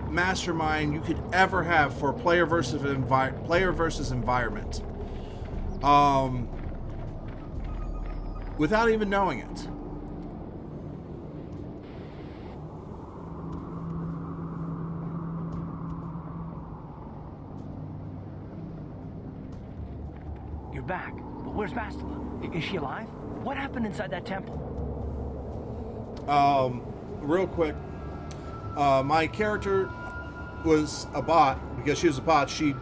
mastermind you could ever have for player versus environment. Without even knowing it. You're back, but where's Bastila? Is she alive? What happened inside that temple? Real quick, my character was a bot. Because she was a bot, she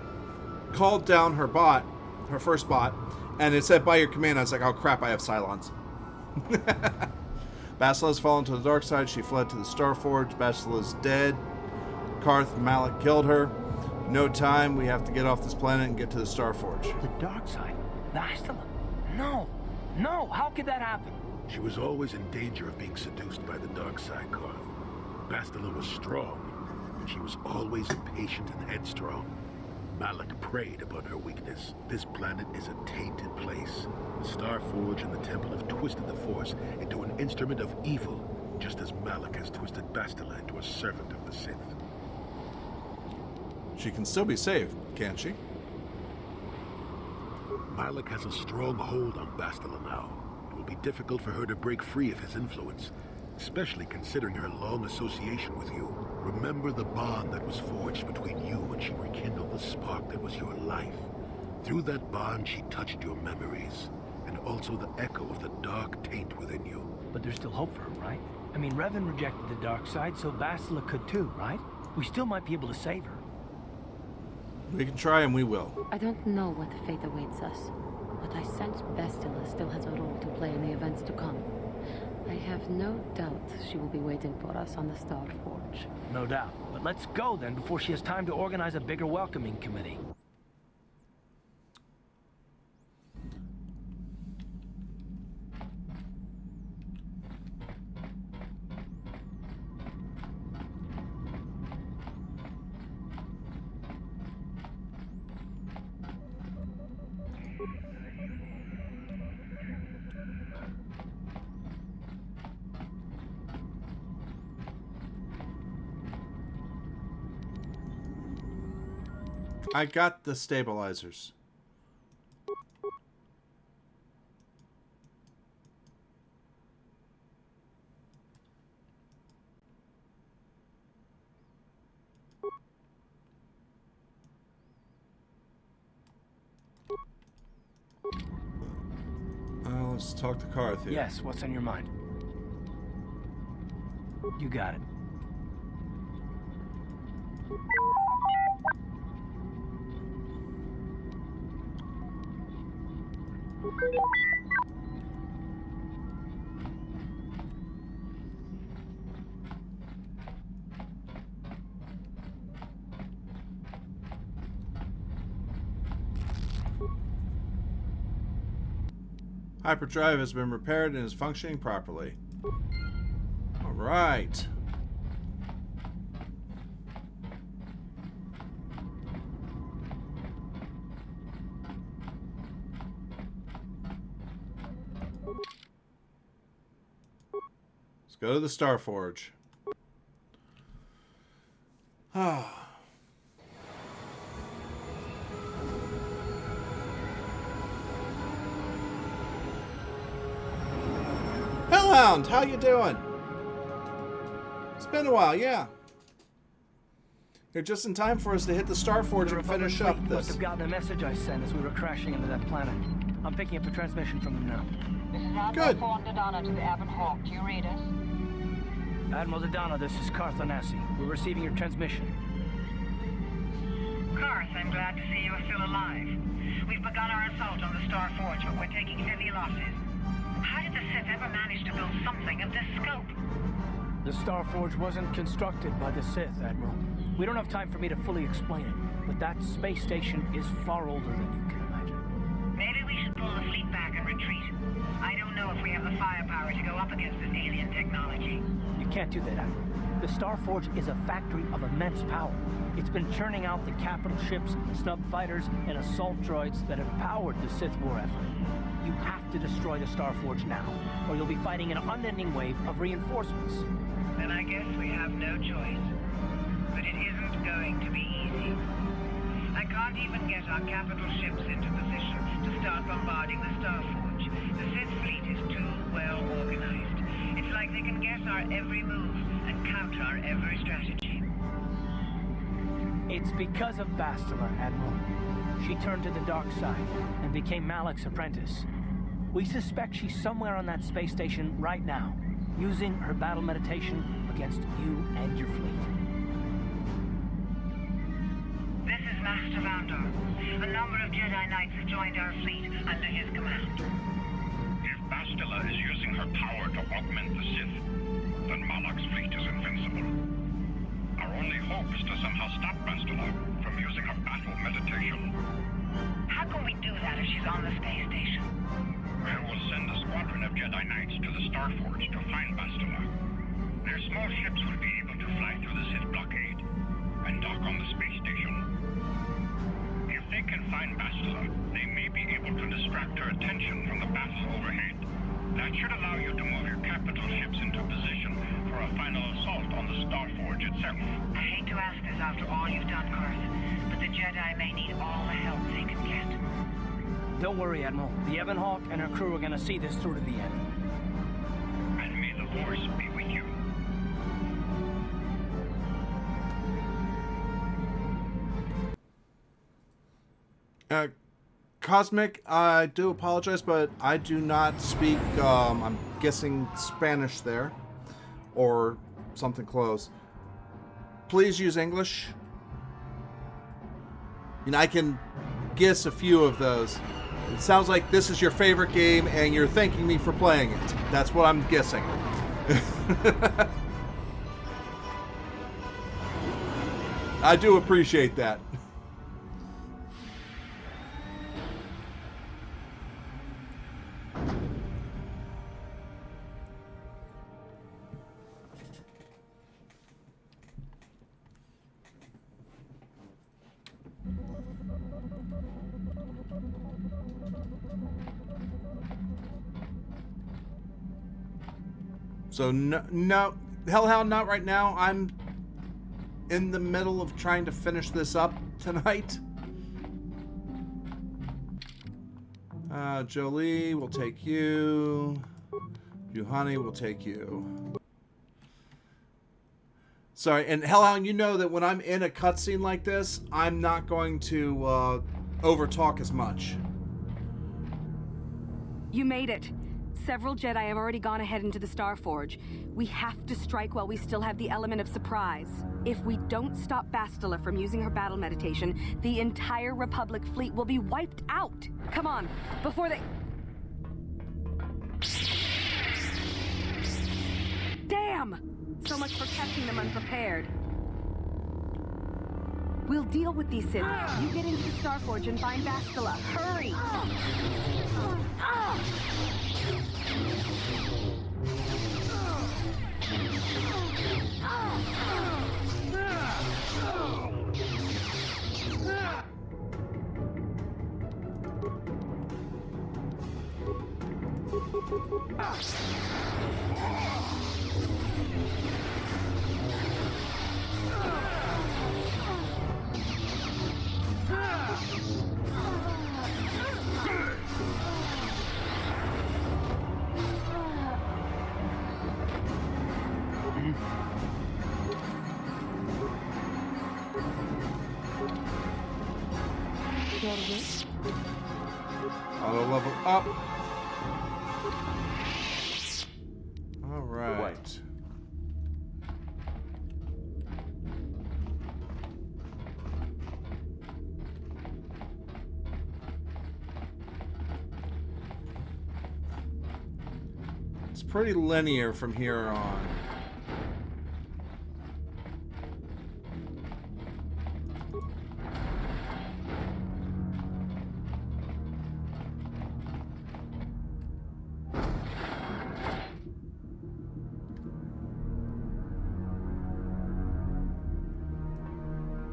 called down her bot, her first bot, and it said, by your command. I was like, oh crap, I have Cylons. Basila's fallen to the dark side. She fled to the Starforge. Basila's dead. Karth Malik killed her. No time. We have to get off this planet and get to the Starforge. The dark side? Bastila? No. No, how could that happen? She was always in danger of being seduced by the dark side, Karth. Bastila was strong, and she was always impatient and headstrong. Malik preyed upon her weakness. This planet is a tainted place. The Starforge and the Temple have twisted the Force into an instrument of evil, just as Malik has twisted Bastila into a servant of the Sith. She can still be saved, can't she? Malik has a strong hold on Bastila now. It will be difficult for her to break free of his influence. especially considering her long association with you. Remember the bond that was forged between you when she rekindled the spark that was your life. Through that bond, she touched your memories, and also the echo of the dark taint within you. But there's still hope for her, right? I mean, Revan rejected the dark side, so Bastila could too, right? We still might be able to save her. We can try and we will. I don't know what fate awaits us, but I sense Bastila still has a role to play in the events to come. I have no doubt she will be waiting for us on the Star Forge. No doubt. But let's go then before she has time to organize a bigger welcoming committee. I got the stabilizers. Let's talk to Karth here. Yes, what's on your mind? You got it. Hyperdrive has been repaired and is functioning properly. All right. Let's go to the Star Forge. Ah. Hellhound, how you doing? It's been a while, yeah. You're just in time for us to hit the Star Forge and finish up this. Must have gotten a message I sent as we were crashing into that planet. I'm picking up the transmission from them now. This is Admiral Donna to the Revan Hawk. Do you read us? Admiral Donna, this is Karth Onasi. We're receiving your transmission. Karth, I'm glad to see you are still alive. We've begun our assault on the Star Forge, but we're taking heavy losses. How did the Sith ever manage to build something of this scope? The Star Forge wasn't constructed by the Sith, Admiral. We don't have time for me to fully explain it, but that space station is far older than you can imagine. Maybe we should pull the fleet back and retreat. I don't know if we have the firepower to go up against this alien technology. You can't do that, Admiral. The Star Forge is a factory of immense power. It's been churning out the capital ships, snub fighters, and assault droids that have powered the Sith war effort. You have to destroy the Star Forge now, or you'll be fighting an unending wave of reinforcements. Then I guess we have no choice. But it isn't going to be easy. I can't even get our capital ships into position to start bombarding the Star Forge. The Sith fleet is too well organized. It's like they can guess our every move and counter our every strategy. It's because of Bastila, Admiral. She turned to the dark side and became Malak's apprentice. We suspect she's somewhere on that space station right now, using her battle meditation against you and your fleet. This is Master Vandor. A number of Jedi Knights have joined our fleet under his command. If Bastila is using her power to augment the Sith, then Malak's fleet is invincible. Our only hope is to somehow stop Bastila from using her battle meditation. How can we do that if she's on the space station? I will send a squadron of Jedi Knights to the Star Forge to find Bastila. Their small ships will be able to fly through the Sith blockade and dock on the space station. If they can find Bastila, they may be able to distract her attention from the battle overhead. That should allow you to move your capital ships into position for a final assault on the Star Forge itself. I hate to ask this after all you've done, Karth, but the Jedi may need all the help they can get. Don't worry, Admiral. The Revan Hawk and her crew are going to see this through to the end. And may the Force be with you. Cosmic, I do apologize, but I do not speak, I'm guessing Spanish there, or something close. Please use English. And I can guess a few of those. It sounds like this is your favorite game and you're thanking me for playing it. That's what I'm guessing. I do appreciate that. So no, Hellhound, not right now. I'm in the middle of trying to finish this up tonight. Jolie, we'll take you. Juhani, we'll take you. Sorry, and Hellhound, you know that when I'm in a cutscene like this, I'm not going to overtalk as much. You made it. Several Jedi have already gone ahead into the Starforge. We have to strike while we still have the element of surprise. If we don't stop Bastila from using her battle meditation, the entire Republic fleet will be wiped out. Come on, before they... Damn! So much for catching them unprepared. We'll deal with these Sith. You get into the Starforge and find Bastila. Hurry! Auto level up. All right. It's pretty linear from here on.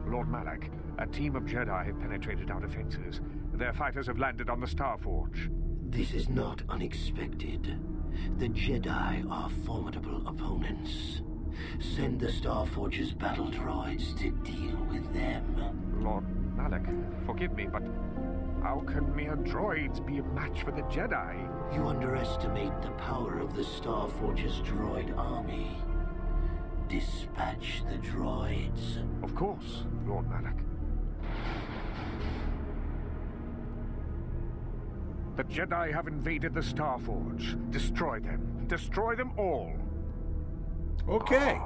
Lord Malak, a team of Jedi have penetrated our defenses. Their fighters have landed on the Starforge. This is not unexpected. The Jedi are formidable opponents. Send the Starforge's battle droids to deal with them. Lord Malak, forgive me, but how can mere droids be a match for the Jedi? You underestimate the power of the Starforge's droid army. Dispatch the droids. Of course, Lord Malak. The Jedi have invaded the Starforge. Destroy them. Destroy them all. Okay.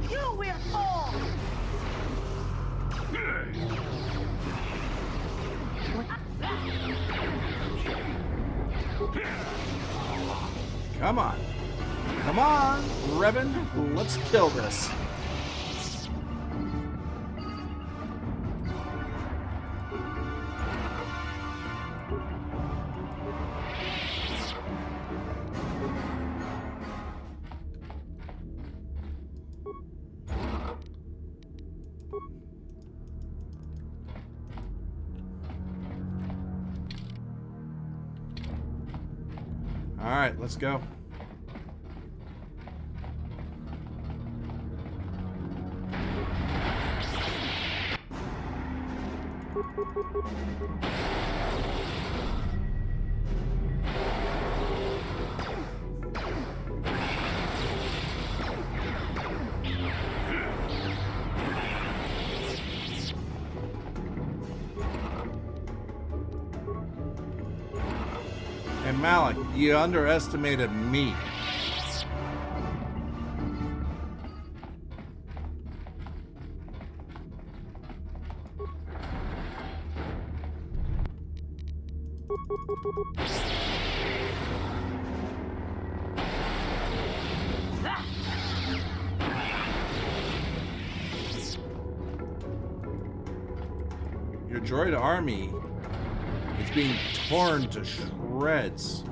You will fall! Come on. Come on, Revan. Let's kill this. Alright, let's go. And Malik, you underestimated me. Your droid army is being torn to shreds.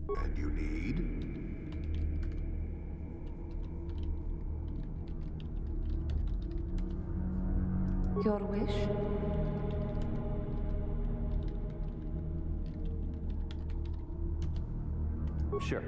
And you need? Your wish? Sure.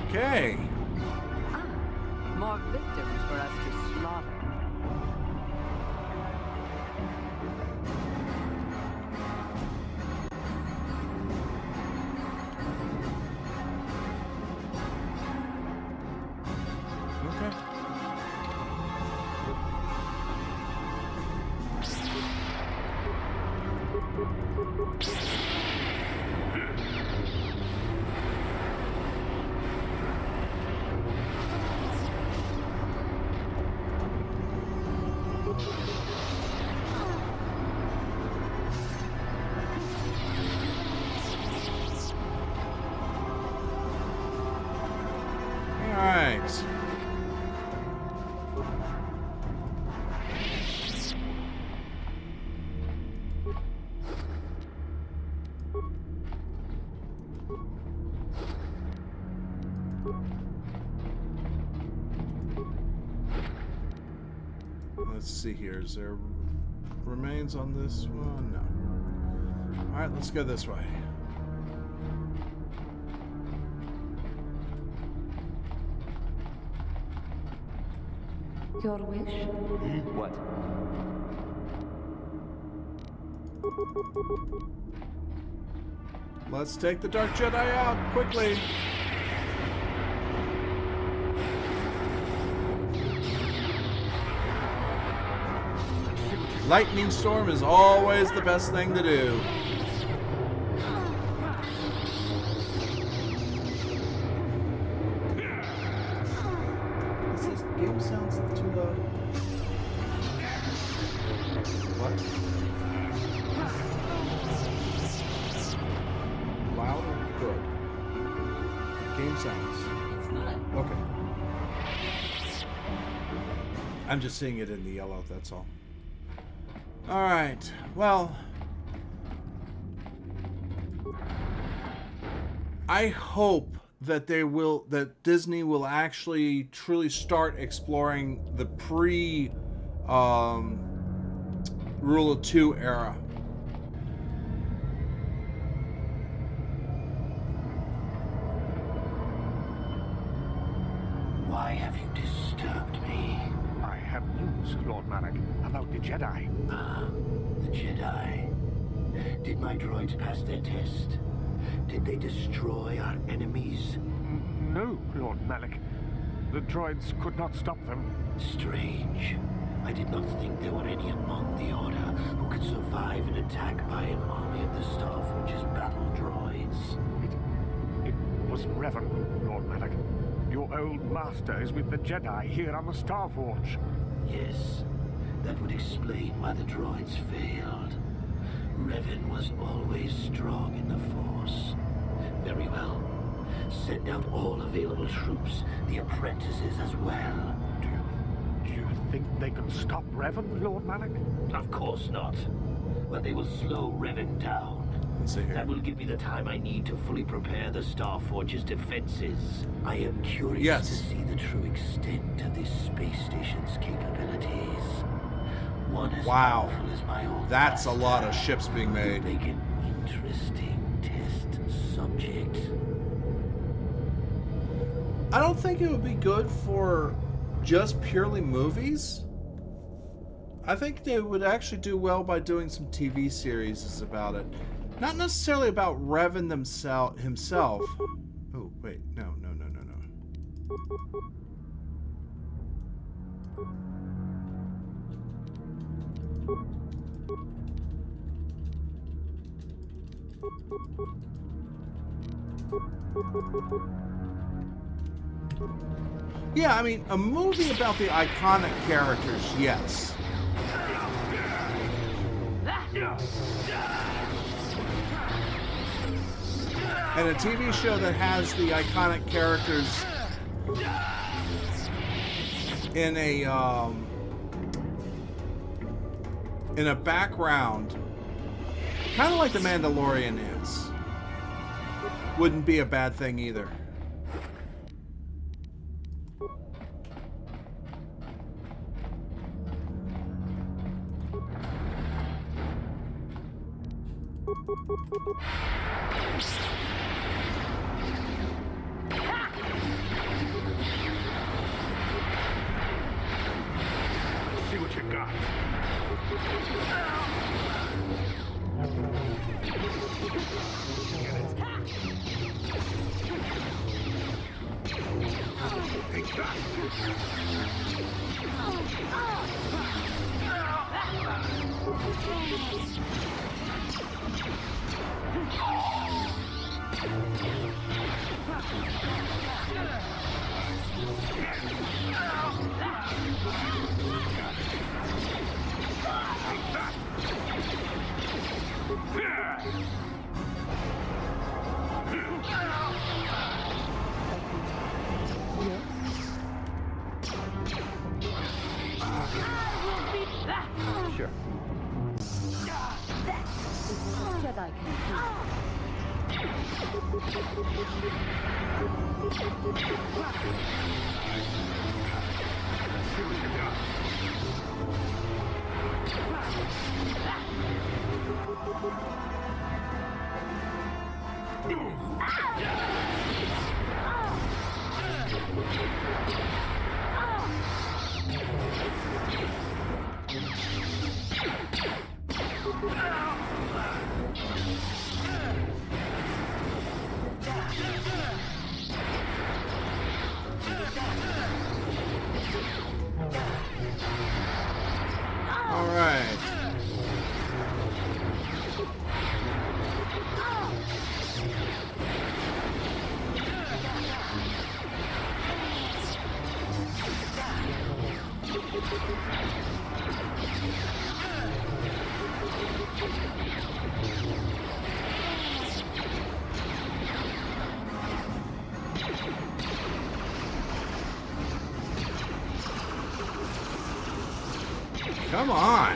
Okay. More victims for us to slaughter. Okay. Alright. Let's see here. Is there remains on this one? No. Alright, let's go this way. Your wish? What? Let's take the Dark Jedi out quickly. Lightning storm is always the best thing to do. Is this game sounds too loud? What? Loud or good? Game sounds. It's good. Okay. I'm just seeing it in the yellow, that's all. Alright, well, I hope that Disney will actually truly start exploring the Rule of Two era. Why have you disturbed me? I have news, Lord Malak, about the Jedi. Ah, the Jedi. Did my droids pass their test? Did they destroy our enemies? No, Lord Malik. The droids could not stop them. Strange. I did not think there were any among the Order who could survive an attack by an army of the Starforge's battle droids. It was Revan, Lord Malik. Your old master is with the Jedi here on the Starforge. Yes, that would explain why the droids failed. Revan was always strong in the Force. Very well. Send out all available troops, the apprentices as well. Do you think they can stop Revan, Lord Malik? Of course not. But they will slow Revan down. That will give me the time I need to fully prepare the Starforge's defenses. I am curious to see the true extent of this space station's capabilities. One as powerful as my old That's a lot of ships being made. Make an interesting test subject. I don't think it would be good for just purely movies. I think they would actually do well by doing some TV series about it. Not necessarily about Revan himself. Oh, wait. No. Yeah, I mean, a movie about the iconic characters, yes. And a TV show that has the iconic characters in a background, kind of like The Mandalorian is, wouldn't be a bad thing either. See what you got. Take that. Sure. Jedi All right. Come on.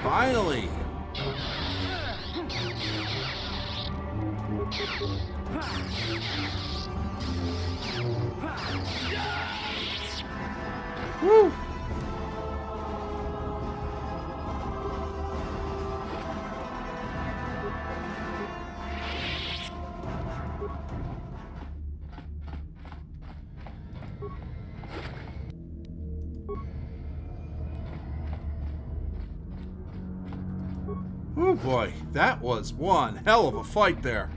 Finally. Woo. boy, that was one hell of a fight there.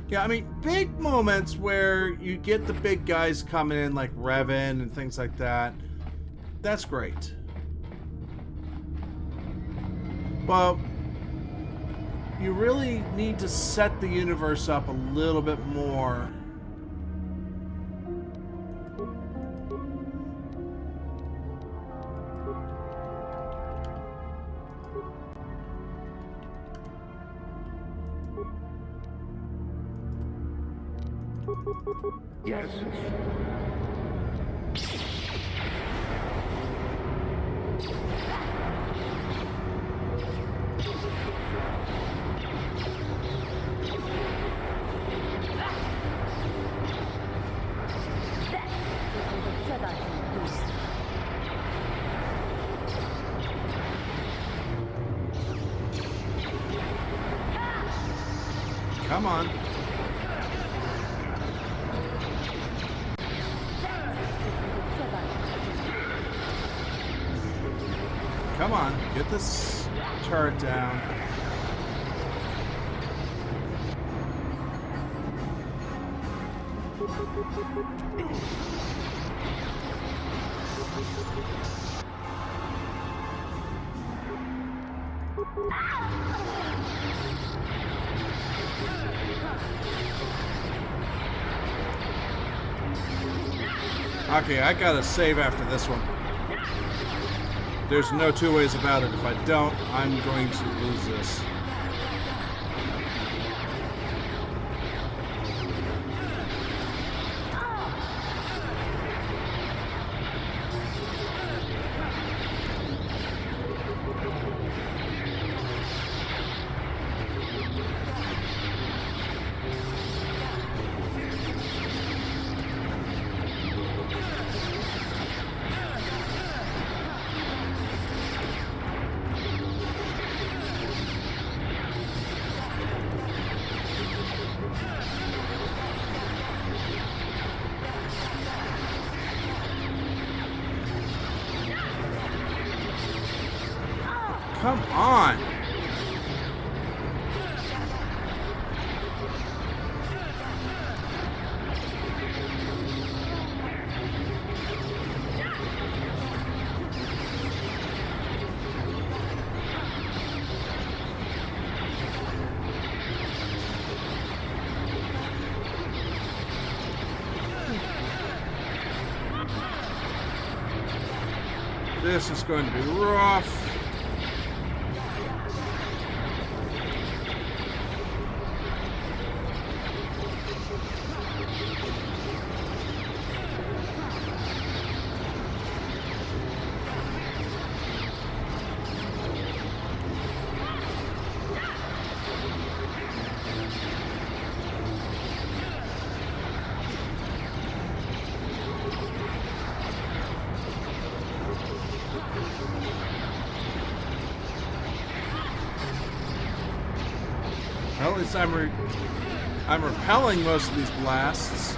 Yeah, I mean, big moments where you get the big guys coming in like Revan and things like that. That's great. But you really need to set the universe up a little bit more. Yes. Come on. Come on, get this turret down. Okay, I gotta save after this one. There's no two ways about it. If I don't, I'm going to lose this. Come on! This is going to be rough. Well, at least I'm repelling most of these blasts.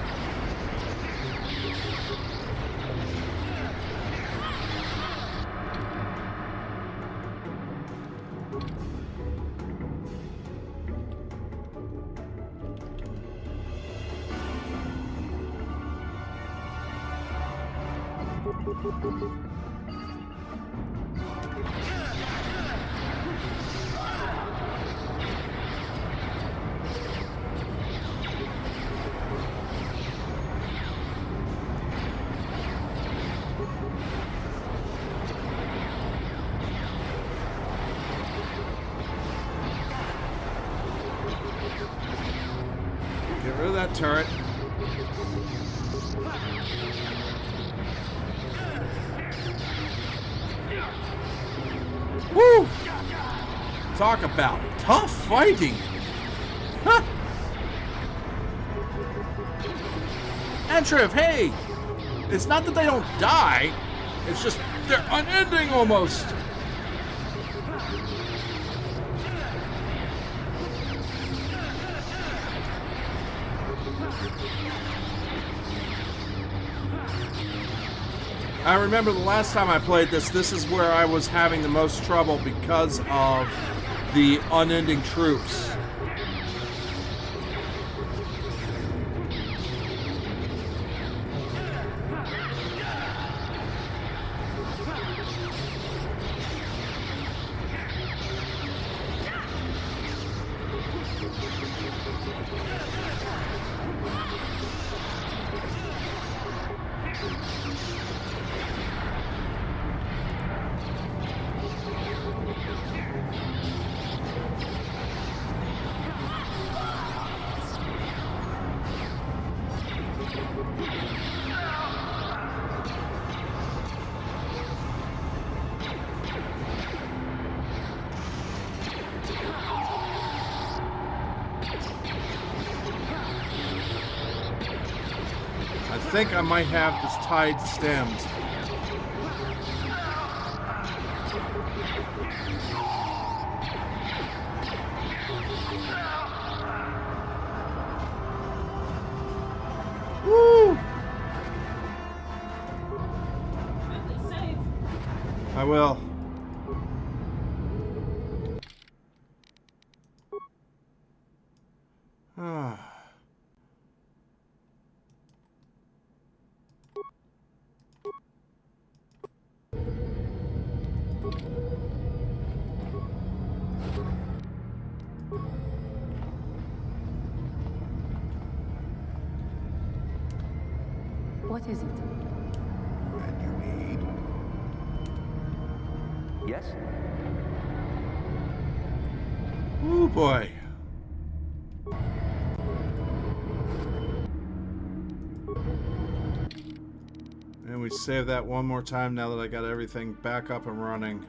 Get rid of that turret. Woo! Talk about tough fighting. Huh. And Triv, hey! It's not that they don't die, it's just they're unending almost. I remember the last time I played this, this is where I was having the most trouble because of the unending troops. I think I might have this tide stemmed. Woo! I will. Ah. What is it? And you need? Yes? Oh boy. And we save that one more time now that I got everything back up and running.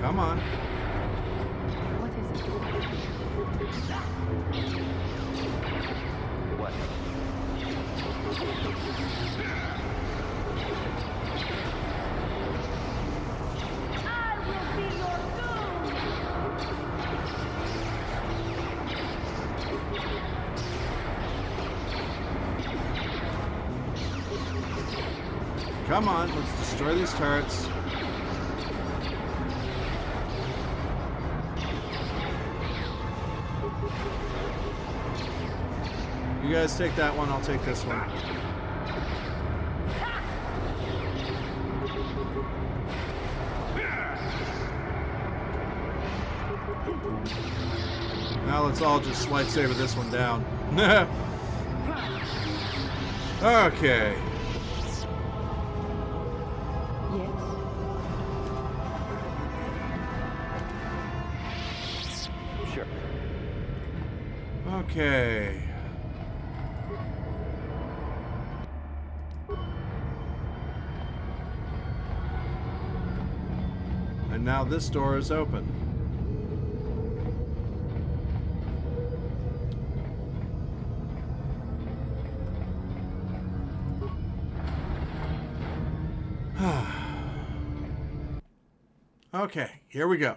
Come on. What is it? What? I will be your Come on, let's destroy these turrets. You guys take that one, I'll take this one. Now let's all just lightsaber this one down. Okay. Sure. Okay. And now this door is open. Okay, here we go.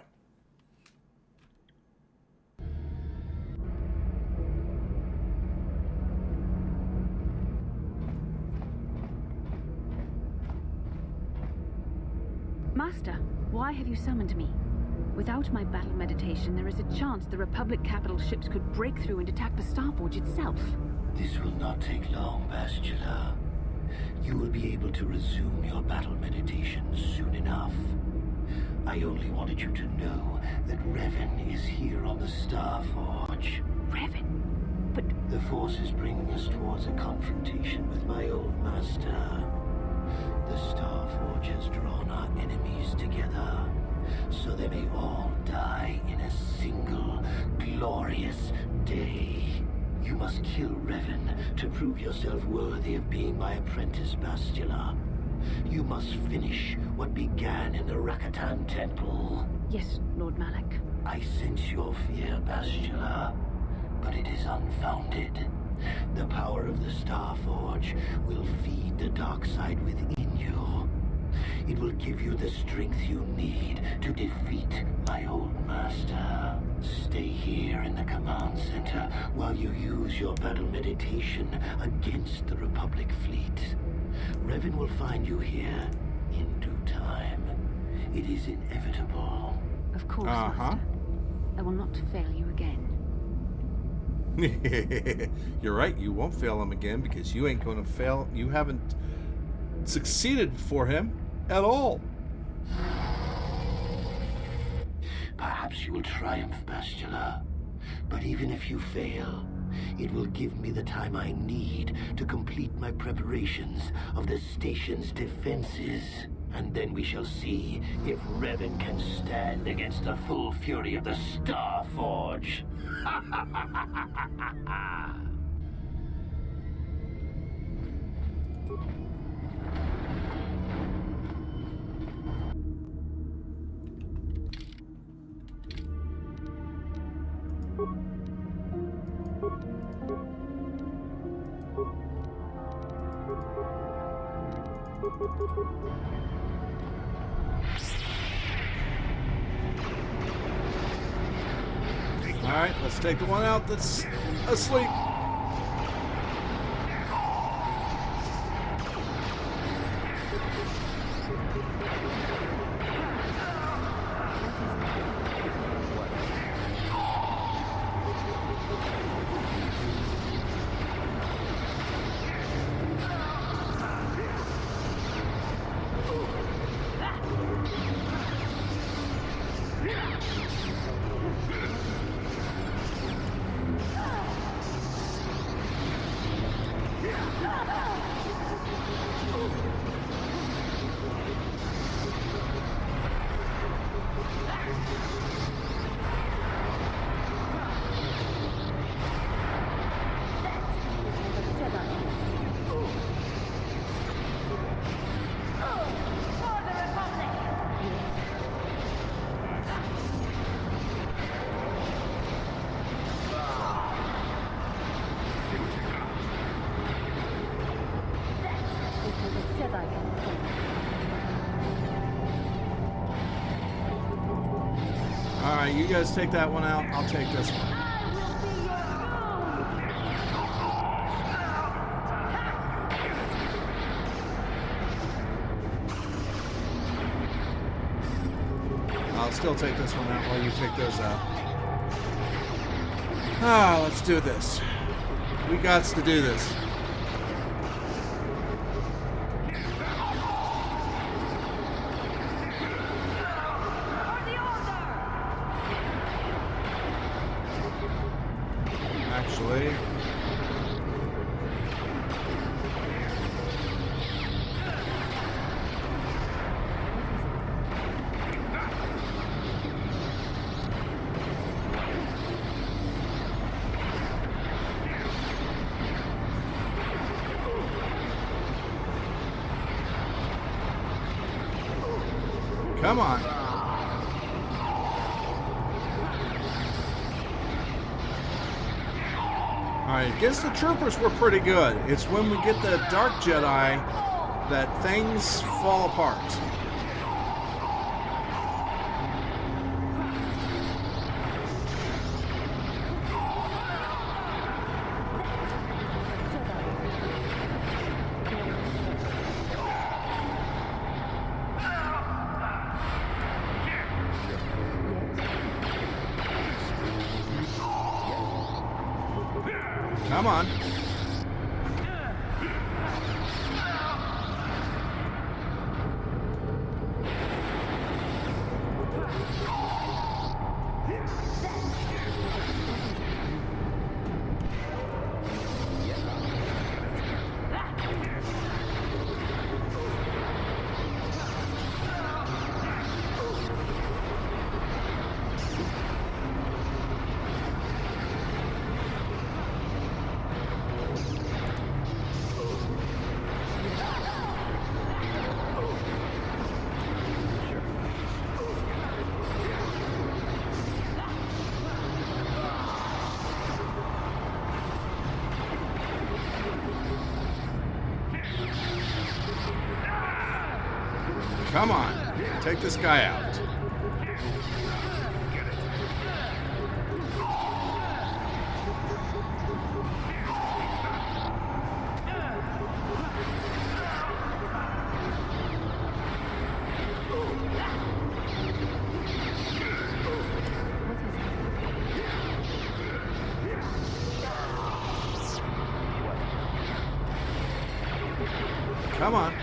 Master, why have you summoned me? Without my battle meditation, there is a chance the Republic capital ships could break through and attack the Starforge itself. This will not take long, Bastila. You will be able to resume your battle meditation soon enough. I only wanted you to know that Revan is here on the Starforge. Revan? But... The Force is bringing us towards a confrontation with my old master. The Starforge has drawn our enemies together, so they may all die in a single, glorious day. You must kill Revan to prove yourself worthy of being my apprentice, Bastila. You must finish what began in the Rakata temple. Yes, Lord Malak. I sense your fear, Bastila. but it is unfounded. The power of the Starforge will feed the dark side within you. It will give you the strength you need to defeat my old master. Stay here in the command center while you use your battle meditation against the Republic fleet. Revan will find you here in due time. It is inevitable. Of course, Master. I will not fail you again. You're right, you won't fail him again because you ain't going to fail. You haven't succeeded for him at all. Perhaps you will triumph, Bastila. But even if you fail, it will give me the time I need to complete my preparations of the station's defenses. And then we shall see if Revan can stand against the full fury of the Starforge. Alright, let's take the one out that's asleep. Alright, you guys take that one out. I'll take this one. I'll still take this one out while you take those out. Ah, let's do this. We gots to do this. Actually, come on. Alright, against the troopers we're pretty good. It's when we get the Dark Jedi that things fall apart. Come on. Come on. Take this guy out. Come on.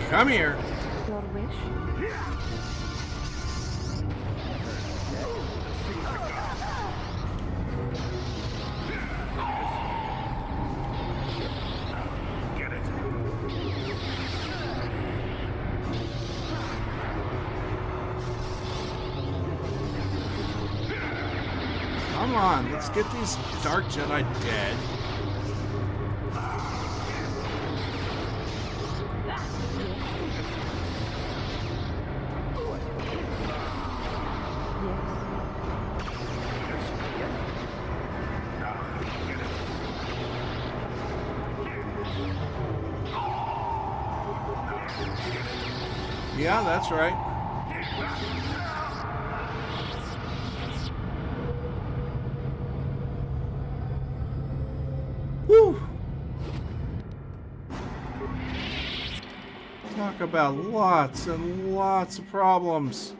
Come here. Your wish? Get it? Come on, let's get these Dark Jedi dead. Yeah, that's right. Whew. Talk about lots and lots of problems.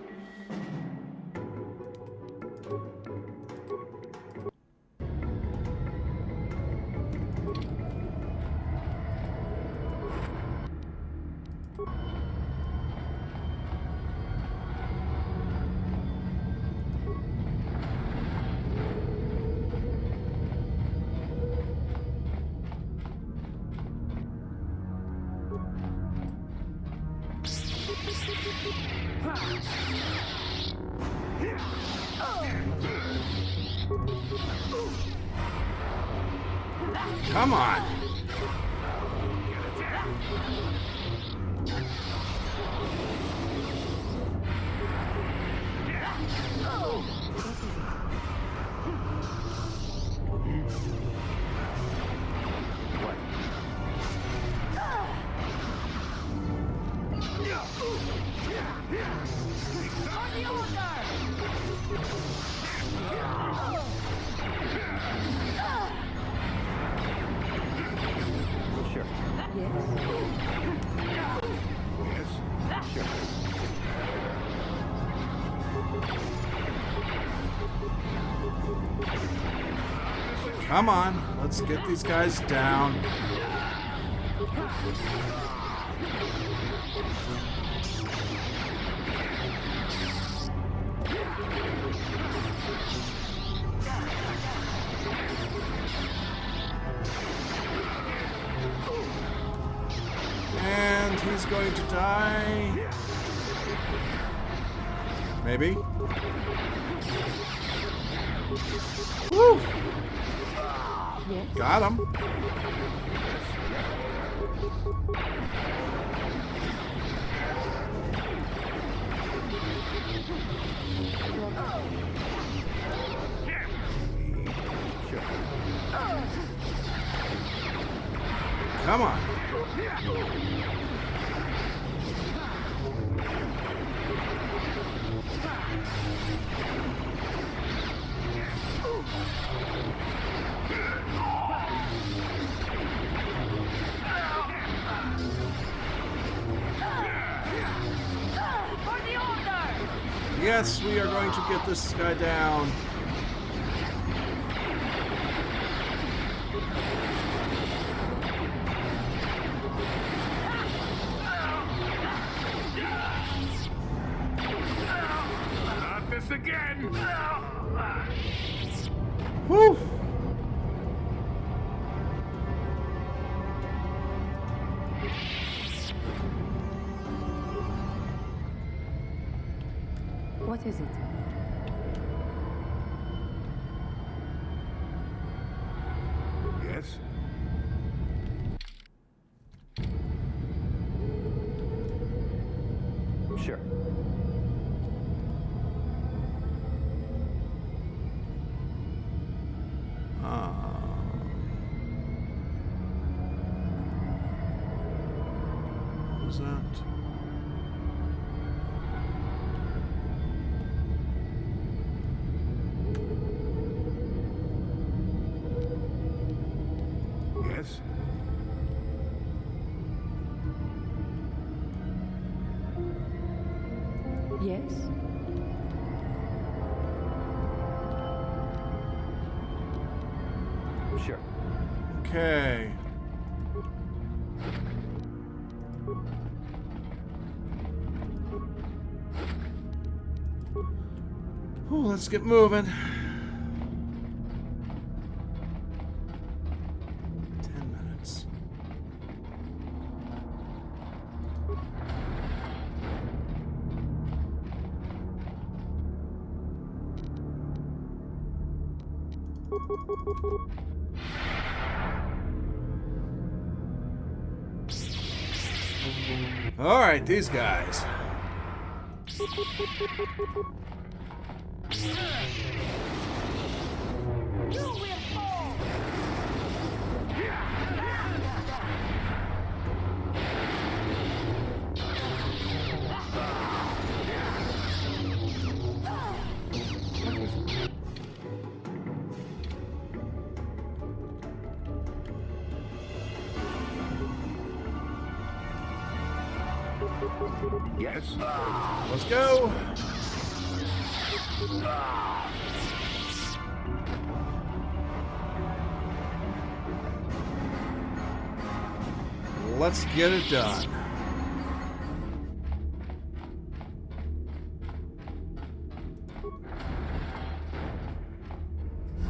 Come on. Sure. Come on, let's get these guys down. And he's going to die. Maybe. Woo! Got him. Come on. Yes, we are going to get this guy down. Not this again! Whew. What is it? Yes? Sure. What was that? Yes? Yes? Sure. Okay. Oh, let's get moving. 10 minutes. All right, these guys. Yes? Let's go. Let's get it done.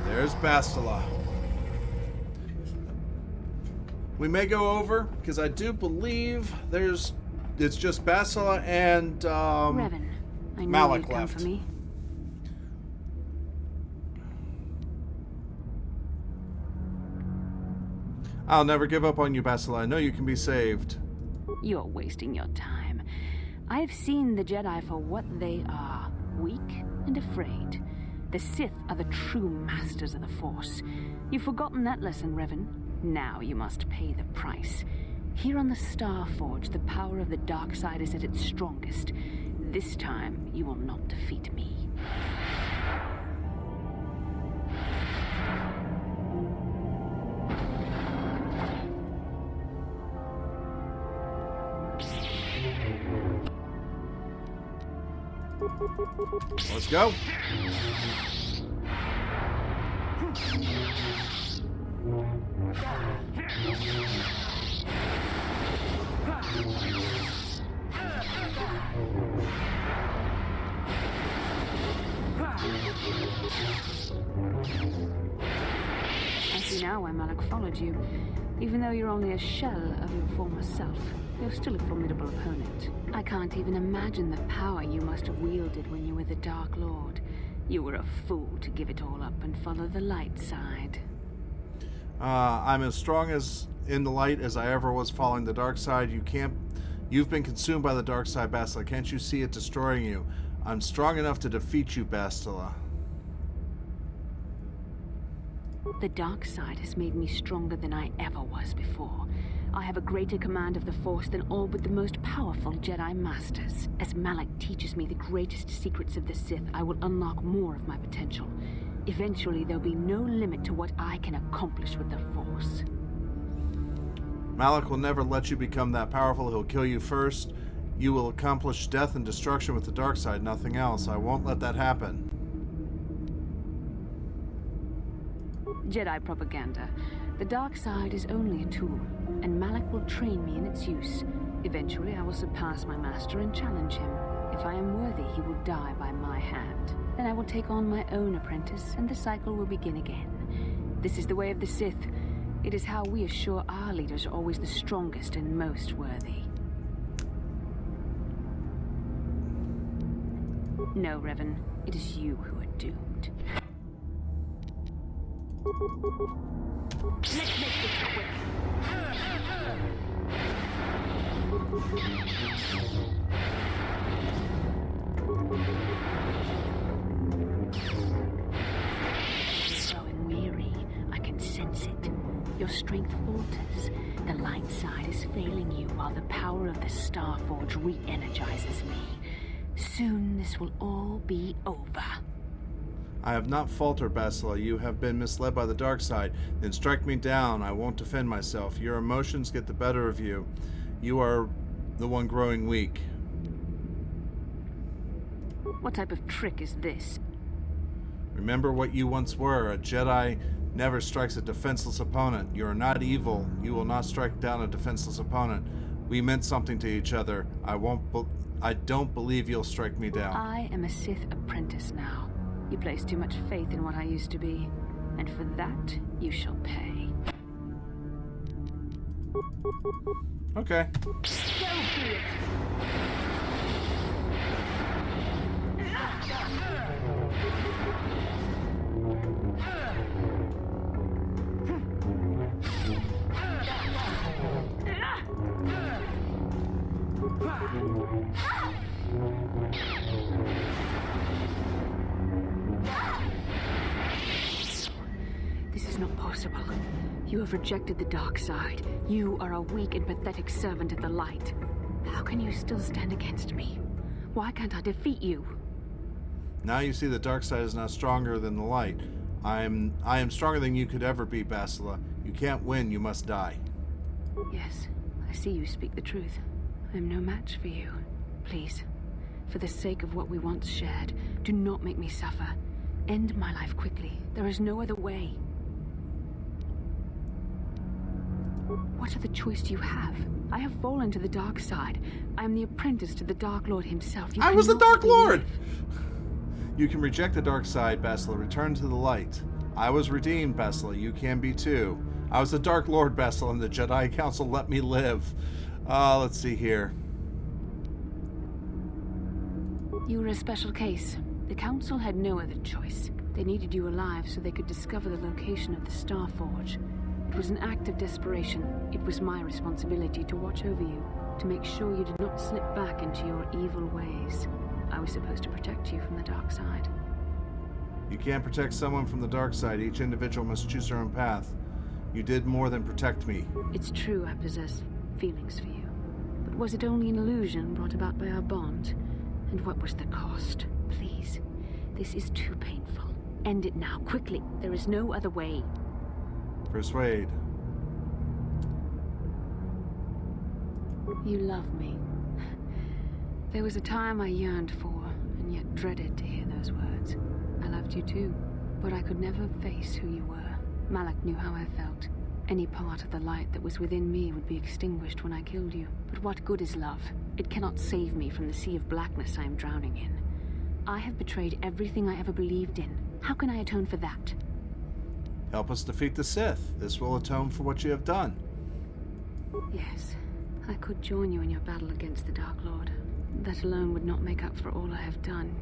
There's Bastila. We may go over because I do believe it's just Bastila and Revan, I knew Malik you'd come left. for me. I'll never give up on you, Bastila. I know you can be saved. You're wasting your time. I have seen the Jedi for what they are, weak and afraid. The Sith are the true masters of the Force. You've forgotten that lesson, Revan. Now you must pay the price. Here on the Star Forge, the power of the dark side is at its strongest. This time, you will not defeat me. Let's go. I see now why Malik followed you. Even though you're only a shell of your former self, you're still a formidable opponent. I can't even imagine the power you must have wielded when you were the Dark Lord. You were a fool to give it all up and follow the light side. I'm as strong as in the light as I ever was following the dark side. You've been consumed by the dark side, Bastila. Can't you see it destroying you? I'm strong enough to defeat you, Bastila. The dark side has made me stronger than I ever was before. I have a greater command of the Force than all but the most powerful Jedi Masters. As Malik teaches me the greatest secrets of the Sith, I will unlock more of my potential. Eventually, there'll be no limit to what I can accomplish with the Force. Malik will never let you become that powerful. He'll kill you first. You will accomplish death and destruction with the dark side, nothing else. I won't let that happen. Jedi propaganda. The dark side is only a tool, and Malik will train me in its use. Eventually, I will surpass my master and challenge him. If I am worthy, he will die by my hand. Then I will take on my own apprentice, and the cycle will begin again. This is the way of the Sith. It is how we assure our leaders are always the strongest and most worthy. No, Revan. It is you who are doomed. Let's make this quick. You're growing weary. I can sense it. Your strength falters. The light side is failing you while the power of the Starforge re-energizes me. Soon this will all be over. I have not faltered, Bastila. You have been misled by the dark side. Then strike me down. I won't defend myself. Your emotions get the better of you. You are the one growing weak. What type of trick is this? Remember what you once were. A Jedi never strikes a defenseless opponent. You are not evil. You will not strike down a defenseless opponent. We meant something to each other. I don't believe you'll strike me down. I am a Sith apprentice now. You place too much faith in what I used to be, and for that you shall pay. Okay. So be it. This is not possible. You have rejected the dark side. You are a weak and pathetic servant of the light. How can you still stand against me? Why can't I defeat you? Now you see the dark side is not stronger than the light. I am stronger than you could ever be, Bastila. You can't win, you must die. Yes, I see you speak the truth. I am no match for you. Please, for the sake of what we once shared, do not make me suffer. End my life quickly. There is no other way. What other choice do you have? I have fallen to the dark side. I am the apprentice to the Dark Lord himself. I was the Dark Lord! You can reject the dark side, Bastila. Return to the light. I was redeemed, Bastila. You can be too. I was the Dark Lord, Bastila, and the Jedi Council let me live. Let's see here. You were a special case. The Council had no other choice. They needed you alive so they could discover the location of the Starforge. It was an act of desperation. It was my responsibility to watch over you, to make sure you did not slip back into your evil ways. I was supposed to protect you from the dark side. You can't protect someone from the dark side. Each individual must choose their own path. You did more than protect me. It's true I possess feelings for you. But was it only an illusion brought about by our bond? And what was the cost? Please, this is too painful. End it now, quickly. There is no other way. Persuade. You love me. There was a time I yearned for, and yet dreaded to hear those words. I loved you too, but I could never face who you were. Malak knew how I felt. Any part of the light that was within me would be extinguished when I killed you. But what good is love? It cannot save me from the sea of blackness I am drowning in. I have betrayed everything I ever believed in. How can I atone for that? Help us defeat the Sith. This will atone for what you have done. Yes, I could join you in your battle against the Dark Lord. That alone would not make up for all I have done.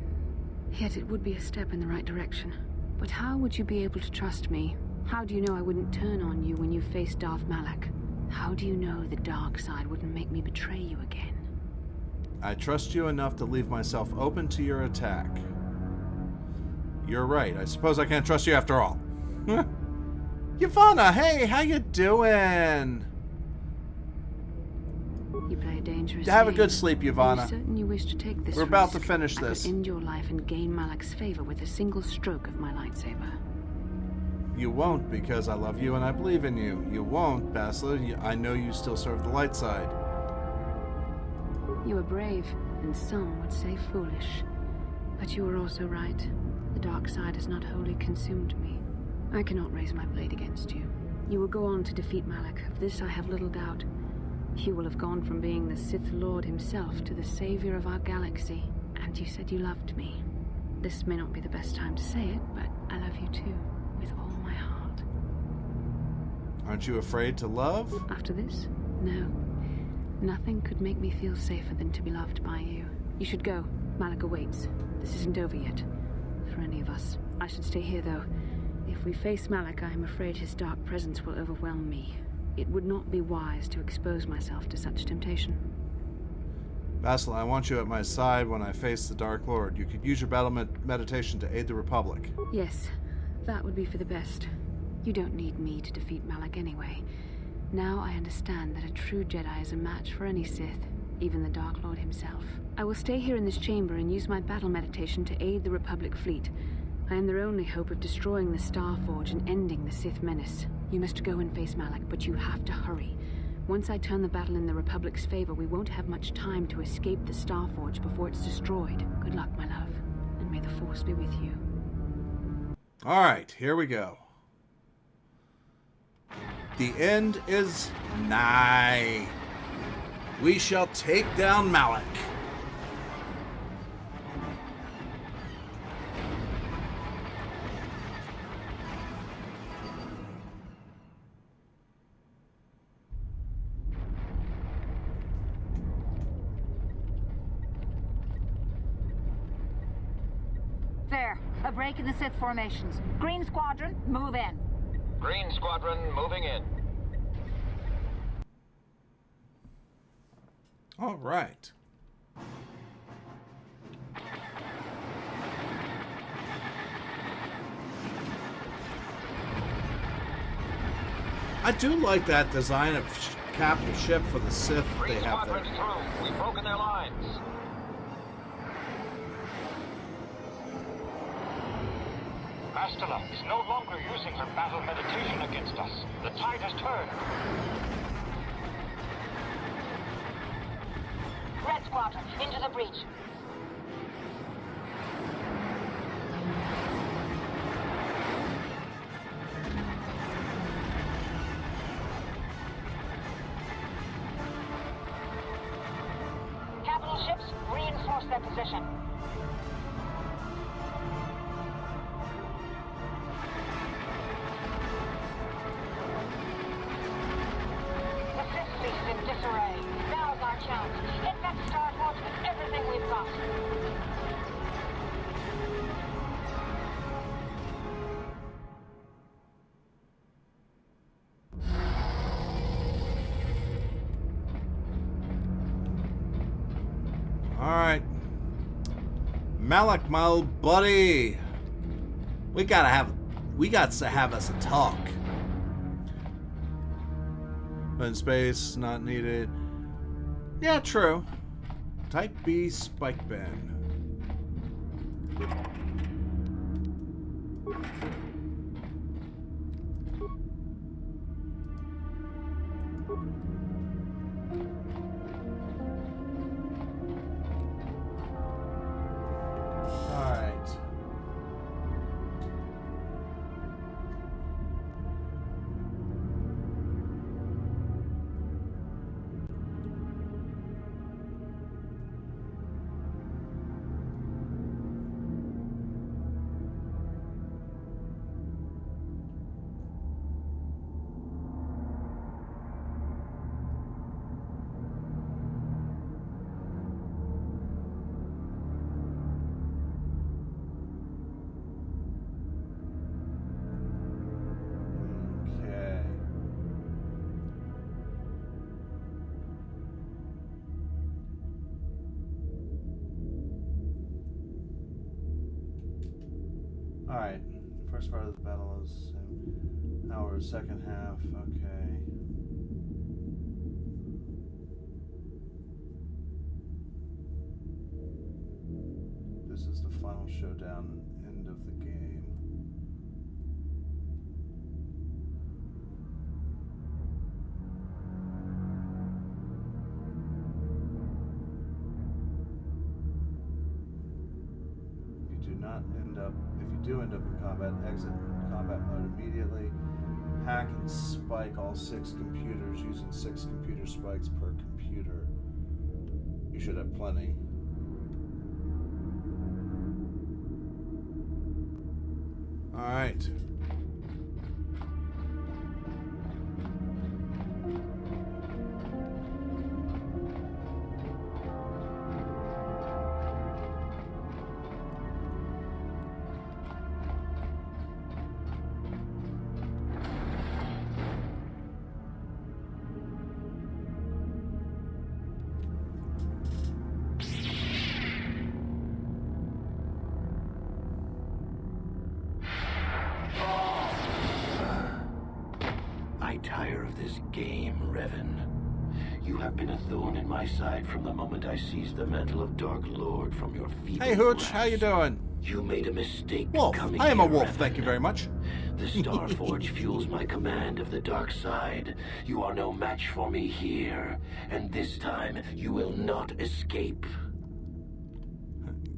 Yet it would be a step in the right direction. But how would you be able to trust me? How do you know I wouldn't turn on you when you faced Darth Malak? How do you know the dark side wouldn't make me betray you again? I trust you enough to leave myself open to your attack. You're right. I suppose I can't trust you after all. Yavanna, hey, how you doing? You play a dangerous Have a game. good sleep, Yavanna. Are you certain you wish to take this We're about to risk? finish I this. could end your life and gain Malak's favor with a single stroke of my lightsaber. You won't, because I love you and I believe in you. You won't, Bastila. I know you still serve the light side. You are brave, and some would say foolish. But you are also right. The dark side has not wholly consumed me. I cannot raise my blade against you. You will go on to defeat Malak. Of this I have little doubt. You will have gone from being the Sith Lord himself to the savior of our galaxy. And you said you loved me. This may not be the best time to say it, but I love you too, with all my heart. Aren't you afraid to love? After this? No. Nothing could make me feel safer than to be loved by you. You should go. Malak awaits. This isn't over yet. For any of us. I should stay here, though. If we face Malak, I am afraid his dark presence will overwhelm me. It would not be wise to expose myself to such temptation. Bastila, I want you at my side when I face the Dark Lord. You could use your battle meditation to aid the Republic. Yes, that would be for the best. You don't need me to defeat Malak anyway. Now I understand that a true Jedi is a match for any Sith, even the Dark Lord himself. I will stay here in this chamber and use my battle meditation to aid the Republic fleet. I am their only hope of destroying the Star Forge and ending the Sith menace. You must go and face Malak, but you have to hurry. Once I turn the battle in the Republic's favor, we won't have much time to escape the Star Forge before it's destroyed. Good luck, my love, and may the Force be with you. All right, here we go. The end is nigh. We shall take down Malak. There, a break in the Sith formations. Green Squadron, move in. Green Squadron, moving in. All right. I do like that design of capital ship for the Sith they have there. Through. We've broken their lines. Bastila is no longer using her battle meditation against us. The tide has turned. Red Squadron, into the breach. Capital ships, reinforce their position. The Sith fleet is in disarray. Now's our chance. Hit that Star Forge with everything we've got. All right. Malak, my old buddy. We got to have us a talk. But in space, not needed. Yeah, true. Type B spike bin. Alright, first part of the battle is our second half, okay. This is the final showdown and end of the game. If you do end up in combat, exit combat mode immediately. Hack and spike all 6 computers using 6 computer spikes per computer. You should have plenty. Alright. of this game, Revan. You have been a thorn in my side from the moment I seized the mantle of Dark Lord from your feeble Hey, Hooch, grasp. how you doing? You made a mistake. Wolf. Coming I am a here, wolf, Revan. thank you very much. The Star Forge fuels my command of the dark side. You are no match for me here, and this time you will not escape.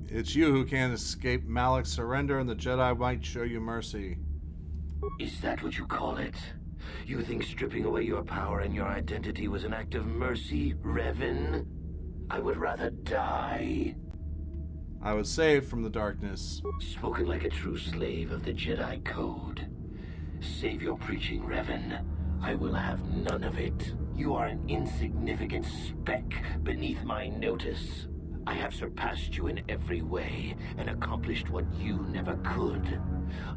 It's you who can't escape Malik's surrender, and the Jedi might show you mercy. Is that what you call it? You think stripping away your power and your identity was an act of mercy, Revan? I would rather die. I was saved from the darkness. Spoken like a true slave of the Jedi Code. Save your preaching, Revan. I will have none of it. You are an insignificant speck beneath my notice. I have surpassed you in every way and accomplished what you never could.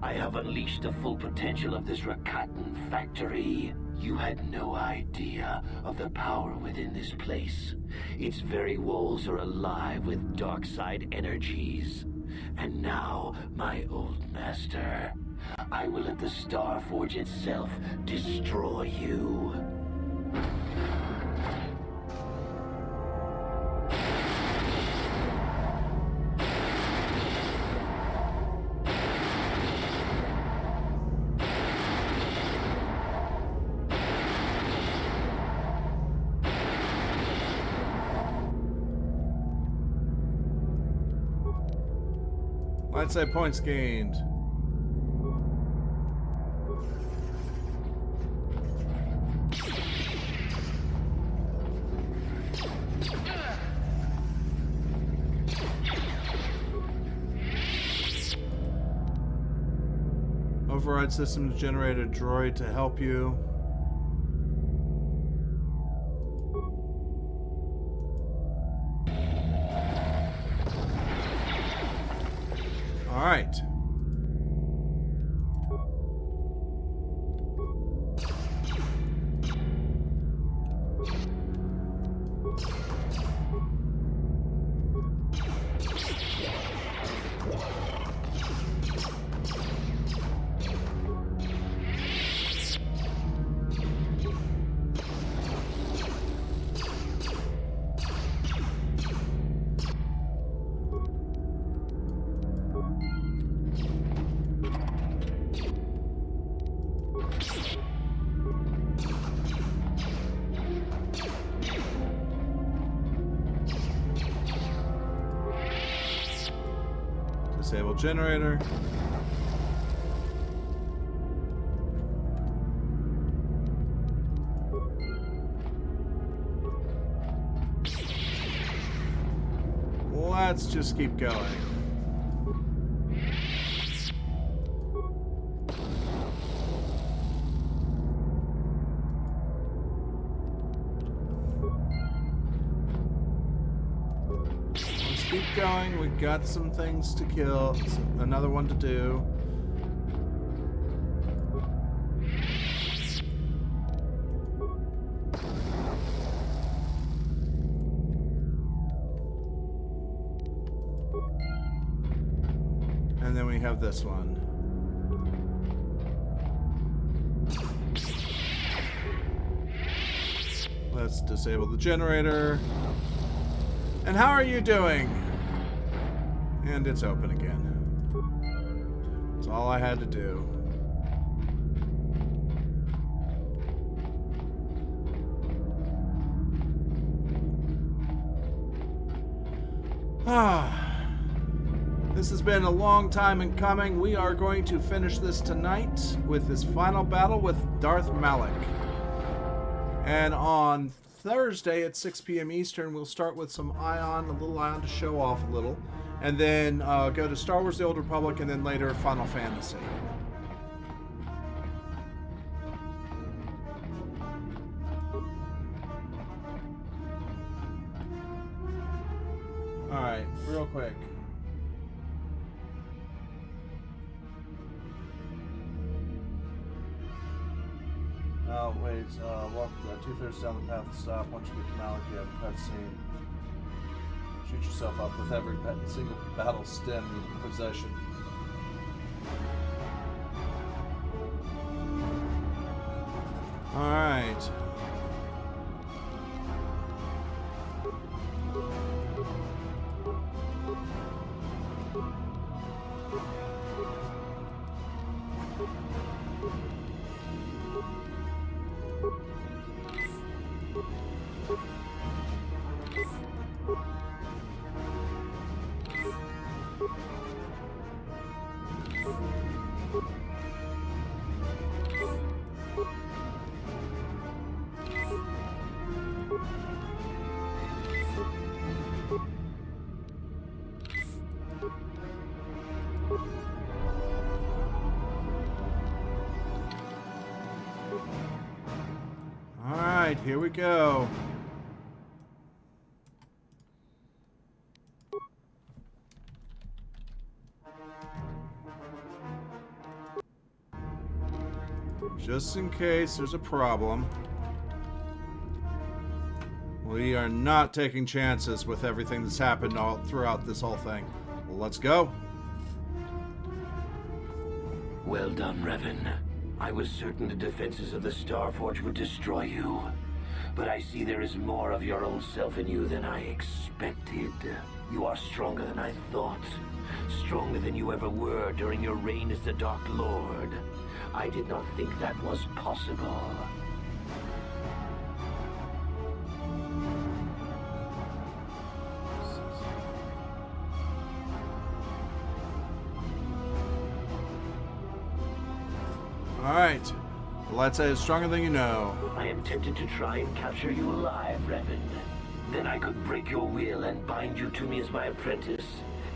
I have unleashed the full potential of this Rakatan factory. You had no idea of the power within this place. Its very walls are alive with dark side energies. And now, my old master, I will let the Star Forge itself destroy you. Light side points gained. Override system to generate a droid to help you. All right. Disable generator. Let's just keep going. Keep going. We got some things to kill. Another one to do. And then we have this one. Let's disable the generator. And how are you doing? And it's open again. That's all I had to do. This has been a long time in coming. We are going to finish this tonight with this final battle with Darth Malik. And on Thursday at 6 p.m. Eastern, we'll start with some Ion, a little Ion to show off a little. And then go to Star Wars The Old Republic, and then later Final Fantasy. Alright, real quick. Oh, wait, walk 2/3 down the path to stop. Once you get to Malik, you have a cutscene. Shoot yourself up with every single battle stem you possession. Alright. Alright, here we go. Just in case there's a problem. We are not taking chances with everything that's happened all throughout this whole thing. Well, let's go. Well done, Revan. I was certain the defenses of the Starforge would destroy you. But I see there is more of your old self in you than I expected. You are stronger than I thought. Stronger than you ever were during your reign as the Dark Lord. I did not think that was possible. Alright. Let's say it's stronger than you know. I am tempted to try and capture you alive, Revan. Then I could break your will and bind you to me as my apprentice,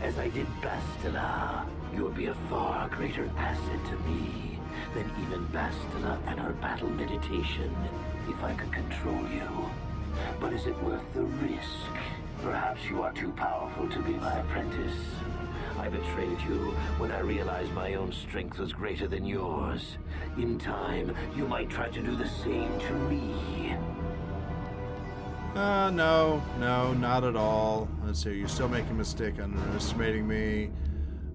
as I did Bastila. You would be a far greater asset to me than even Bastila and her battle meditation, if I could control you. But is it worth the risk? Perhaps you are too powerful to be my apprentice. I betrayed you when I realized my own strength was greater than yours. In time, you might try to do the same to me. No, not at all. Let's see, you're still making a mistake underestimating me.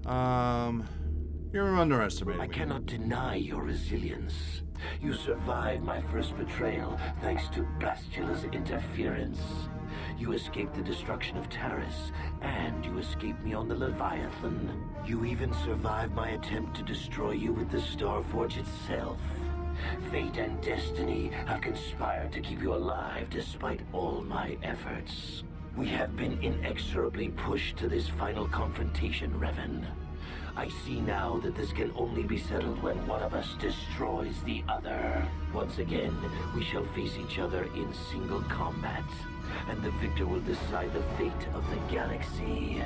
You're underestimating me. I cannot deny your resilience. You survived my first betrayal thanks to Bastila's interference. You escaped the destruction of Taris, and you escaped me on the Leviathan. You even survived my attempt to destroy you with the Starforge itself. Fate and destiny have conspired to keep you alive despite all my efforts. We have been inexorably pushed to this final confrontation, Revan. I see now that this can only be settled when one of us destroys the other. Once again, we shall face each other in single combat, and the victor will decide the fate of the galaxy.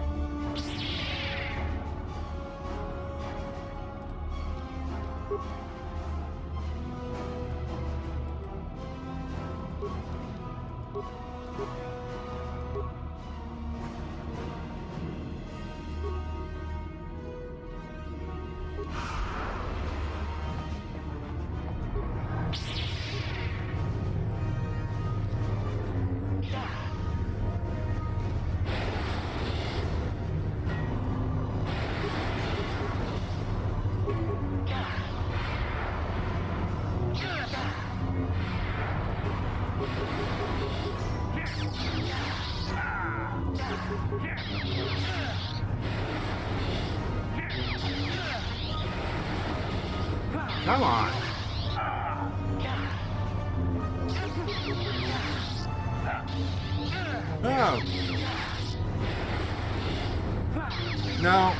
Come on. Oh. No,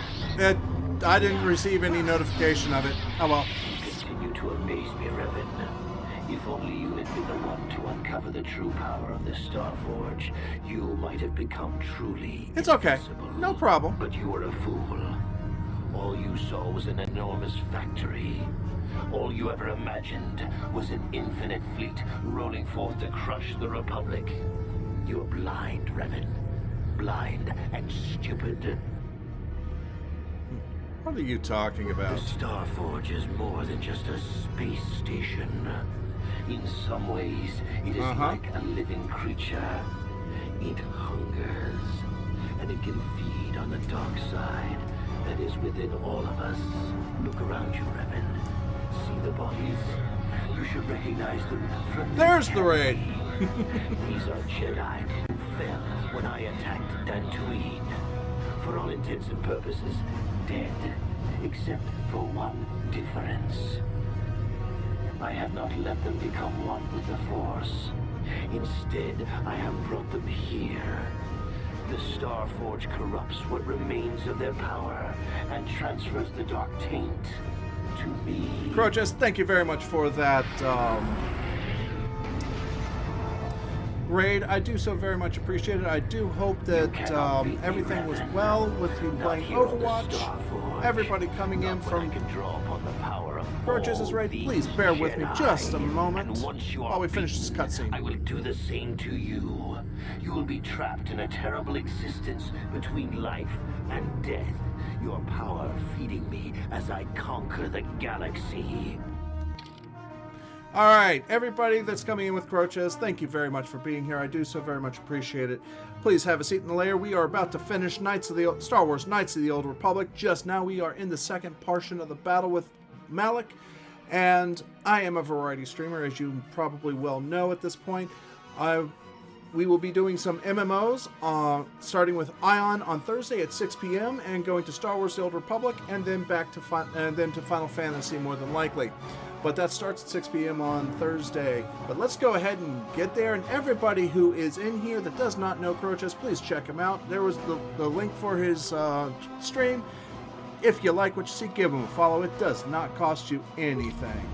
I didn't receive any notification of it. Oh well. You continue to amaze me, Revan. If only you had been the one to uncover the true power of the Starforge, you might have become truly It's okay. invincible. No problem. But you were a fool. All you saw was an enormous factory. All you ever imagined was an infinite fleet rolling forth to crush the Republic. You were blind, Revan. Blind and stupid. What are you talking about? The Starforge is more than just a space station. In some ways, it is like a living creature. It hungers, and it can feed on the dark side that is within all of us. Look around you, Revan. See the bodies? You You should recognize them from There's the raid. These are Jedi who fell when I attacked Dantooine. For all intents and purposes, dead, except for one difference. I have not let them become one with the Force. Instead, I have brought them here. The Starforge corrupts what remains of their power and transfers the dark taint to me. Crochus, thank you very much for that raid. I do so very much appreciate it. I do hope that everything was well with you playing Overwatch. Everybody coming in from Crochus' raid, please bear with me just a moment while we finish this cutscene. I will do the same to you. You will be trapped in a terrible existence between life and death. Your power feeding me as I conquer the galaxy. Alright, everybody that's coming in with Crochus, thank you very much for being here. I do so very much appreciate it. Please have a seat in the lair. We are about to finish Star Wars Knights of the Old Republic. Just now we are in the second portion of the battle with Malak, and I am a variety streamer, as you probably well know at this point. We will be doing some MMOs, starting with Ion on Thursday at 6 p.m. and going to Star Wars The Old Republic, and then back to Final Fantasy more than likely. But that starts at 6 p.m. on Thursday. But let's go ahead and get there. And everybody who is in here that does not know Crochus, please check him out. There was the link for his stream. If you like what you see, give him a follow. It does not cost you anything.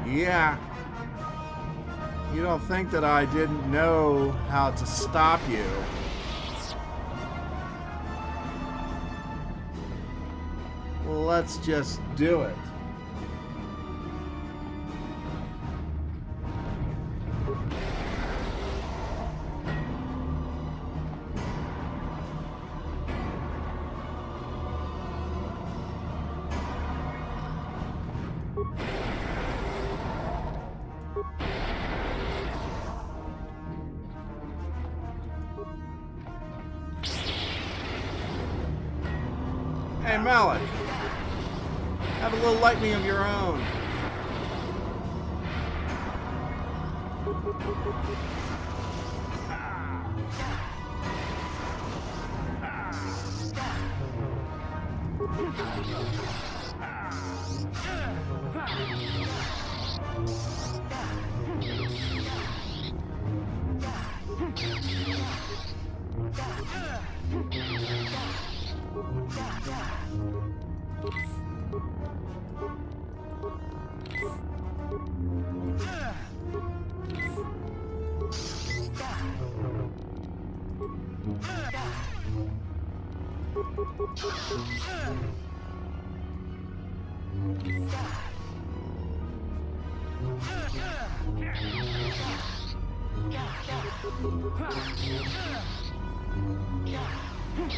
Yeah. You don't think that I didn't know how to stop you. Well, let's just do it. Hey, Malak, have a little lightning of your own.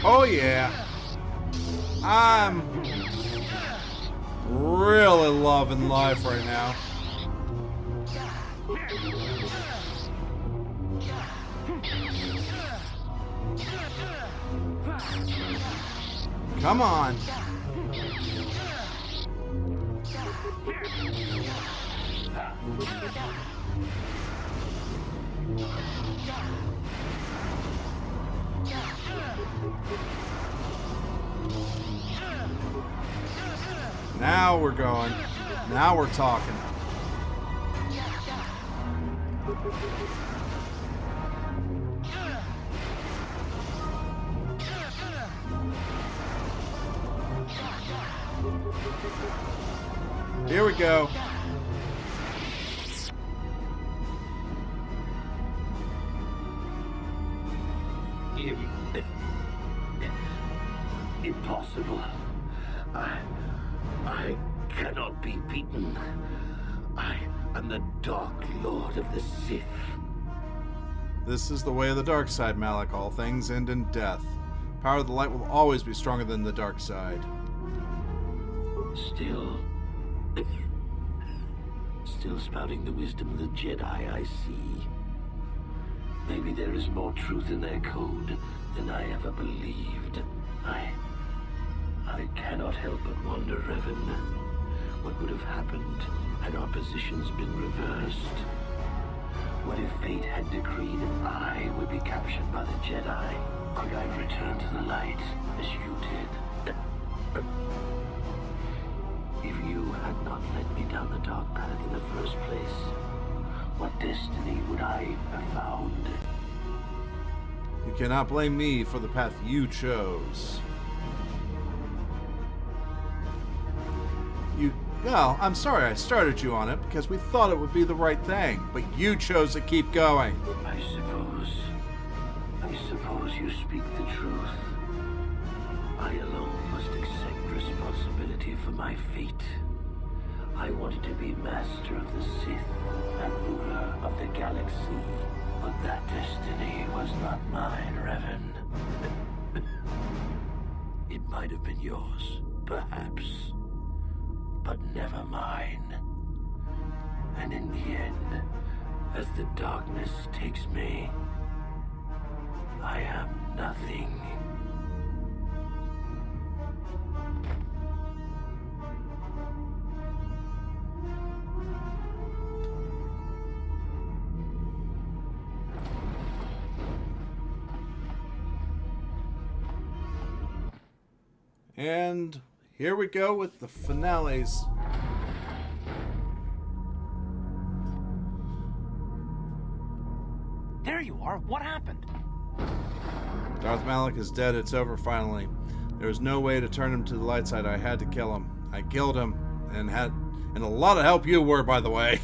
Oh yeah, I'm really loving life right now. Come on. Now we're going. Now we're talking. Here we go. Impossible. I cannot be beaten. I am the Dark Lord of the Sith. This is the way of the dark side, Malik. All things end in death. Power of the light will always be stronger than the dark side. Still spouting the wisdom of the Jedi, I see. Maybe there is more truth in their code than I ever believed. I cannot help but wonder, Revan, what would have happened had our positions been reversed? What if fate had decreed I would be captured by the Jedi? Could I have returned to the light as you did? If you had not led me down the dark path in the first place, what destiny would I have found? You cannot blame me for the path you chose. Well, I'm sorry I started you on it because we thought it would be the right thing, but you chose to keep going. I suppose you speak the truth. I alone must accept responsibility for my fate. I wanted to be master of the Sith and ruler of the galaxy, but that destiny was not mine, Revan. It might have been yours, perhaps, but never mine. And in the end, as the darkness takes me, I am nothing. And here we go with the finales. There you are. What happened? Darth Malik is dead. It's over finally. There was no way to turn him to the light side. I had to kill him. I killed him and a lot of help you were, by the way.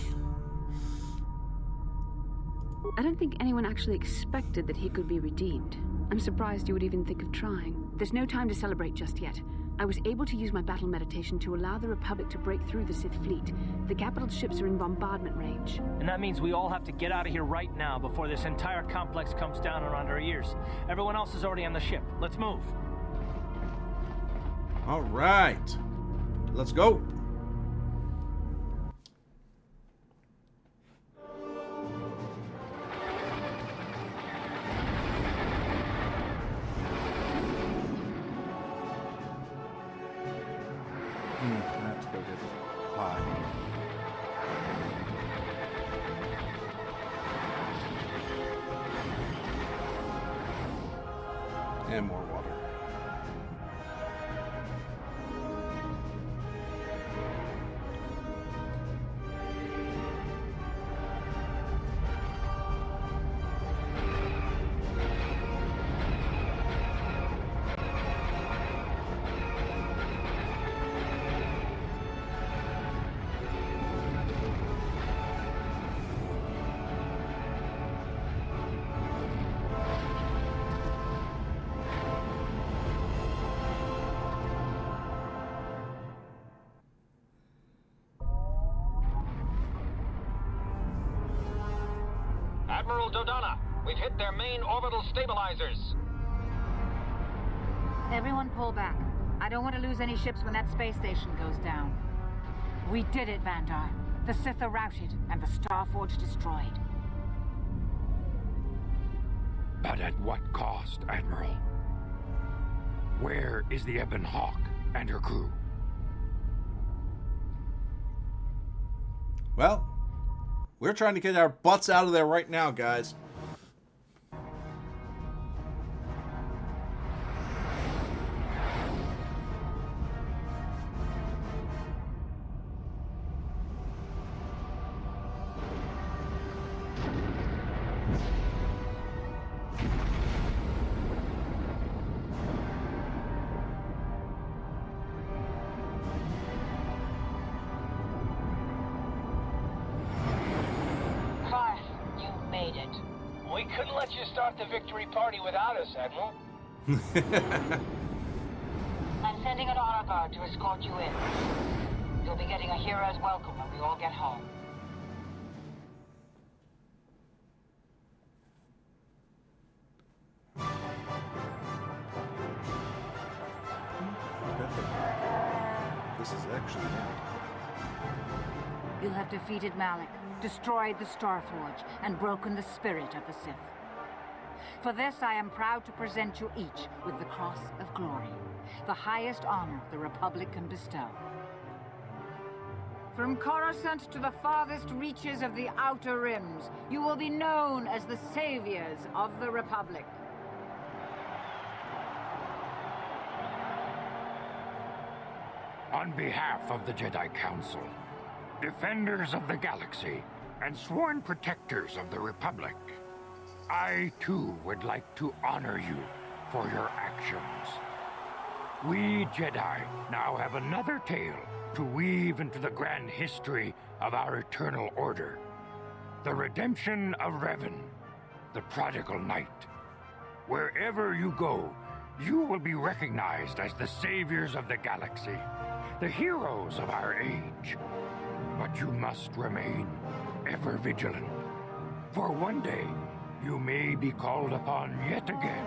I don't think anyone actually expected that he could be redeemed. I'm surprised you would even think of trying. There's no time to celebrate just yet. I was able to use my battle meditation to allow the Republic to break through the Sith fleet. The capital ships are in bombardment range. And that means we all have to get out of here right now before this entire complex comes down around our ears. Everyone else is already on the ship. Let's move. All right. Let's go. I have to go get pie. And more water. Admiral Dodonna, we've hit their main orbital stabilizers. Everyone pull back. I don't want to lose any ships when that space station goes down. We did it, Vandar. The Sith are routed, and the Starforge destroyed. But at what cost, Admiral? Where is the Ebon Hawk and her crew? Well, we're trying to get our butts out of there right now, guys. We couldn't let you start the victory party without us, Admiral. I'm sending an honor guard to escort you in. You'll be getting a hero's welcome when we all get home. This is actually it. You have defeated Malak, destroyed the Starforge, and broken the spirit of the Sith. For this, I am proud to present you each with the Cross of Glory, the highest honor the Republic can bestow. From Coruscant to the farthest reaches of the Outer Rims, you will be known as the saviors of the Republic. On behalf of the Jedi Council, defenders of the galaxy, and sworn protectors of the Republic, I, too, would like to honor you for your actions. We Jedi now have another tale to weave into the grand history of our eternal order. The redemption of Revan, the prodigal knight. Wherever you go, you will be recognized as the saviors of the galaxy, the heroes of our age. But you must remain ever vigilant, for one day you may be called upon yet again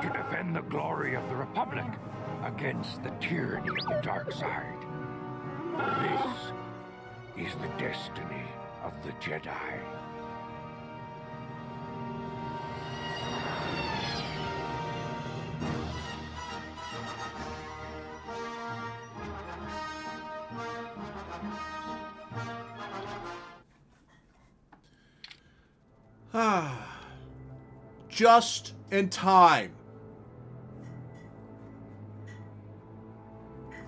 to defend the glory of the Republic against the tyranny of the dark side. This is the destiny of the Jedi. Just in time.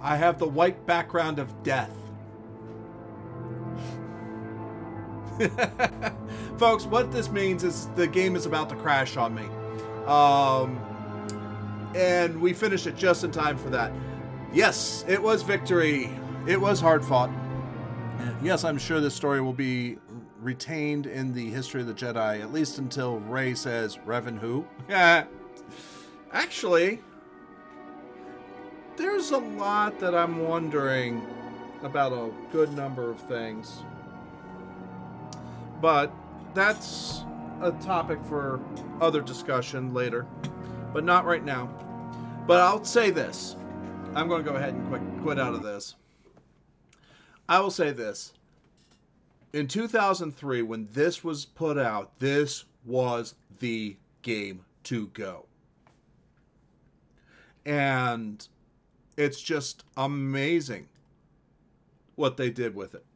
I have the white background of death. Folks, what this means is the game is about to crash on me. And we finished it just in time for that. Yes, it was victory. It was hard fought. Yes, I'm sure this story will be retained in the history of the Jedi, at least until Rey says, Revan who? Actually, there's a lot that I'm wondering about a good number of things. But that's a topic for other discussion later. But not right now. But I'll say this. I'm going to go ahead and quit out of this. I will say this. In 2003, when this was put out, this was the game to go. And it's just amazing what they did with it.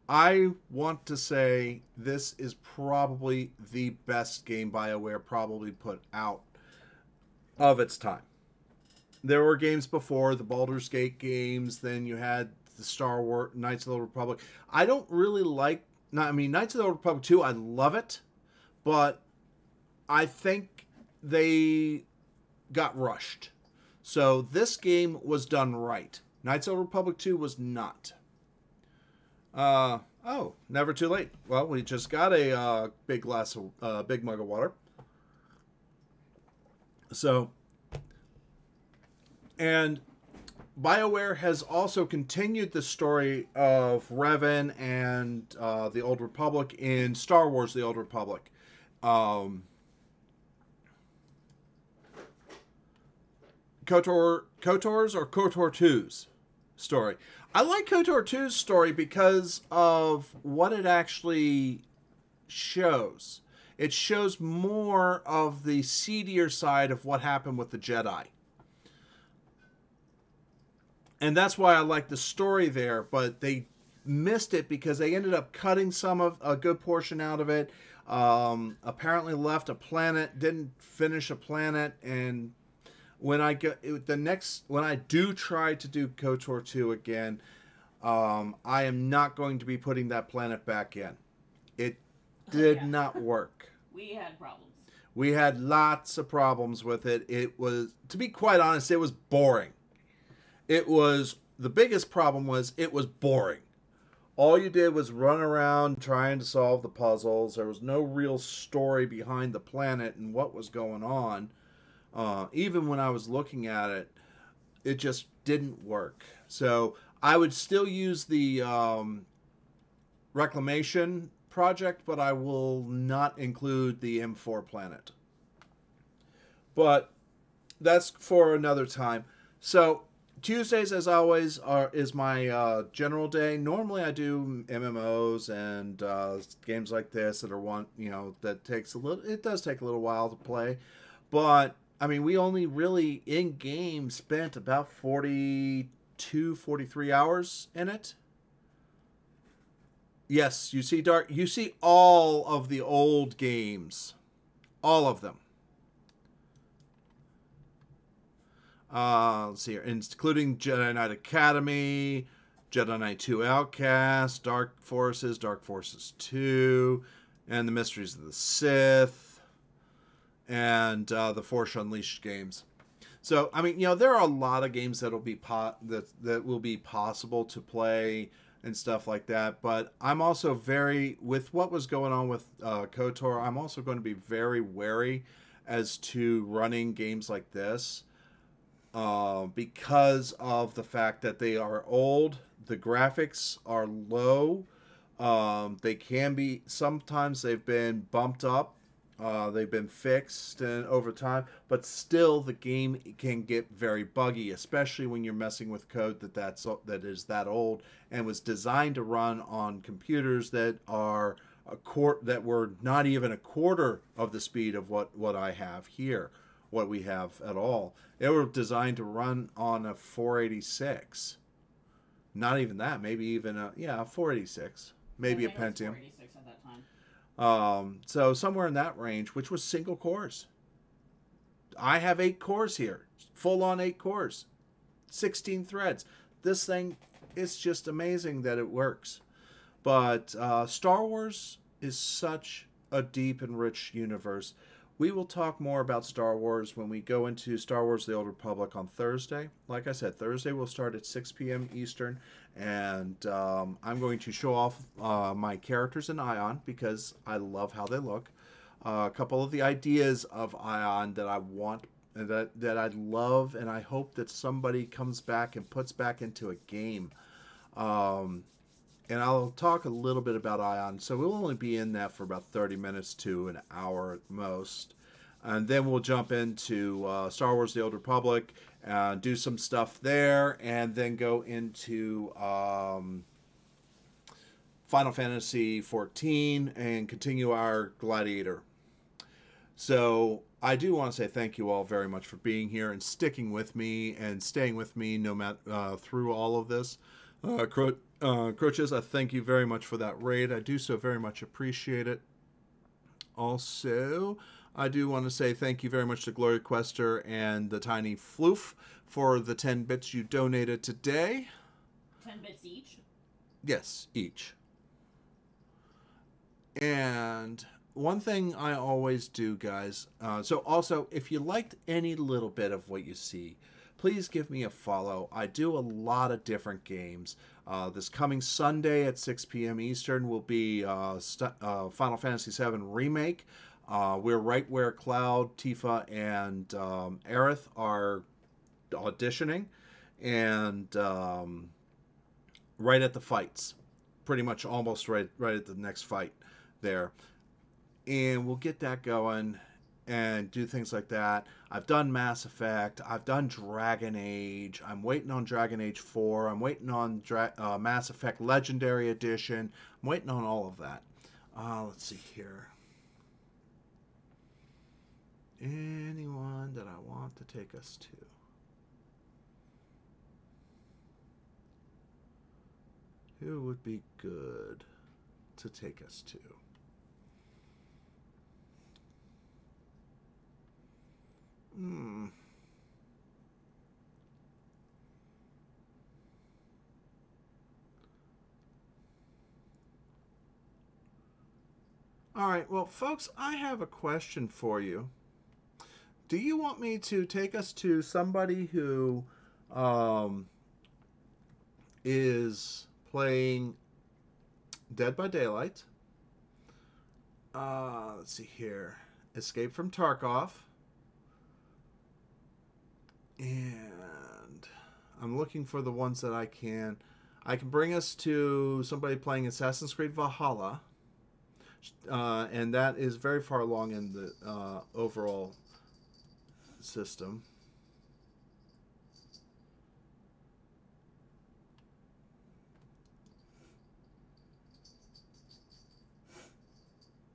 I want to say this is probably the best game BioWare probably put out of its time. There were games before, the Baldur's Gate games, then you had the Star Wars, Knights of the Old Republic. I don't really like, Knights of the Old Republic 2, I love it, but I think they got rushed. So this game was done right. Knights of the Old Republic 2 was not. Oh, never too late. Well, we just got a big mug of water. So, and BioWare has also continued the story of Revan and the Old Republic in Star Wars: The Old Republic. KOTOR's or KOTOR 2's story. I like KOTOR 2's story because of what it actually shows. It shows more of the seedier side of what happened with the Jedi. And that's why I like the story there, but they missed it because they ended up cutting a good portion out of it. Apparently left a planet, didn't finish a planet, and when I do try to do KOTOR 2 again, I am not going to be putting that planet back in. It did not work. We had problems. We had lots of problems with it. It was, to be quite honest, it was boring. The biggest problem was it was boring. All you did was run around trying to solve the puzzles. There was no real story behind the planet and what was going on. Even when I was looking at it, it just didn't work. So I would still use the Reclamation project, but I will not include the M4 planet. But that's for another time. So Tuesdays, as always, is my general day. Normally, I do MMOs and games like this that are that takes a little. It does take a little while to play, but I mean, we only really in game spent about 42, 43 hours in it. Yes, you see Dark. You see all of the old games, all of them. Let's see here, including Jedi Knight Academy, Jedi Knight 2 Outcast, Dark Forces 2, and the Mysteries of the Sith, and the Force Unleashed games. So, I mean, there are a lot of games that'll be that will be possible to play and stuff like that. But I'm also with what was going on with KOTOR, I'm also going to be very wary as to running games like this. Because of the fact that they are old, the graphics are low. They can be, sometimes they've been bumped up, they've been fixed and over time, but still the game can get very buggy, especially when you're messing with code that is that old and was designed to run on computers that are that were not even a quarter of the speed of what I have here. What we have at all. They were designed to run on a 486. Not even that. Maybe even a 486. Maybe a Pentium. 486 at that time. So somewhere in that range, which was single cores. I have 8 cores here. Full on 8 cores. 16 threads. This thing is just amazing that it works. But Star Wars is such a deep and rich universe. We will talk more about Star Wars when we go into Star Wars The Old Republic on Thursday. Like I said, Thursday will start at 6 p.m. Eastern, and I'm going to show off my characters in Ion because I love how they look. A couple of the ideas of Ion that I want, that I love, and I hope that somebody comes back and puts back into a game. And I'll talk a little bit about Ion. So we'll only be in that for about 30 minutes to an hour at most. And then we'll jump into Star Wars The Old Republic, do some stuff there, and then go into Final Fantasy XIV and continue our Gladiator. So I do want to say thank you all very much for being here and sticking with me and staying with me no matter through all of this. Croches, I thank you very much for that raid. I do so very much appreciate it. Also, I do want to say thank you very much to Glory Quester and the Tiny Floof for the 10 bits you donated today. 10 bits each? Yes, each. And one thing I always do, guys, so also, if you liked any little bit of what you see, please give me a follow. I do a lot of different games. This coming Sunday at 6 p.m. Eastern will be Final Fantasy VII Remake. We're right where Cloud, Tifa, and Aerith are auditioning, and right at the fights. Pretty much almost right at the next fight there. And we'll get that going and do things like that. I've done Mass Effect. I've done Dragon Age. I'm waiting on Dragon Age 4. I'm waiting on Mass Effect Legendary Edition. I'm waiting on all of that. Let's see here. Anyone that I want to take us to? Who would be good to take us to? All right, well, folks, I have a question for you. Do you want me to take us to somebody who is playing Dead by Daylight? Let's see here. Escape from Tarkov. And I'm looking for the ones that I can bring us to somebody playing Assassin's Creed Valhalla. And that is very far along in the overall system.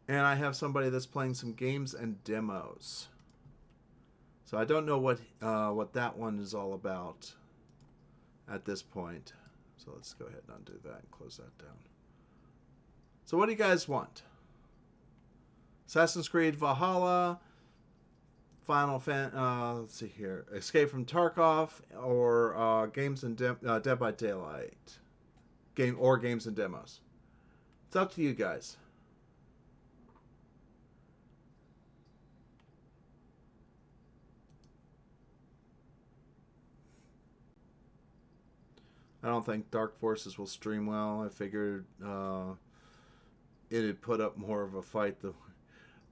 And I have somebody that's playing some games and demos. So I don't know what that one is all about at this point. So let's go ahead and undo that and close that down. So what do you guys want? Assassin's Creed Valhalla, let's see here, Escape from Tarkov, or games and Dead by Daylight, games and demos. It's up to you guys. I don't think Dark Forces will stream well. I figured it'd put up more of a fight.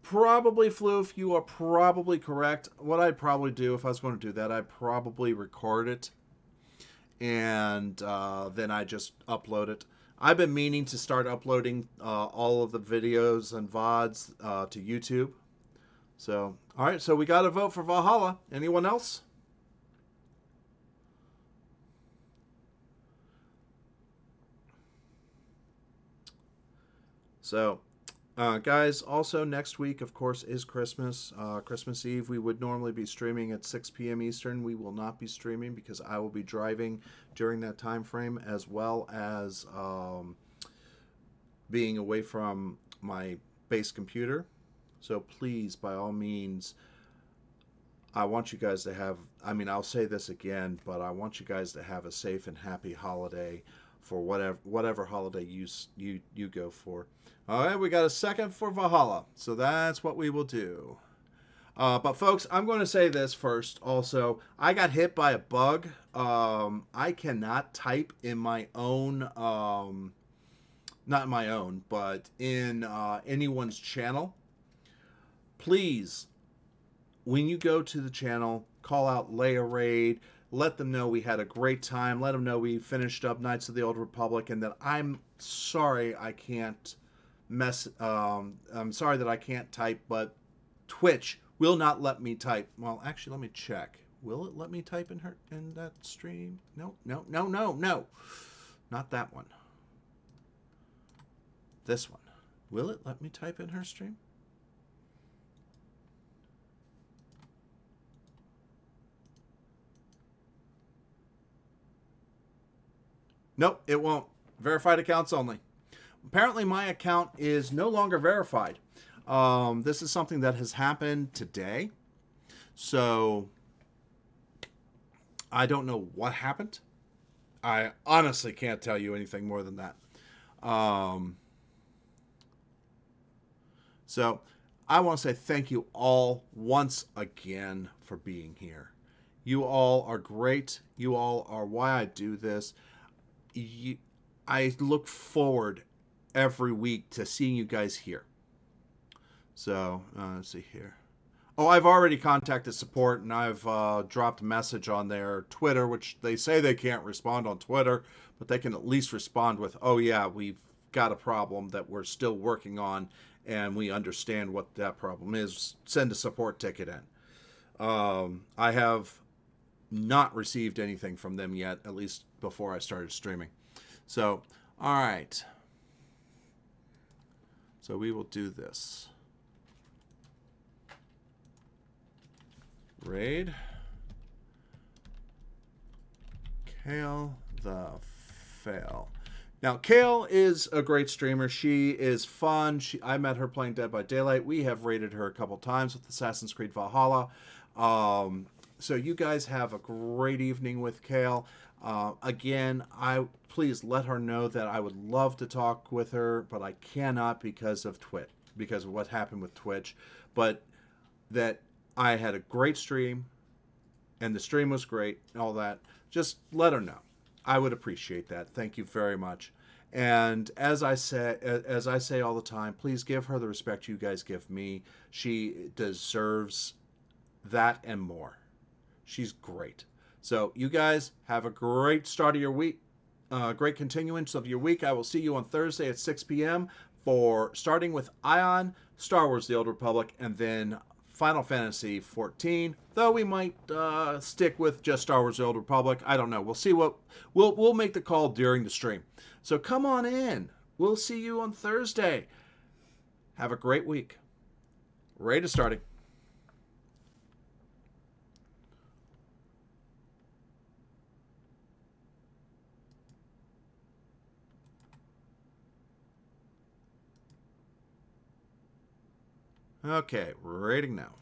Probably, Floof, you are probably correct. What I'd probably do if I was going to do that, I'd probably record it and then I just upload it. I've been meaning to start uploading all of the videos and VODs to YouTube. So, all right, so we got a vote for Valhalla. Anyone else? So, guys, also next week, of course, is Christmas. Christmas Eve, we would normally be streaming at 6 p.m. Eastern. We will not be streaming because I will be driving during that time frame, as well as being away from my base computer. So please, by all means, I want you guys to have, I'll say this again, but I want you guys to have a safe and happy holiday for whatever holiday you go for. All right, we got a second for Valhalla, so that's what we will do. But folks, I'm going to say this first. Also, I got hit by a bug. I cannot type in my own, not my own, but in anyone's channel. Please, when you go to the channel, call out Leia Raid. Let them know we had a great time. Let them know we finished up Knights of the Old Republic, and that I'm sorry I can't I'm sorry that I can't type, but Twitch will not let me type. Well, actually, let me check. Will it let me type in that stream? No. Not that one. This one. Will it let me type in her stream? Nope, it won't. Verified accounts only. Apparently, my account is no longer verified. This is something that has happened today. So, I don't know what happened. I honestly can't tell you anything more than that. So, I want to say thank you all once again for being here. You all are great. You all are why I do this. I look forward every week to seeing you guys here. So, let's see here. Oh, I've already contacted support, and I've dropped a message on their Twitter, which they say they can't respond on Twitter, but they can at least respond with, oh yeah, we've got a problem that we're still working on, and we understand what that problem is. Send a support ticket in. I have not received anything from them yet, at least before I started streaming. So, all right. So we will do this. Raid. Kale the Fail. Now, Kale is a great streamer. She is fun. I met her playing Dead by Daylight. We have raided her a couple times with Assassin's Creed Valhalla. So you guys have a great evening with Kale. Again, please let her know that I would love to talk with her, but I cannot because of Twitch, because of what happened with Twitch. But that I had a great stream, and the stream was great, and all that. Just let her know. I would appreciate that. Thank you very much. And as I say all the time, please give her the respect you guys give me. She deserves that and more. She's great. So you guys have a great start of your week. Great continuance of your week. I will see you on Thursday at 6 p.m. for starting with Ion, Star Wars: The Old Republic, and then Final Fantasy XIV. Though we might stick with just Star Wars: The Old Republic. I don't know. We'll see what we'll make the call during the stream. So come on in. We'll see you on Thursday. Have a great week. Raid is starting. Okay, rating now.